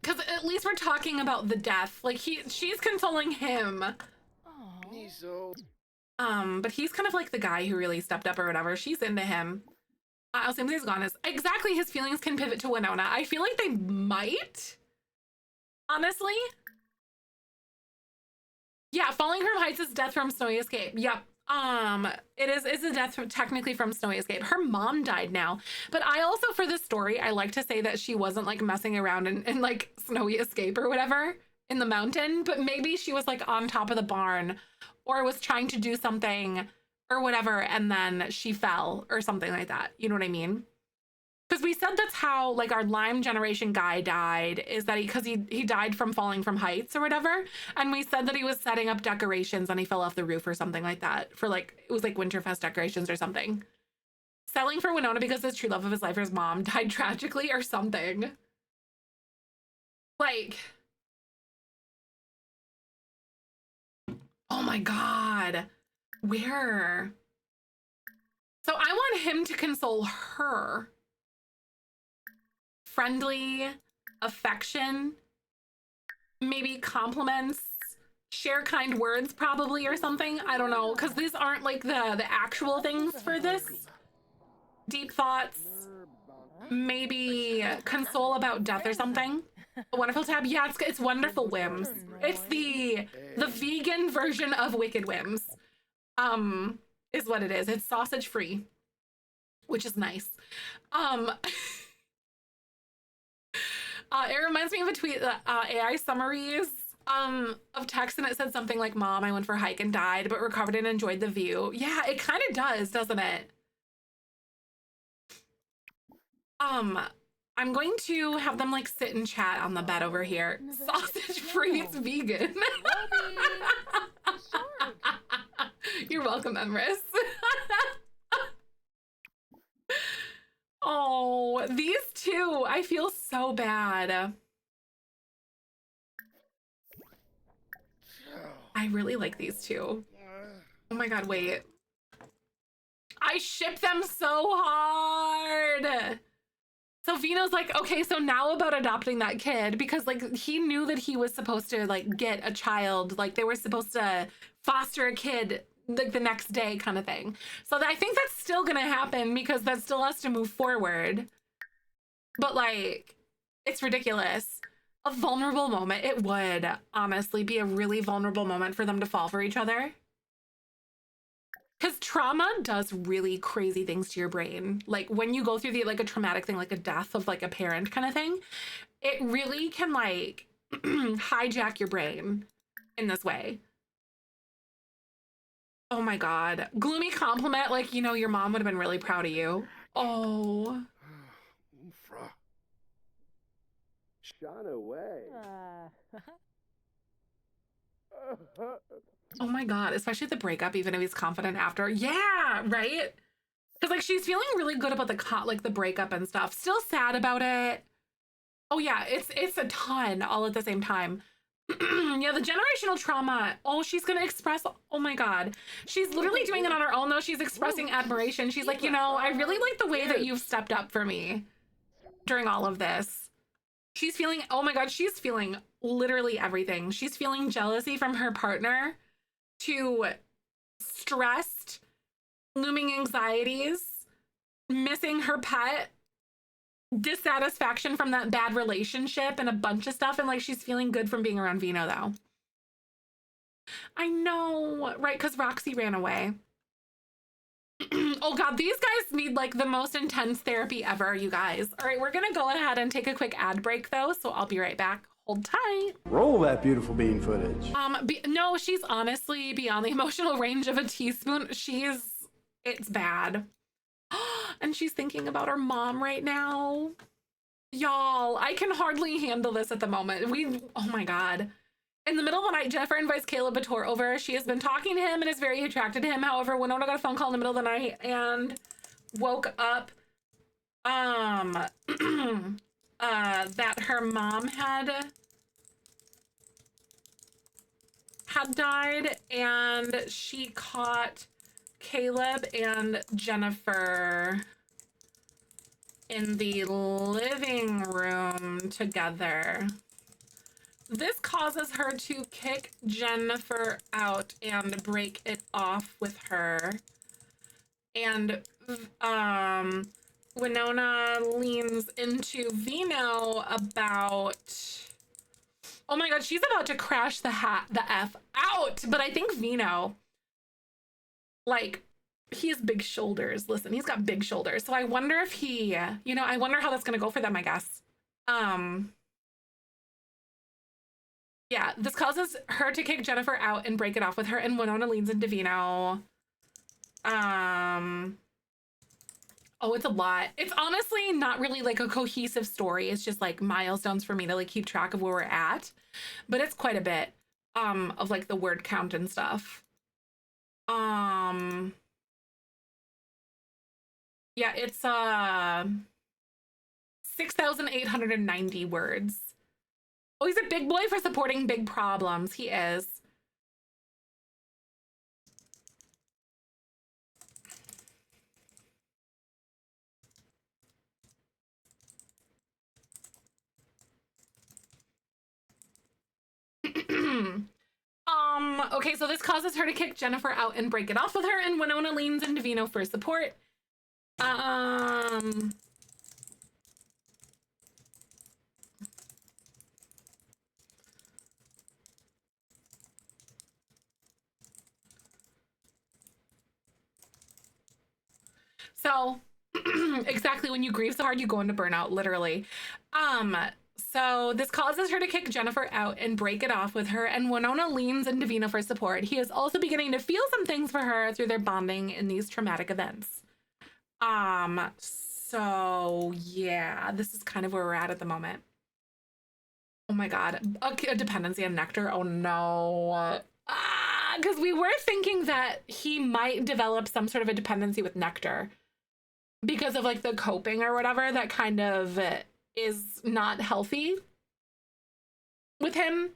Because at least we're talking about the death. Like, she's consoling him. But he's kind of like the guy who really stepped up or whatever. She's into him. I'll say he's gone. Exactly, his feelings can pivot to Winona. I feel like they might. Honestly. Yeah, falling from heights is death from Snowy Escape. Yep. It's a death technically from Snowy Escape. Her mom died now. But I also, for this story, I like to say that she wasn't like messing around in like Snowy Escape or whatever in the mountain, but maybe she was like on top of the barn or was trying to do something or whatever, and then she fell or something like that. You know what I mean? Because we said that's how like our Lime generation guy died, is that because he died from falling from heights or whatever. And we said that he was setting up decorations and he fell off the roof or something like that for like, it was like Winterfest decorations or something. Selling for Winona because his true love of his life, his mom, died tragically or something. Like, oh my God. Where? So I want him to console her. Friendly, affection, maybe compliments, share kind words probably or something. I don't know, because these aren't like the actual things for this. Deep thoughts, maybe console about death or something. A wonderful tab. Yeah, it's wonderful whims. It's the vegan version of Wicked Whims. Is what it is. It's sausage free, which is nice. It reminds me of a tweet that AI summaries of text, and it said something like, Mom, I went for a hike and died, but recovered and enjoyed the view. Yeah, it kind of does, doesn't it? I'm going to have them like sit and chat on the bed over here. Sausage free, it's vegan. You're welcome, Emrys. Oh, these two, I feel so bad. I really like these two. Oh my God, wait. I ship them so hard. So Vino's like, okay, so now about adopting that kid, because like he knew that he was supposed to like get a child, like they were supposed to foster a kid like the next day kind of thing. So I think that's still gonna happen because that still has to move forward. But like, it's ridiculous. A vulnerable moment. It would honestly be a really vulnerable moment for them to fall for each other. Because trauma does really crazy things to your brain. Like when you go through the like a traumatic thing, like a death of like a parent kind of thing, it really can like hijack your brain in this way. Oh my God. Gloomy compliment, like, you know, your mom would have been really proud of you. Oh. Oofra. Shine away. Oh my God. Especially the breakup, even if he's confident after. Yeah, right? Because like she's feeling really good about the breakup and stuff. Still sad about it. Oh yeah, it's a ton all at the same time. Yeah, the generational trauma. Oh, she's gonna express. Oh my God, she's literally doing it on her own though. She's expressing admiration. She's like, you know, I really like the way that you've stepped up for me during all of this. She's feeling. Oh my God, she's feeling literally everything. She's feeling jealousy from her partner, to stressed, looming anxieties, missing her pet, dissatisfaction from that bad relationship, and a bunch of stuff. And like she's feeling good from being around Vino though. I know, right? Because Roxy ran away. Oh God, these guys need like the most intense therapy ever, you guys. All right, we're gonna go ahead and take a quick ad break though, so I'll be right back. Hold tight. Roll that beautiful bean footage. No, she's honestly beyond the emotional range of a teaspoon. It's bad. And she's thinking about her mom right now. Y'all, I can hardly handle this at the moment. Oh my God. In the middle of the night, Jennifer invites Caleb Bator over. She has been talking to him and is very attracted to him. However, Winona got a phone call in the middle of the night and woke up that her mom had died, and she caught Caleb and Jennifer in the living room together. This causes her to kick Jennifer out and break it off with her. And Winona leans into Vino about, oh my God, she's about to crash the F out. But I think Vino, like, he has big shoulders. Listen, he's got big shoulders. So I wonder if he, you know, I wonder how that's going to go for them, I guess. Yeah, this causes her to kick Jennifer out and break it off with her. And Winona leans into Vino. Oh, it's a lot. It's honestly not really like a cohesive story. It's just like milestones for me to like keep track of where we're at. But it's quite a bit of like the word count and stuff. Yeah, it's 6,890 words. Oh, he's a big boy for supporting big problems. He is. Okay, so this causes her to kick Jennifer out and break it off with her, and Winona leans into Vino for support. So exactly, when you grieve so hard, you go into burnout, literally. So this causes her to kick Jennifer out and break it off with her, and Winona leans into Vino for support. He is also beginning to feel some things for her through their bonding in these traumatic events. So yeah, this is kind of where we're at the moment. Oh my God, a dependency on nectar. Oh no. Because we were thinking that he might develop some sort of a dependency with nectar. because of like the coping or whatever that kind of is not healthy with him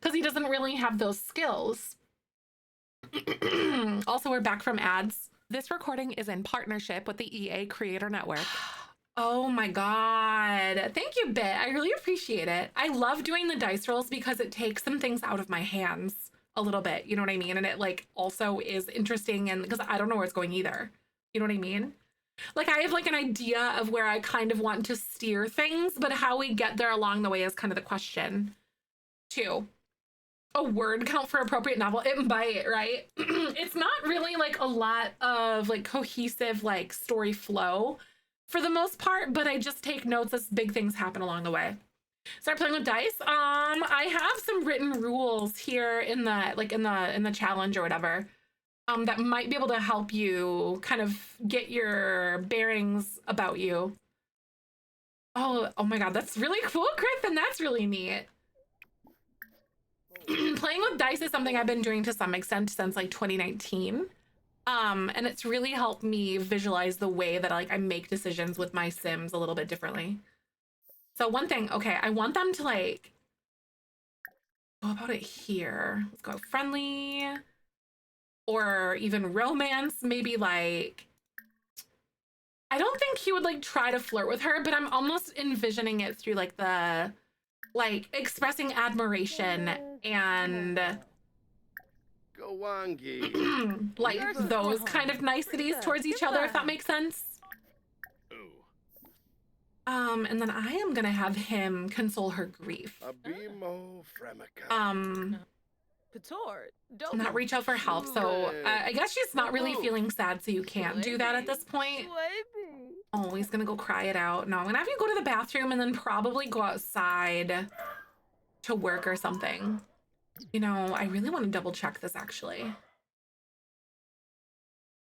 because he doesn't really have those skills. Also, we're back from ads. This recording is in partnership with the EA Creator Network. Oh my God. Thank you, Bit. I really appreciate it. I love doing the dice rolls because it takes some things out of my hands a little bit. You know what I mean? And it like also is interesting and because I don't know where it's going either. You know what I mean? Like I have like an idea of where I kind of want to steer things, but how we get there along the way is kind of the question too. A word count for appropriate novel, it might, right? It's not really like a lot of like cohesive like story flow for the most part, but I just take notes as big things happen along the way. Start playing with dice. I have some written rules here in the like in the challenge or whatever that might be able to help you kind of get your bearings about you. Oh my God, that's really cool, Griffin. That's really neat. Playing with dice is something I've been doing to some extent since like 2019. And it's really helped me visualize the way that like I make decisions with my Sims a little bit differently. So one thing, okay, I want them to like go about it here. Let's go friendly or even romance, maybe like, I don't think he would like try to flirt with her, but I'm almost envisioning it through like the like expressing admiration and like those kind of niceties towards each other, if that makes sense. And then I am gonna have him console her grief. Not reach out for help. So I guess she's not really feeling sad, so you can't do that at this point. Oh, he's gonna go cry it out. No, I'm gonna have you go to the bathroom and then probably go outside to work or something. You know, I really want to double check this actually.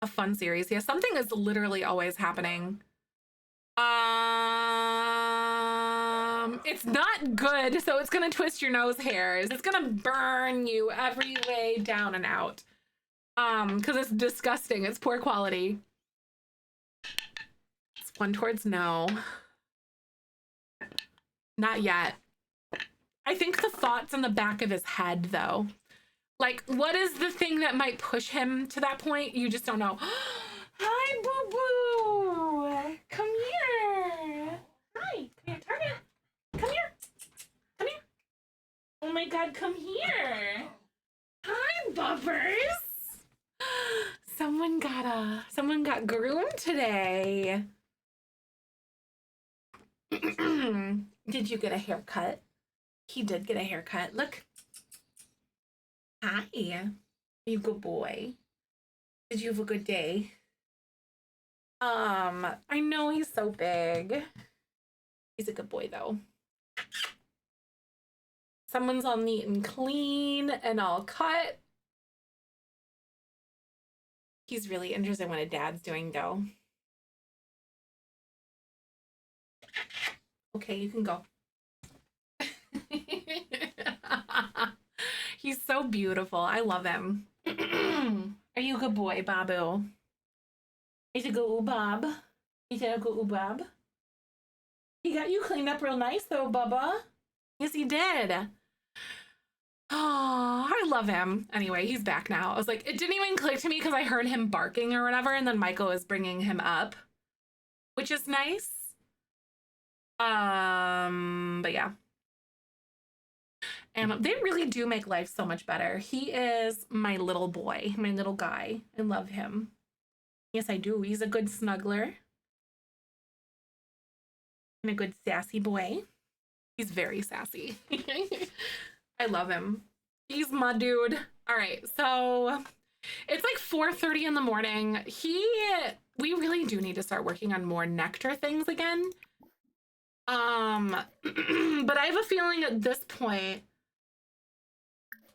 A fun series. Yeah, something is literally always happening. It's not good, so it's gonna twist your nose hairs. It's gonna burn you every way down and out. Because it's disgusting. It's poor quality. It's one towards no. Not yet. I think the thought's in the back of his head, though. Like, what is the thing that might push him to that point? You just don't know. Hi, boo-boo. Come here. Hi. Come here, Target. Come here. Come here. Oh my God, come here. Hi, bubbers. Someone got groomed today. Did you get a haircut? He did get a haircut. Look. Hi. Are you a good boy? Did you have a good day? I know he's so big. He's a good boy though. Someone's all neat and clean and all cut. He's really interested in what a dad's doing though. Okay, you can go. He's so beautiful. I love him. Are you a good boy, Babu? He's a good ooh Bob. He's a good ooh Bob. He got you cleaned up real nice though, Bubba. Yes, he did. Oh, I love him. Anyway, he's back now. I was like, it didn't even click to me because I heard him barking or whatever, and then Michael is bringing him up, which is nice. But yeah. And they really do make life so much better. He is my little boy, my little guy. I love him. Yes, I do. He's a good snuggler. And a good sassy boy. He's very sassy. I love him. He's my dude. All right, so it's like 4:30 in the morning. We really do need to start working on more nectar things again. But I have a feeling at this point,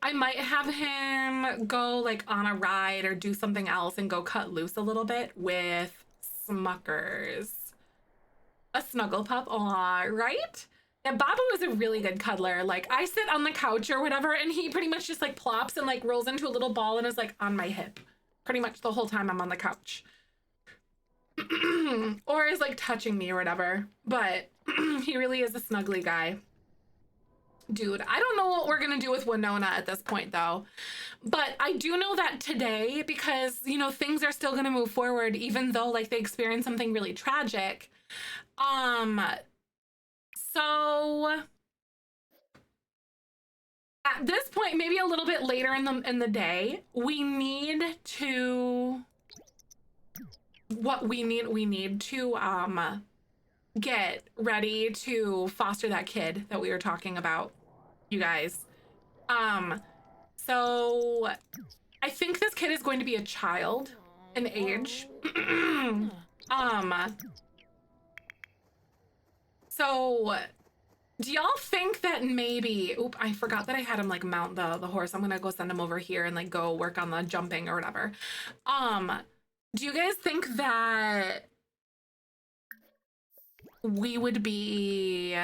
I might have him go like on a ride or do something else and go cut loose a little bit with Smuckers. A snuggle pup, aw, right? Yeah, Babu is a really good cuddler. Like, I sit on the couch or whatever, and he pretty much just like plops and like rolls into a little ball and is like on my hip. Pretty much the whole time I'm on the couch. or is like touching me or whatever, but he really is a snuggly guy. Dude, I don't know what we're gonna do with Winona at this point though, but I do know that today, because you know things are still gonna move forward even though like they experience something really tragic. So at this point, maybe a little bit later in the day, we need to get ready to foster that kid that we were talking about, you guys. So I think this kid is going to be a child in age. So do y'all think that maybe, oop, I forgot that I had him like mount the horse. I'm gonna go send him over here and like go work on the jumping or whatever. Do you guys think that we would be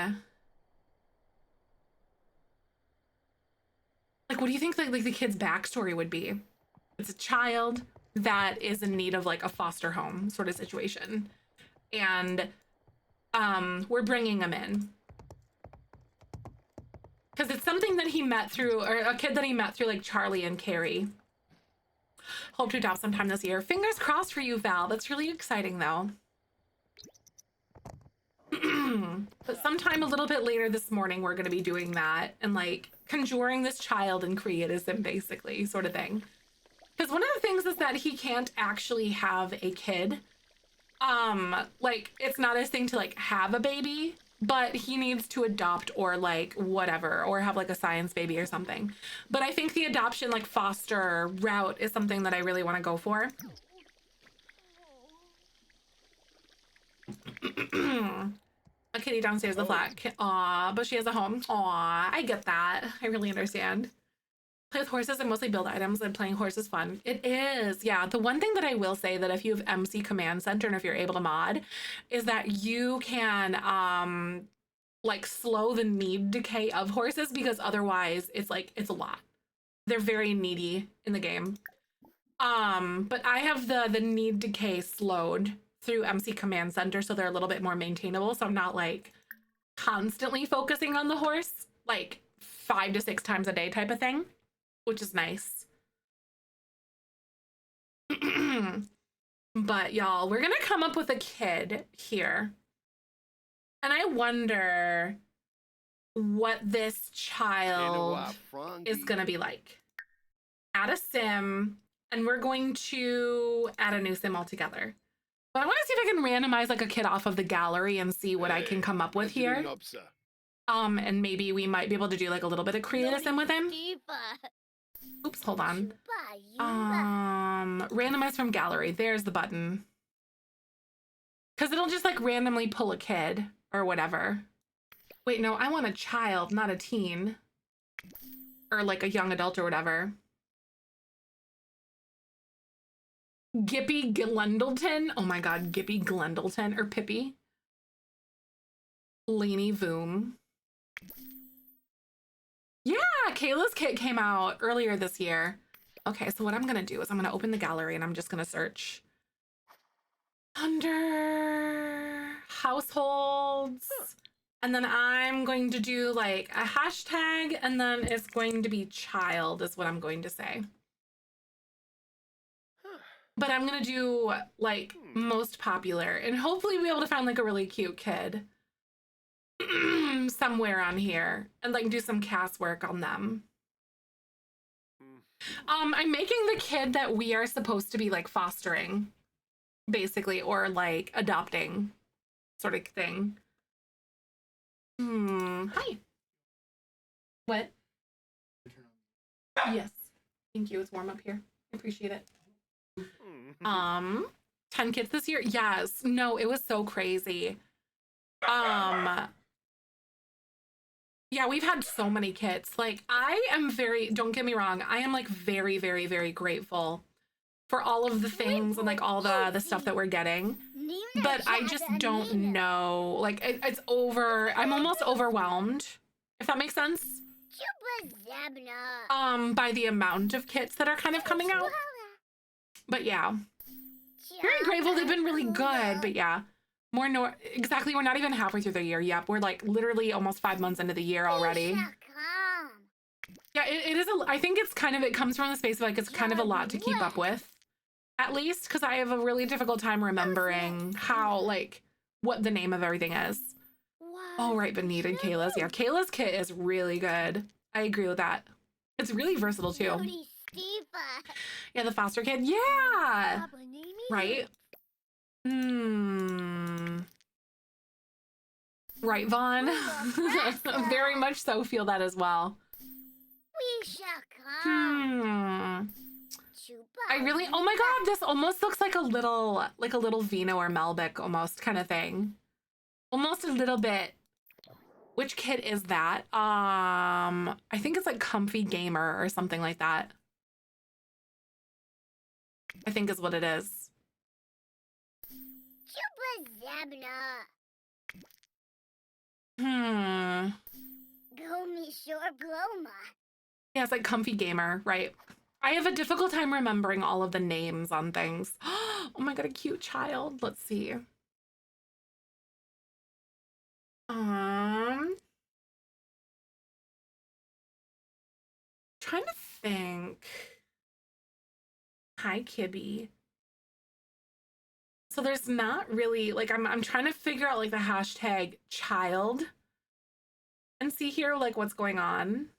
like, what do you think like the kid's backstory would be? It's a child that is in need of like a foster home sort of situation, and we're bringing him in because it's something that he met through, or a kid that he met through like Charlie and Carrie. Hope to adopt sometime this year. Fingers crossed for you, Val. That's really exciting though. But sometime a little bit later this morning, we're going to be doing that and like conjuring this child and creating him, basically, sort of thing. Because one of the things is that he can't actually have a kid. Like it's not his thing to like have a baby, but he needs to adopt or like whatever, or have like a science baby or something. But I think the adoption like foster route is something that I really want to go for. A kitty downstairs, the flat. Aw, but she has a home. Aw, I get that. I really understand. Play with horses and mostly build items, and playing horse is fun. It is, yeah. The one thing that I will say that if you have MC Command Center and if you're able to mod, is that you can like slow the need decay of horses, because otherwise it's like it's a lot. They're very needy in the game. But I have the need decay slowed through MC Command Center, so they're a little bit more maintainable. So I'm not like constantly focusing on the horse, like 5 to 6 times a day type of thing, which is nice. But y'all, we're gonna come up with a kid here. And I wonder what this child is gonna be like. Add a sim, and we're going to add a new sim altogether. But I want to see if I can randomize like a kid off of the gallery and see what I can come up with here. And maybe we might be able to do like a little bit of creative sim with him. Oops, hold on. Randomize from gallery. There's the button. Because it'll just like randomly pull a kid or whatever. Wait, no, I want a child, not a teen. Or like a young adult or whatever. Gippy Glendleton. Oh my god, Gippy Glendleton or Pippi. Lainey Voom. Yeah, Kayla's kit came out earlier this year. Okay, so what I'm gonna do is I'm gonna open the gallery and I'm just gonna search under households. And then I'm going to do like a hashtag, and then it's going to be child is what I'm going to say. But I'm gonna do like most popular, and hopefully be able to find like a really cute kid somewhere on here and like do some cast work on them. I'm making the kid that we are supposed to be like fostering, basically, or like adopting sort of thing. Hi. What? Yes. Thank you. It's warm up here. I appreciate it. 10 kids this year? Yes. No, it was so crazy. Yeah, we've had so many kids. Like, I am very, don't get me wrong, I am like very, very, very grateful for all of the things and like all the stuff that we're getting. But I just don't know. Like, it's over, I'm almost overwhelmed, if that makes sense. By the amount of kits that are kind of coming out. But yeah. Very grateful. They've been really good, but yeah. Exactly, we're not even halfway through the year. Yep, we're like literally almost 5 months into the year already. Yeah, it is I think it's kind of, it comes from the space of like, it's kind of a lot to keep up with. At least, because I have a really difficult time remembering how, like, what the name of everything is. Oh, right, Benita and Kayla's. Yeah, Kayla's kit is really good. I agree with that. It's really versatile, too. Yeah, the foster kid. Yeah! Right? Right, Vaughn? Very much so feel that as well. I really, oh my god, this almost looks like a little Vino or Malbec almost kind of thing. Almost a little bit. Which kid is that? I think it's like Comfy Gamer or something like that. I think is what it is. Yeah, it's like Comfy Gamer, right? I have a difficult time remembering all of the names on things. Oh my god, a cute child. Let's see. Trying to think. Hi, Kibby. So there's not really, like, I'm trying to figure out like the hashtag child and see here like what's going on.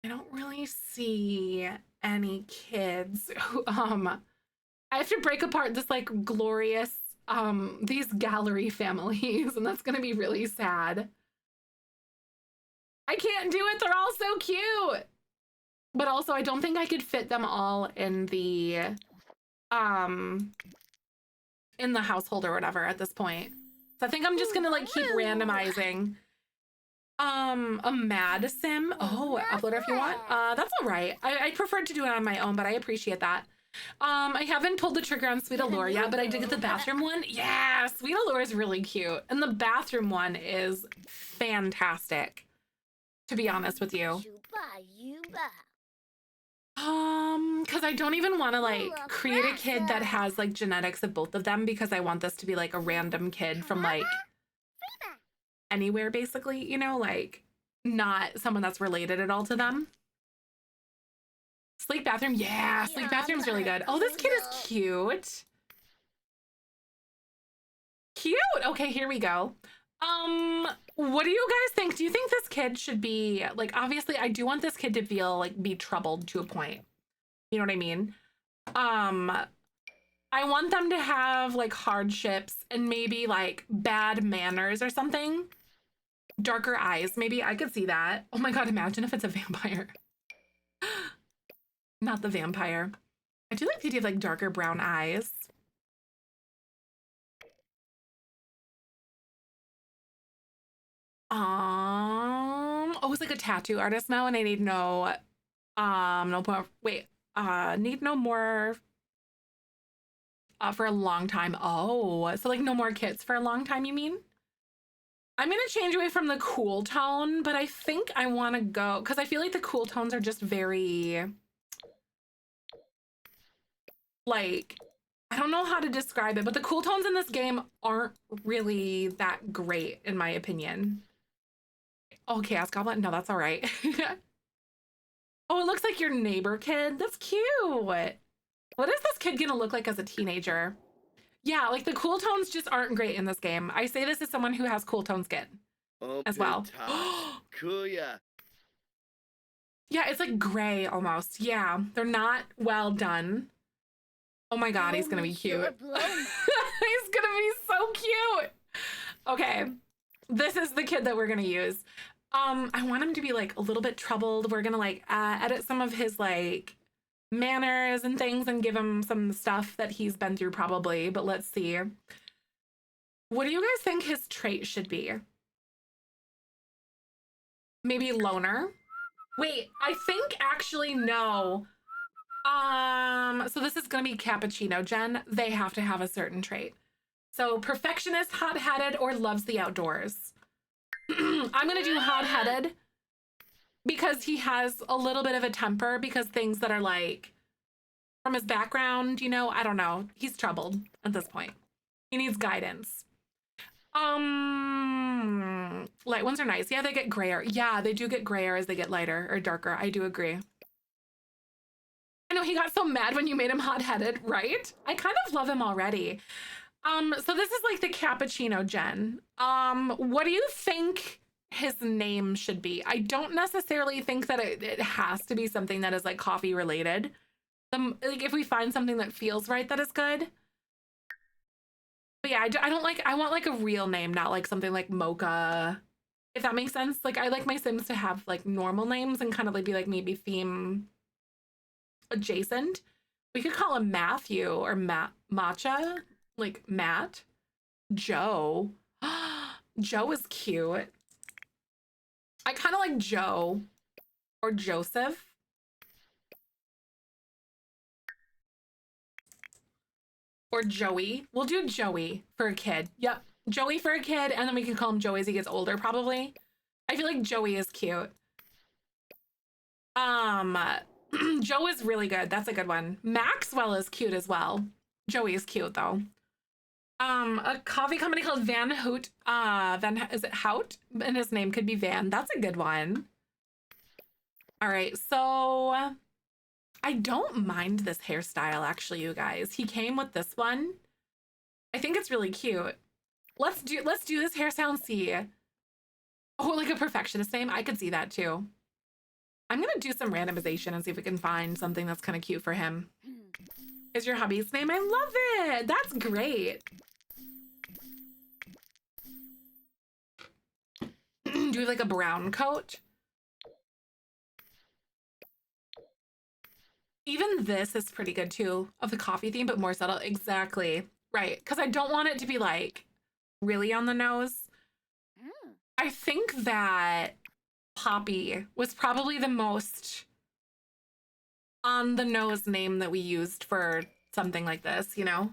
I don't really see any kids who, I have to break apart this like glorious, these gallery families, and that's gonna be really sad. I can't do it, they're all so cute. But also I don't think I could fit them all in the household or whatever at this point. So I think I'm just gonna like keep randomizing. A mad sim. Oh, uploader if you want. That's all right. I prefer to do it on my own, but I appreciate that. I haven't pulled the trigger on Sweet Allure yet, but I did get the bathroom one. Yeah, Sweet Allure is really cute. And the bathroom one is fantastic, to be honest with you. Because I don't even want to like create a kid that has like genetics of both of them, because I want this to be like a random kid from like anywhere, basically, you know, like not someone that's related at all to them. Sleep bathroom. Yeah, sleep bathroom's really good. Oh, this kid is cute. Cute. Okay, here we go. What do you guys think? Do you think this kid should be like, obviously I do want this kid to feel like be troubled to a point. You know what I mean? I want them to have like hardships and maybe like bad manners or something. Darker eyes, maybe. I could see that. Oh my god, imagine if it's a vampire. Not the vampire. I do like the idea of like darker brown eyes. Oh, it's like a tattoo artist now, and I need no more. Wait, need no more for a long time. Oh, so like no more kits for a long time, you mean? I'm gonna change away from the cool tone, but I think I want to go because I feel like the cool tones are just very like, I don't know how to describe it, but the cool tones in this game aren't really that great in my opinion. Oh, Chaos Goblin? No, that's all right. Oh, it looks like your neighbor kid. That's cute. What is this kid gonna look like as a teenager? Yeah, like the cool tones just aren't great in this game. I say this as someone who has cool tone skin as well. Yeah, it's like gray almost. Yeah, they're not well done. Oh my god, he's gonna be cute. He's gonna be so cute. Okay, this is the kid that we're gonna use. I want him to be like a little bit troubled. We're gonna like edit some of his like manners and things and give him some stuff that he's been through probably, but let's see. What do you guys think his trait should be? Maybe loner? Wait, I think actually no. So this is gonna be Cappuccino Gen. They have to have a certain trait. So perfectionist, hot-headed, or loves the outdoors. I'm gonna do hot-headed because he has a little bit of a temper, because things that are like from his background, you know, I don't know. He's troubled at this point. He needs guidance. Light ones are nice. Yeah, they get grayer. Yeah, they do get grayer as they get lighter or darker. I do agree. I know he got so mad when you made him hot-headed, right? I kind of love him already. So this is like the cappuccino gen. What do you think his name should be? I don't necessarily think that it has to be something that is like coffee related. Like if we find something that feels right, that is good. But yeah, I don't like, I want like a real name, not like something like Mocha, if that makes sense. Like I like my Sims to have like normal names and kind of like be like maybe theme adjacent. We could call him Matthew or Matcha, like Matt. Joe. Joe is cute. I kind of like Joe or Joseph. Or Joey. We'll do Joey for a kid. Yep. Joey for a kid, and then we can call him Joey as he gets older, probably. I feel like Joey is cute. Joe is really good. That's a good one. Maxwell is cute as well. Joey is cute though. A coffee company called Van Hout. Is it Hout? And his name could be Van. That's a good one. All right, so I don't mind this hairstyle actually, you guys. He came with this one. I think it's really cute. Let's do this hairstyle and see. Oh, like a perfectionist name. I could see that too. I'm gonna do some randomization and see if we can find something that's kind of cute for him. Is your hubby's name? I love it. That's great. Do we have like a brown coat? Even this is pretty good too, of the coffee theme, but more subtle. Exactly. Right. Because I don't want it to be like really on the nose. I think that Poppy was probably the most on the nose name that we used for something like this, you know?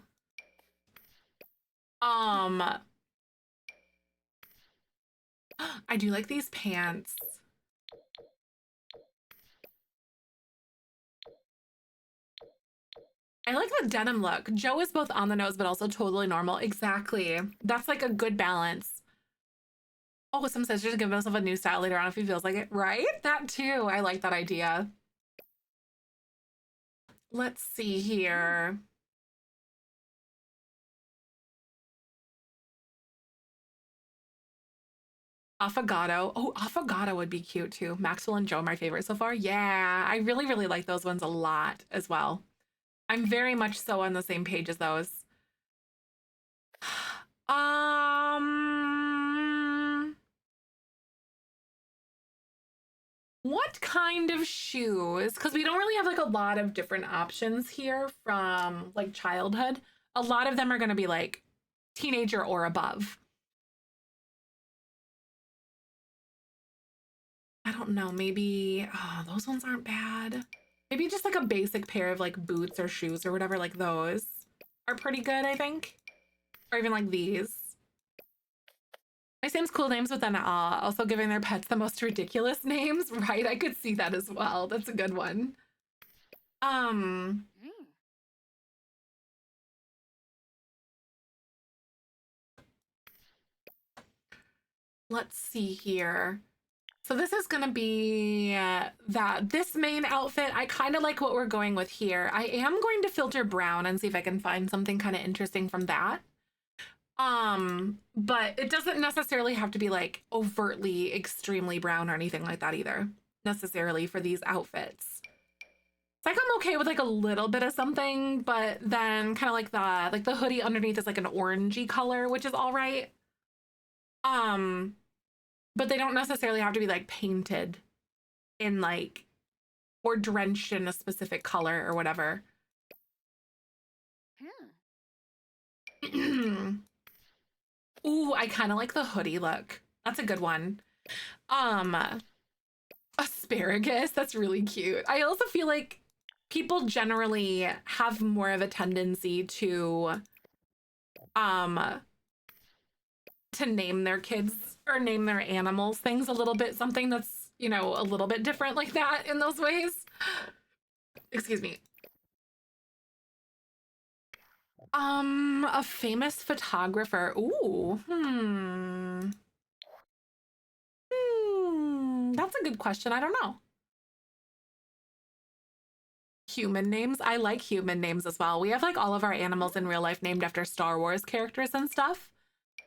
I do like these pants. I like the denim look. Joe is both on the nose, but also totally normal. Exactly. That's like a good balance. Oh, some says just give himself a new style later on if he feels like it. Right? That too. I like that idea. Let's see here. Affogato. Oh, Affogato would be cute too. Maxwell and Joe are my favorite so far. Yeah, I really, really like those ones a lot as well. I'm very much so on the same page as those. What kind of shoes? Because we don't really have like a lot of different options here from like childhood. A lot of them are going to be like teenager or above. I don't know, maybe, oh, those ones aren't bad. Maybe just like a basic pair of like boots or shoes or whatever, like those are pretty good, I think. Or even like these. My Sims cool names, but then also giving their pets the most ridiculous names, right? I could see that as well. That's a good one. Let's see here. So this is gonna be this main outfit. I kind of like what we're going with here. I am going to filter brown and see if I can find something kind of interesting from that. But it doesn't necessarily have to be like overtly extremely brown or anything like that either, necessarily for these outfits. It's like I'm okay with like a little bit of something, but then kind of like the hoodie underneath is like an orangey color, which is all right. But they don't necessarily have to be like painted in like or drenched in a specific color or whatever. Ooh, I kind of like the hoodie look. That's a good one. Asparagus, that's really cute. I also feel like people generally have more of a tendency to name their kids or name their animals things a little bit, something that's, you know, a little bit different like that in those ways. Excuse me. A famous photographer. Ooh, that's a good question. I don't know. Human names. I like human names as well. We have like all of our animals in real life named after Star Wars characters and stuff,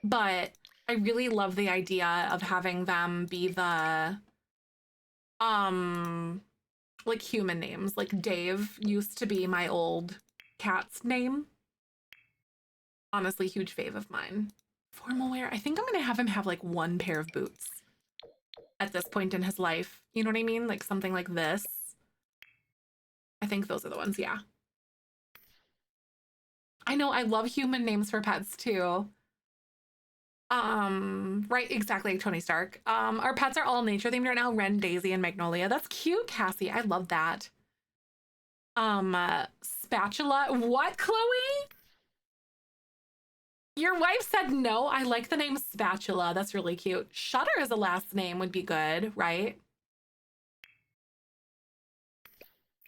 but I really love the idea of having them be the like human names. Like Dave used to be my old cat's name. Honestly, huge fave of mine. Formal wear. I think I'm gonna have him have like one pair of boots at this point in his life. You know what I mean? Like something like this. I think those are the ones, yeah. I know, I love human names for pets too. Right, exactly like Tony Stark. Our pets are all nature themed right now. Ren, Daisy, and Magnolia. That's cute, Cassie. I love that. Spatula. What, Chloe? Your wife said no. I like the name Spatula. That's really cute. Shutter as a last name would be good, right?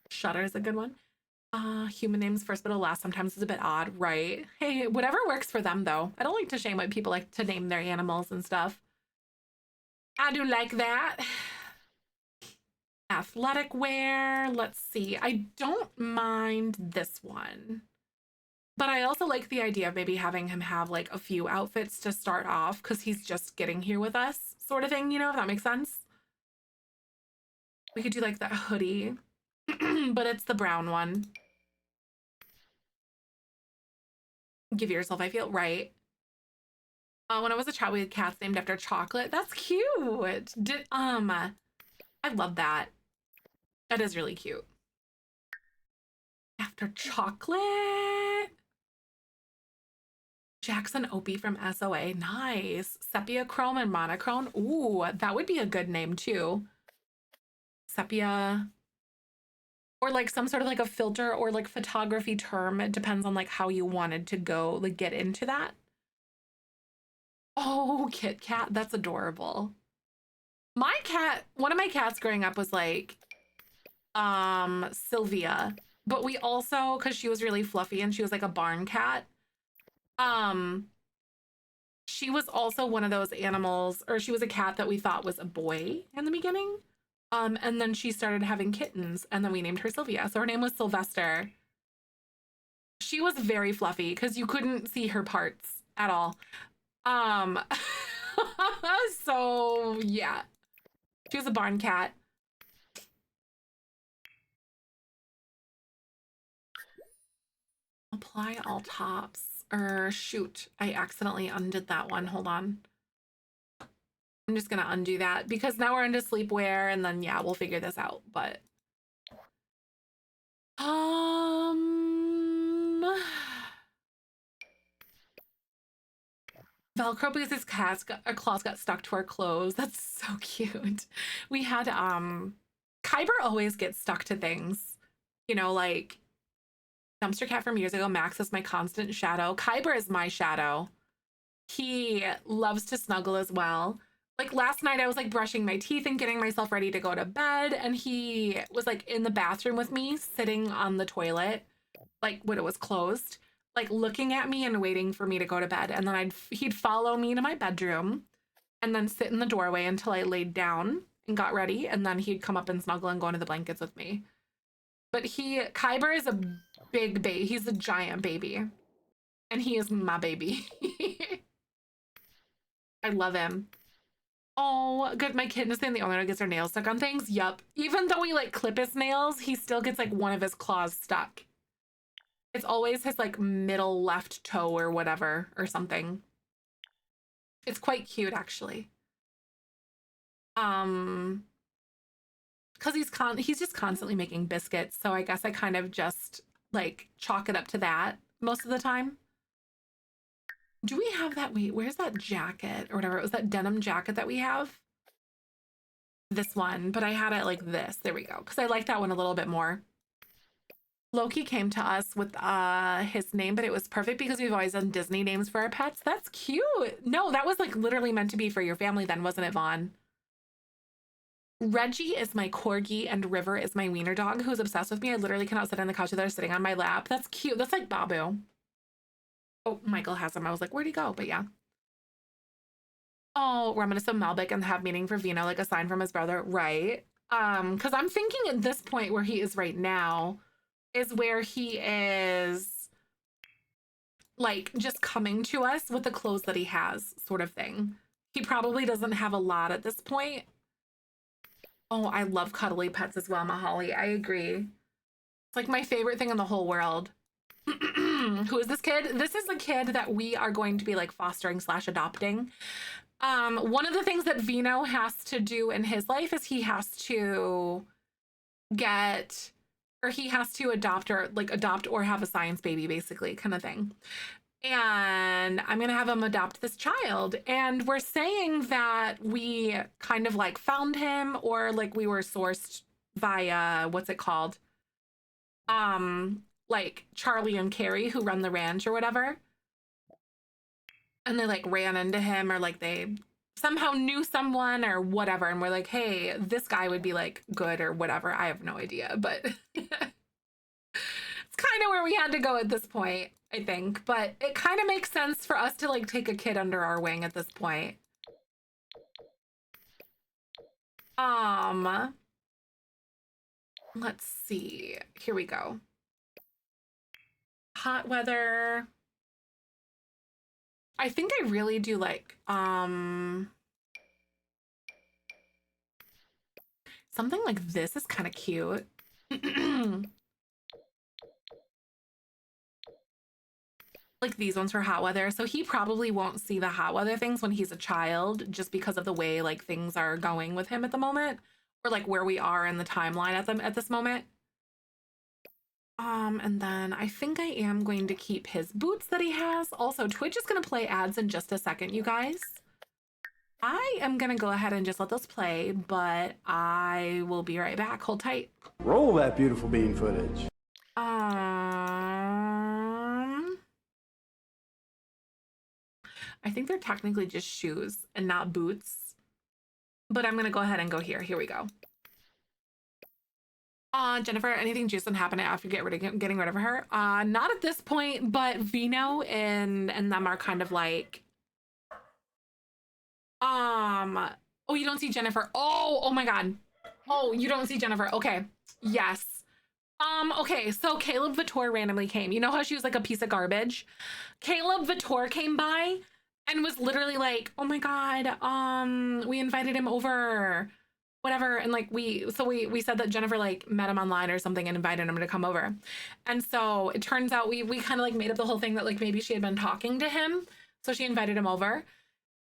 Shutter is a good one. Human names first but last sometimes is a bit odd, right? Hey, whatever works for them though. I don't like to shame what people like to name their animals and stuff. I do like that. Athletic wear. Let's see. I don't mind this one. But I also like the idea of maybe having him have like a few outfits to start off because he's just getting here with us, sort of thing, you know, if that makes sense. We could do like that hoodie, but it's the brown one. Give yourself, I feel, right. When I was a child, we had cats named after chocolate. That's cute. I love that. That is really cute. After chocolate. Jackson Opie from SOA. Nice. Sepia Chrome and Monochrome. Ooh, that would be a good name too. Sepia. Or like some sort of like a filter or like photography term. It depends on like how you wanted to go, like get into that. Oh, Kit Kat. That's adorable. My cat, one of my cats growing up was like Sylvia. But we also, because she was really fluffy and she was like a barn cat, she was also one of those animals, or she was a cat that we thought was a boy in the beginning. And then she started having kittens, and then we named her Sylvia. So her name was Sylvester. She was very fluffy because you couldn't see her parts at all. So yeah, she was a barn cat. Apply all tops. Or shoot, I accidentally undid that one. Hold on. I'm just gonna undo that because now we're into sleepwear and then yeah, we'll figure this out. But Velcro because his claws got stuck to our clothes. That's so cute. We had Kyber always gets stuck to things. You know, like Dumpster Cat from years ago, Max is my constant shadow. Kyber is my shadow. He loves to snuggle as well. Like last night I was like brushing my teeth and getting myself ready to go to bed, and he was like in the bathroom with me, sitting on the toilet, like when it was closed, like looking at me and waiting for me to go to bed. And then he'd follow me to my bedroom and then sit in the doorway until I laid down and got ready, and then he'd come up and snuggle and go into the blankets with me. But Kyber is a big baby. He's a giant baby. And he is my baby. I love him. Oh, good. My kitten is saying the owner gets her nails stuck on things. Yup. Even though we like clip his nails, he still gets like one of his claws stuck. It's always his like middle left toe or whatever or something. It's quite cute actually. Because he's just constantly making biscuits, so I guess I kind of just like chalk it up to that most of the time. Do we have that? Wait, where's that jacket or whatever? It was that denim jacket that we have. This one, but I had it like this. There we go. Because I like that one a little bit more. Loki came to us with his name, but it was perfect because we've always done Disney names for our pets. That's cute. No, that was like literally meant to be for your family then, wasn't it, Vaughn? Reggie is my corgi and River is my wiener dog who's obsessed with me. I literally cannot sit on the couch with her sitting on my lap. That's cute. That's like Babu. Oh, Michael has him. I was like, where'd he go? But yeah. Oh, reminisce of Malbec and have meaning for Vino, like a sign from his brother. Right. Because I'm thinking at this point where he is right now is where he is like just coming to us with the clothes that he has, sort of thing. He probably doesn't have a lot at this point. Oh, I love cuddly pets as well, Mahali. I agree. It's like my favorite thing in the whole world. Who is this kid? This is the kid that we are going to be like fostering / adopting. One of the things that Vino has to do in his life is he has to get, or he has to adopt or have a science baby, basically, kind of thing. And I'm gonna have him adopt this child. And we're saying that we kind of like found him, or like we were sourced via, what's it called? Like Charlie and Carrie, who run the ranch or whatever. And they like ran into him, or like they somehow knew someone or whatever. And we're like, hey, this guy would be like good or whatever. I have no idea, but it's kind of where we had to go at this point, I think. But it kind of makes sense for us to like take a kid under our wing at this point. Let's see. Here we go. Hot weather. I think I really do like something like this is kind of cute. Like these ones for hot weather. So he probably won't see the hot weather things when he's a child, just because of the way like things are going with him at the moment, or like where we are in the timeline at this moment. And then I think I am going to keep his boots that he has. Also, Twitch is going to play ads in just a second, you guys. I am going to go ahead and just let those play, but I will be right back. Hold tight. Roll that beautiful bean footage. I think they're technically just shoes and not boots, but I'm going to go ahead and go here. Here we go. Jennifer, anything juicy happening after getting rid of her? Not at this point, but Vino and them are kind of like, oh, you don't see Jennifer. Oh my God. Oh, you don't see Jennifer. Okay. Yes. Okay, so Caleb Vittor randomly came. You know how she was like a piece of garbage? Caleb Vittor came by and was literally like, oh my God, we invited him over, whatever. And like we said that Jennifer like met him online or something and invited him to come over. And so it turns out we kind of like made up the whole thing that like maybe she had been talking to him. So she invited him over.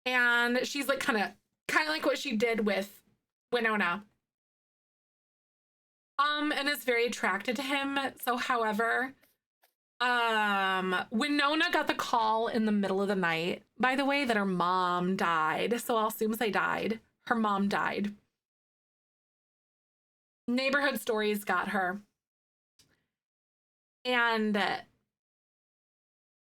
And she's like kind of like what she did with Winona. And is very attracted to him. So, however, Winona got the call in the middle of the night, by the way, that her mom died. So I'll assume they died. Her mom died. Neighborhood Stories got her. And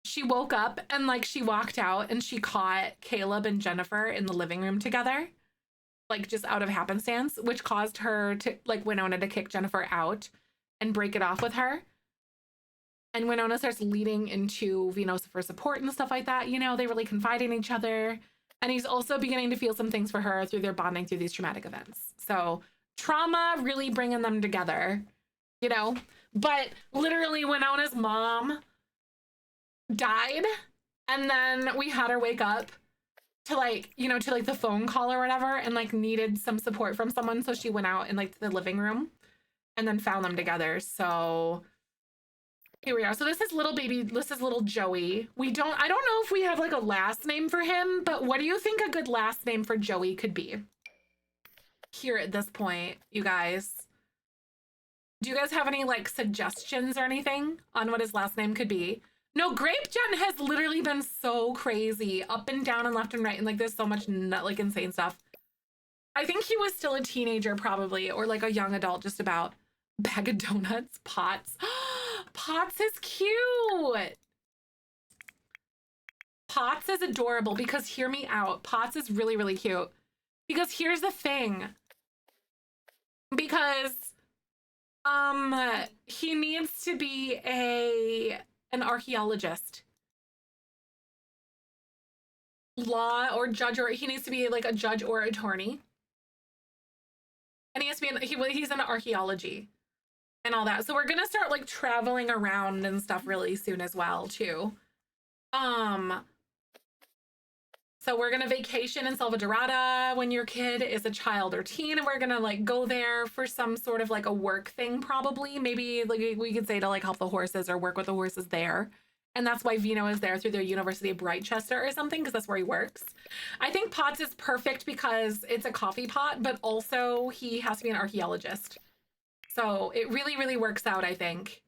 she woke up and like she walked out and she caught Caleb and Jennifer in the living room together, like just out of happenstance, which caused her to like Winona to kick Jennifer out and break it off with her. And Winona starts leading into Vino for support and stuff like that. You know, they really confide in each other. And he's also beginning to feel some things for her through their bonding through these traumatic events. So trauma really bringing them together, you know. But literally Winona's mom died. And then we had her wake up to like, you know, to like the phone call or whatever, and like needed some support from someone. So she went out in like the living room and then found them together. So here we are. So this is little Joey. I don't know if we have like a last name for him, but what do you think a good last name for Joey could be? Here at this point, you guys. Do you guys have any like suggestions or anything on what his last name could be? No, Grape Gen has literally been so crazy, up and down and left and right, and like there's so much like insane stuff. I think he was still a teenager probably, or like a young adult just about. Bag of donuts, Potts. Potts is cute. Potts is adorable because hear me out. Potts is really, really cute. Because here's the thing. Because he needs to be an archaeologist. law or judge, or he needs to be like a judge or attorney. And he has to be he's in archaeology and all that. So we're gonna start like traveling around and stuff really soon as well too. So we're gonna vacation in Salvadorada when your kid is a child or teen, and we're gonna like go there for some sort of like a work thing, probably. Maybe like we could say to like help the horses or work with the horses there. And that's why Vino is there through the University of Brightchester or something, because that's where he works. I think Potts is perfect because it's a coffee pot, but also he has to be an archaeologist. So it really, really works out, I think.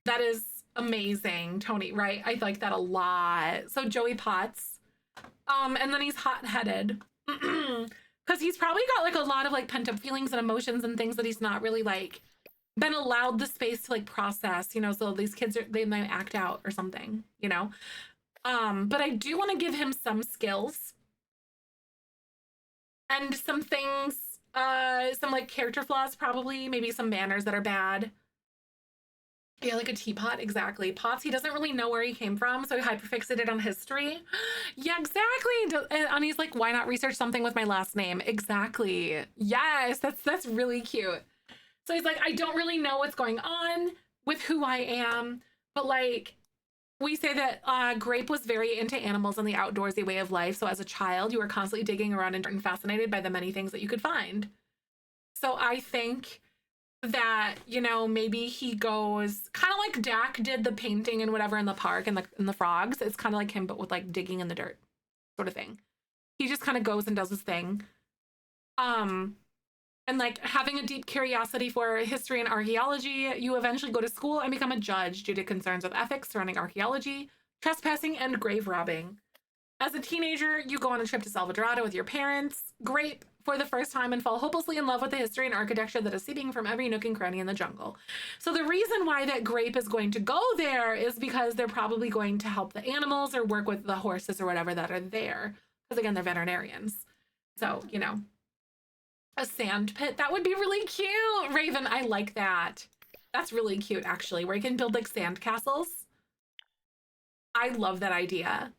That is amazing, Tony, right? I like that a lot. So Joey Potts. And then he's hot-headed. Because he's probably got like a lot of like pent-up feelings and emotions and things that he's not really like been allowed the space to like process, you know, so these kids they might act out or something, you know. But I do want to give him some skills and some things, some like character flaws, probably, maybe some manners that are bad. Yeah, like a teapot, exactly. Pots, he doesn't really know where he came from, so he hyperfixated on history. Yeah, exactly. And he's like, why not research something with my last name? Exactly. Yes, that's really cute. So he's like, I don't really know what's going on with who I am, but like, we say that Grape was very into animals and the outdoorsy way of life. So as a child, you were constantly digging around and fascinated by the many things that you could find. So I think that, you know, maybe he goes kind of like Dak did the painting and whatever in the park and the frogs. It's kind of like him, but with like digging in the dirt sort of thing. He just kind of goes and does his thing. And like having a deep curiosity for history and archaeology, you eventually go to school and become a judge due to concerns of ethics surrounding archaeology, trespassing, and grave robbing. As a teenager, you go on a trip to Salvadorada with your parents, Grape, for the first time and fall hopelessly in love with the history and architecture that is seeping from every nook and cranny in the jungle. So the reason why that Grape is going to go there is because they're probably going to help the animals or work with the horses or whatever that are there. Because again, they're veterinarians. So, you know, a sand pit, that would be really cute. Raven, I like that. That's really cute, actually, where you can build like sand castles. I love that idea.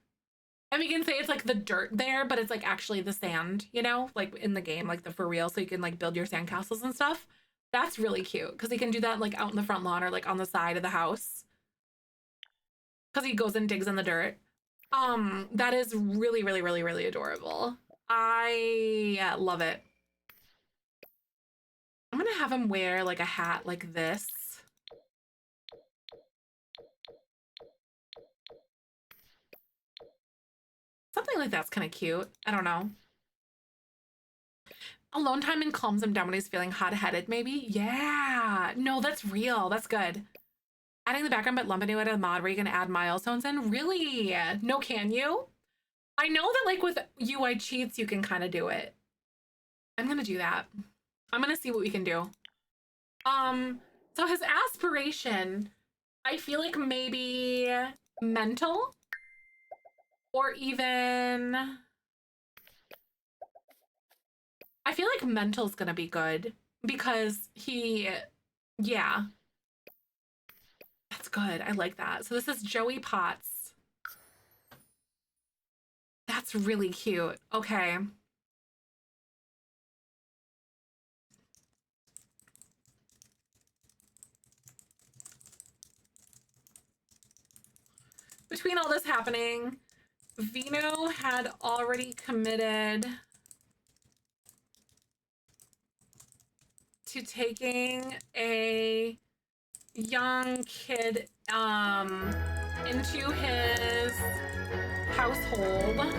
And we can say it's like the dirt there, but it's like actually the sand, you know, like in the game, like the for real. So you can like build your sand castles and stuff. That's really cute because he can do that like out in the front lawn or like on the side of the house. Because he goes and digs in the dirt. That is really, really, really, really adorable. I love it. I'm gonna have him wear like a hat like this. Something like that's kind of cute. I don't know. Alone time and calms him down when he's feeling hot-headed, maybe? Yeah. No, that's real. That's good. Adding the background but lumping it with a mod where you can add milestones in? Really? No, can you? I know that like with UI cheats, you can kind of do it. I'm gonna do that. I'm gonna see what we can do. So his aspiration, I feel like maybe mental or even, I feel like mental's gonna be good because he, yeah, that's good. I like that. So this is Joey Potts. That's really cute. Okay. Between all this happening, Vino had already committed to taking a young kid into his household.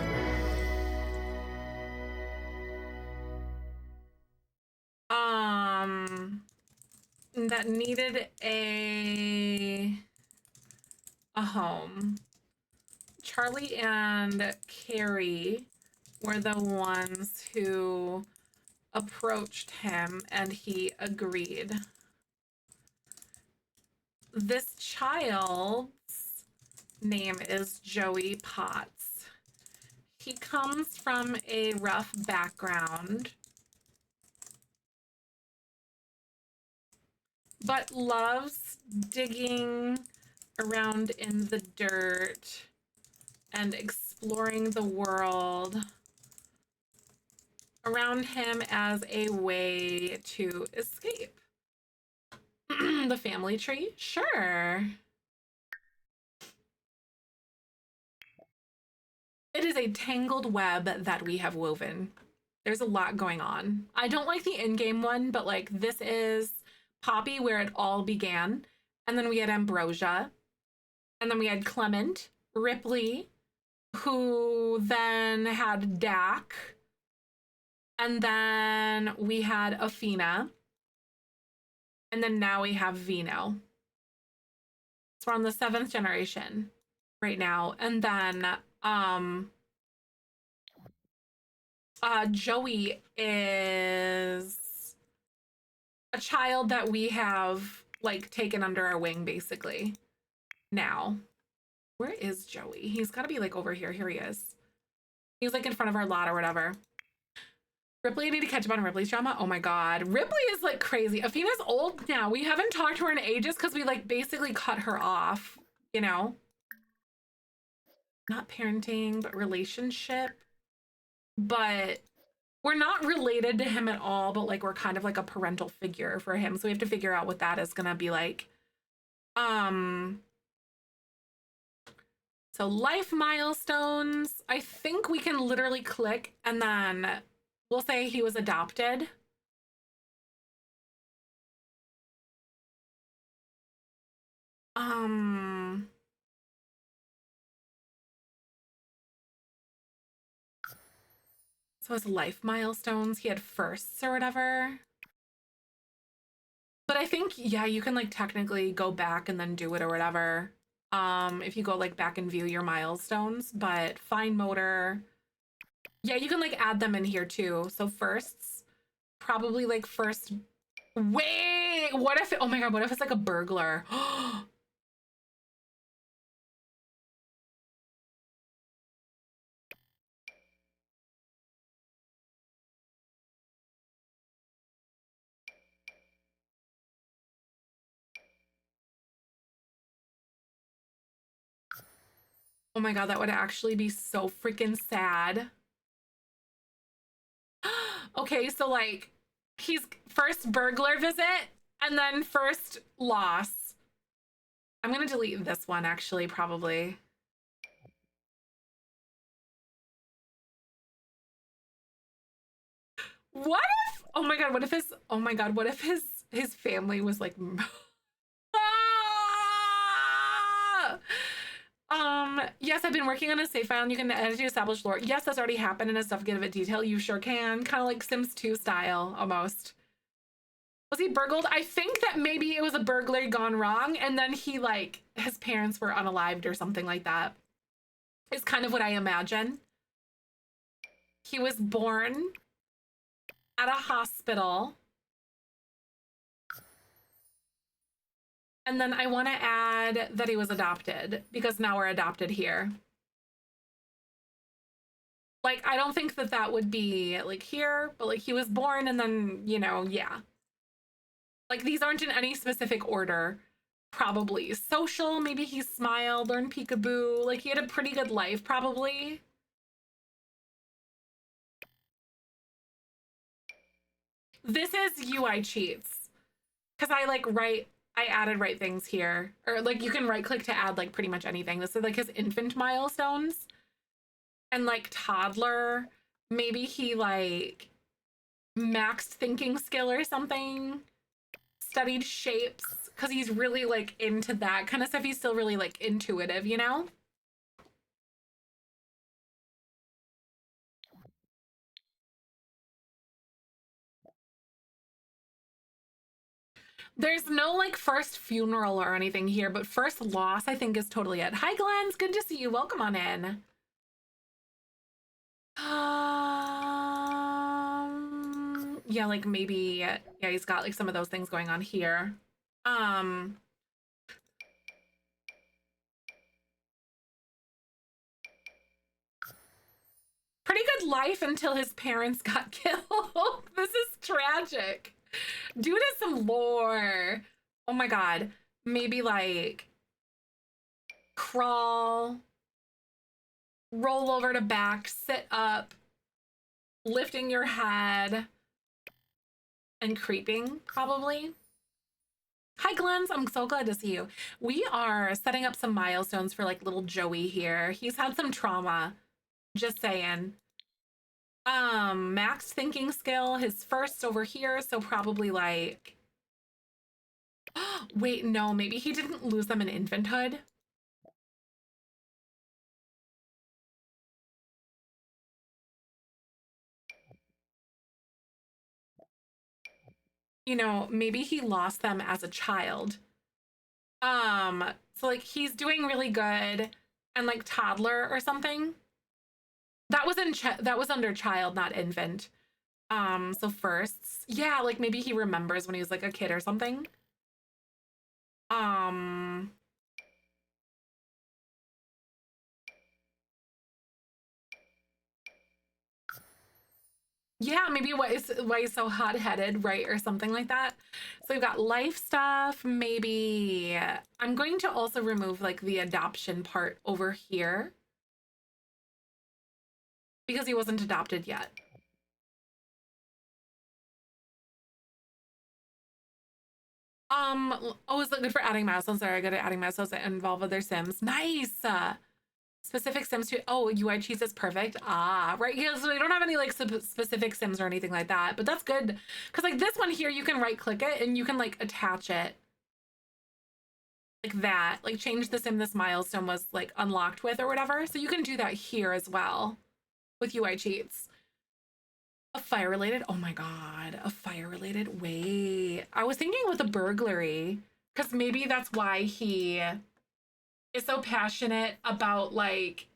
That needed a home. Charlie and Carrie were the ones who approached him and he agreed. This child's name is Joey Potts. He comes from a rough background, but loves digging around in the dirt and exploring exploring the world around him as a way to escape. The family tree? Sure. It is a tangled web that we have woven. There's a lot going on. I don't like the in-game one, but like this is Poppy where it all began. And then we had Ambrosia. And then we had Clement, Ripley, who then had Dak. And then we had Athena. And then now we have Vino. So we're on the 7th generation right now. And then Joey is a child that we have like taken under our wing basically now. Where is Joey? He's got to be like over here. Here he is. He's like in front of our lot or whatever. Ripley, I need to catch up on Ripley's drama. Oh my God. Ripley is like crazy. Athena's old now. We haven't talked to her in ages because we like basically cut her off, you know? Not parenting, but relationship. But we're not related to him at all, but like we're kind of like a parental figure for him. So we have to figure out what that is gonna be like. So life milestones. I think we can literally click and then we'll say he was adopted. So his life milestones, he had firsts or whatever. But I think, yeah, you can like technically go back and then do it or whatever. If you go like back and view your milestones, but fine motor. Yeah, you can like add them in here too. So firsts, probably like first. Wait, what if, oh my God, what if it's like a burglar? Oh my God, that would actually be so freaking sad. Okay, so like he's first burglar visit and then first loss. I'm gonna delete this one actually, probably. What if, oh my God, what if his, oh my God, what if his family was like, yes, I've been working on a save file and you can edit to establish lore. Yes, that's already happened in a stuff give it detail. You sure can. Kind of like Sims 2 style almost. Was he burgled? I think that maybe it was a burglary gone wrong and then he like, his parents were unalived or something like that. Is kind of what I imagine. He was born at a hospital. And then I want to add that he was adopted because now we're adopted here. Like, I don't think that that would be like here, but like he was born and then, you know, yeah. Like these aren't in any specific order, probably. Social, maybe he smiled, learned peekaboo. Like he had a pretty good life, probably. This is UI cheats. Because I like I added right things here. Or like you can right click to add like pretty much anything. This is like his infant milestones. And like toddler, maybe he like maxed thinking skill or something. Studied shapes because he's really like into that kind of stuff. He's still really like intuitive, you know? There's no like first funeral or anything here, but first loss I think is totally it. Hi Glenn, it's good to see you. Welcome on in. Yeah, like maybe, yeah, he's got like some of those things going on here. Pretty good life until his parents got killed. This is tragic. Due to some lore. Oh my God. Maybe like crawl. roll over to back, sit up, lifting your head, and creeping, probably. Hi, Glens. I'm so glad to see you. We are setting up some milestones for like little Joey here. He's had some trauma. Just saying. Max thinking skill, his first over here, so probably like wait, no, maybe he didn't lose them in infanthood. You know, maybe he lost them as a child. So like he's doing really good and like toddler or something. That was that was under child, not infant. So firsts. Yeah, like maybe he remembers when he was like a kid or something. Yeah, maybe why he's so hot-headed, right? Or something like that. So we've got life stuff, maybe. I'm going to also remove like the adoption part over here because he wasn't adopted yet. Oh, is that good for adding milestones? Sorry, I good at adding milestones that involve other Sims. Nice. Specific Sims to UI cheese is perfect. Ah, right. Yeah, so we don't have any like specific Sims or anything like that, but that's good because like this one here, you can right click it and you can like attach it like that, like change the Sim this milestone was like unlocked with or whatever. So you can do that here as well with UI cheats. A fire related. Oh my god, a fire related. Wait, I was thinking with a burglary because maybe that's why he is so passionate about like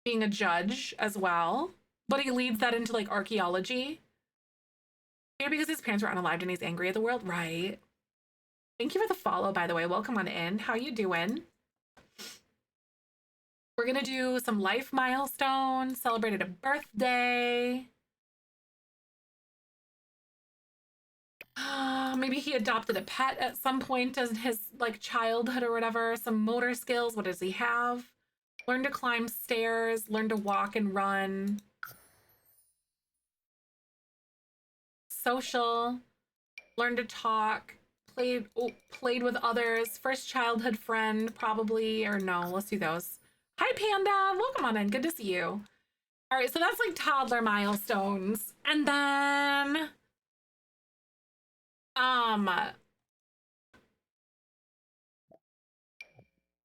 being a judge as well, but he leads that into like archaeology. Maybe because his parents were unalived and he's angry at the world, right? Thank you for the follow, by the way. Welcome on in. How you doing? We're gonna do some life milestones, celebrated a birthday. Maybe he adopted a pet at some point as his like childhood or whatever. Some motor skills. What does he have? Learn to climb stairs, learn to walk and run. Social, learn to talk, played with others. First childhood friend, probably, or no, let's do those. Hi, Panda. Welcome on in. Good to see you. All right, so that's like toddler milestones. And then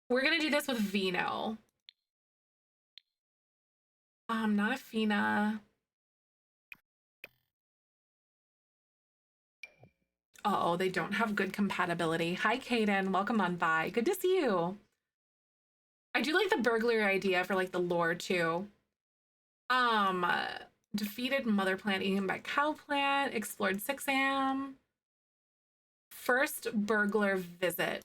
we're gonna do this with Vino. Not Afina. Uh-oh, they don't have good compatibility. Hi, Kaden. Welcome on by. Good to see you. I do like the burglary idea for like the lore too. Defeated mother plant eaten by cow plant, explored 6am. First burglar visit.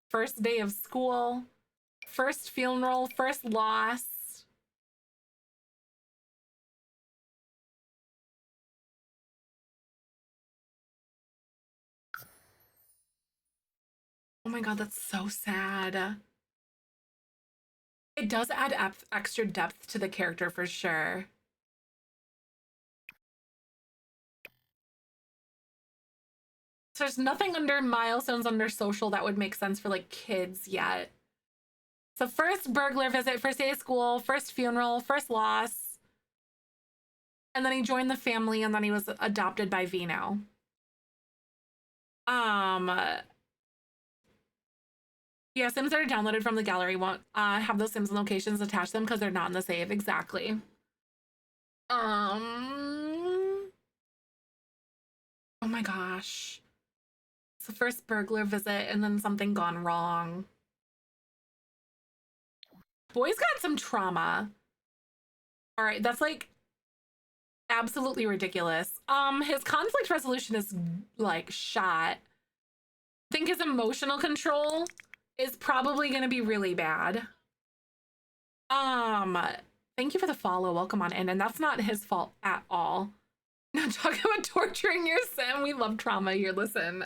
First day of school. First funeral, first loss. Oh my god, that's so sad. It does add extra depth to the character for sure. So there's nothing under milestones under social that would make sense for like kids yet. So first burglar visit, first day of school, first funeral, first loss. And then he joined the family and then he was adopted by Vino. Yeah, Sims that are downloaded from the gallery won't have those Sims locations attach them because they're not in the save. Exactly. Oh my gosh. It's the first burglar visit and then something gone wrong. Boy's got some trauma. All right, that's like absolutely ridiculous. His conflict resolution is like shot. I think his emotional control is probably gonna be really bad. Thank you for the follow. Welcome on in. And that's not his fault at all. Not talking about torturing your sim. We love trauma here. Listen.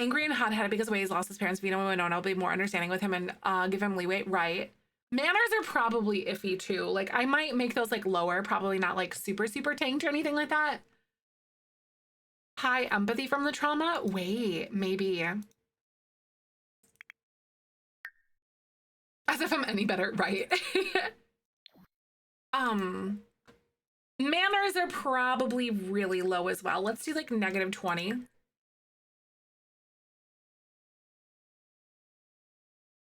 Angry and hot-headed because of the way he's lost his parents. Vino and Winona will be more understanding with him and give him leeway. Right. Manners are probably iffy too. Like I might make those like lower, probably not like super, super tanked or anything like that. High empathy from the trauma. Wait, maybe. As if I'm any better, right? Manners are probably really low as well. Let's do like -20.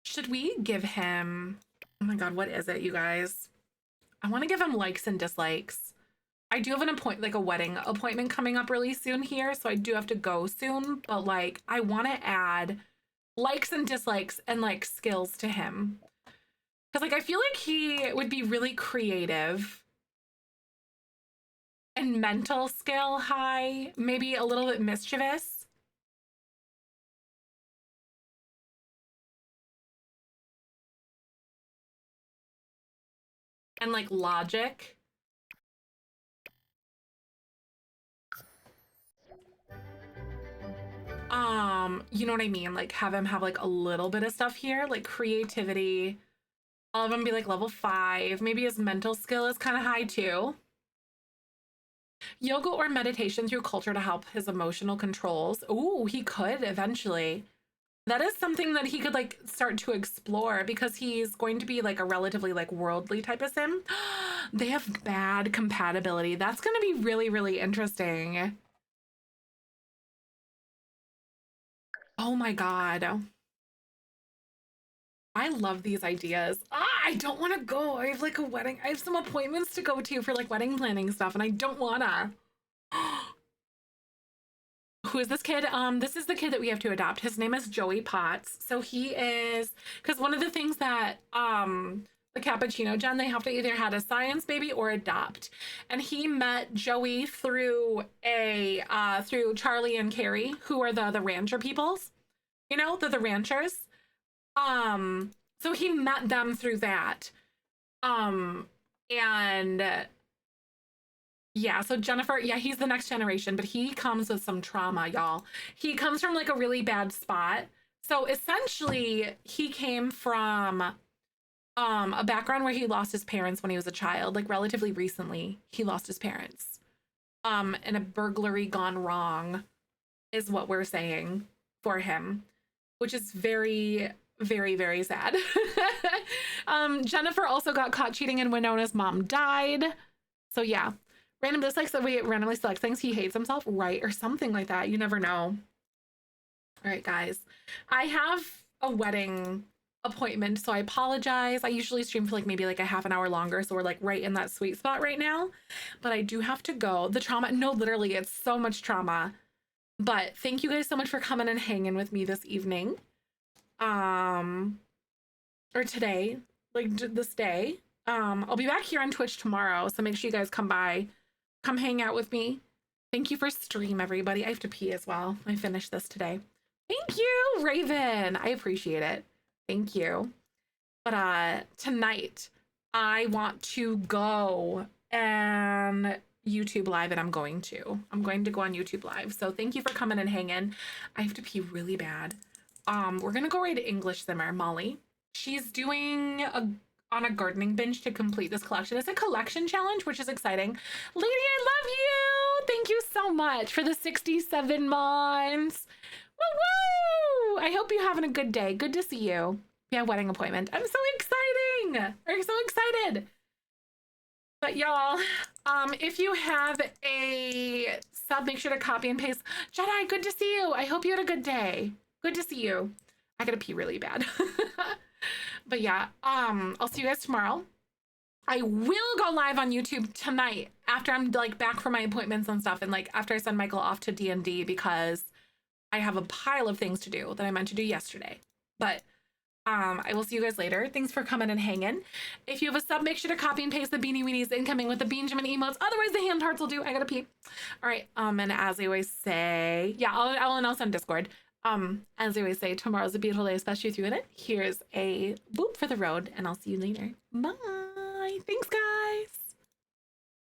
Should we give him, oh my God, what is it, you guys? I want to give him likes and dislikes. I do have a wedding appointment coming up really soon here, so I do have to go soon, but like I want to add likes and dislikes and like skills to him. Because like I feel like he would be really creative and mental skill high, maybe a little bit mischievous. And like logic. You know what I mean? Like have him have like a little bit of stuff here, like creativity. All of them be like level 5. Maybe his mental skill is kind of high too. Yoga or meditation through culture to help his emotional controls. Ooh, he could eventually. That is something that he could like start to explore because he's going to be like a relatively like worldly type of sim. They have bad compatibility. That's going to be really, really interesting. Oh my God. I love these ideas. I don't want to go. I have like a wedding. I have some appointments to go to for like wedding planning stuff and I don't wanna. Who is this kid? This is the kid that we have to adopt. His name is Joey Potts. So he is, because one of the things that the Cappuccino Gen, they have to either had a science baby or adopt. And he met Joey through through Charlie and Carrie, who are the rancher peoples. You know, the ranchers. So he met them through that. And yeah, so Jennifer, yeah, he's the next generation, but he comes with some trauma, y'all. He comes from like a really bad spot. So essentially he came from a background where he lost his parents when he was a child, like relatively recently he lost his parents. And a burglary gone wrong is what we're saying for him, which is very, very, very sad. Jennifer also got caught cheating and Winona's mom died. So yeah, random dislikes that we randomly select things. He hates himself, right? Or something like that. You never know. All right, guys. I have a wedding appointment, so I apologize. I usually stream for like maybe like a half an hour longer, so we're like right in that sweet spot right now. But I do have to go. The trauma, no, literally, it's so much trauma. But thank you guys so much for coming and hanging with me this evening. Or today, like this day. I'll be back here on Twitch tomorrow, so make sure you guys come by, come hang out with me. Thank you for stream, everybody. I have to pee as well. I finished this today. Thank you, Raven. I appreciate it. Thank you. But tonight I want to go and YouTube live, and I'm going to go on YouTube live. So thank you for coming and hanging. I have to pee really bad. We're gonna go right to English Simmer. Molly, she's doing on a gardening binge to complete this collection. It's a collection challenge, which is exciting. Lady, I love you. Thank you so much for the 67 months. Woo woo! I hope you're having a good day. Good to see you. Yeah, wedding appointment. I'm so exciting. We're so excited. But y'all, if you have a sub, make sure to copy and paste. Jedi, good to see you. I hope you had a good day. Good to see you. I gotta pee really bad. But yeah, I'll see you guys tomorrow. I will go live on YouTube tonight after I'm like back from my appointments and stuff, and like after I send Michael off to D&D, because I have a pile of things to do that I meant to do yesterday. But I will see you guys later. Thanks for coming and hanging. If you have a sub, make sure to copy and paste the Beanie Weenies incoming with the Benjamin emotes. Otherwise, the hand hearts will do. I gotta pee. All right. And as I always say, yeah, I'll announce on Discord. As I always say, tomorrow's a beautiful day, especially with you in it. Here's a boop for the road, and I'll see you later. Bye. Thanks, guys.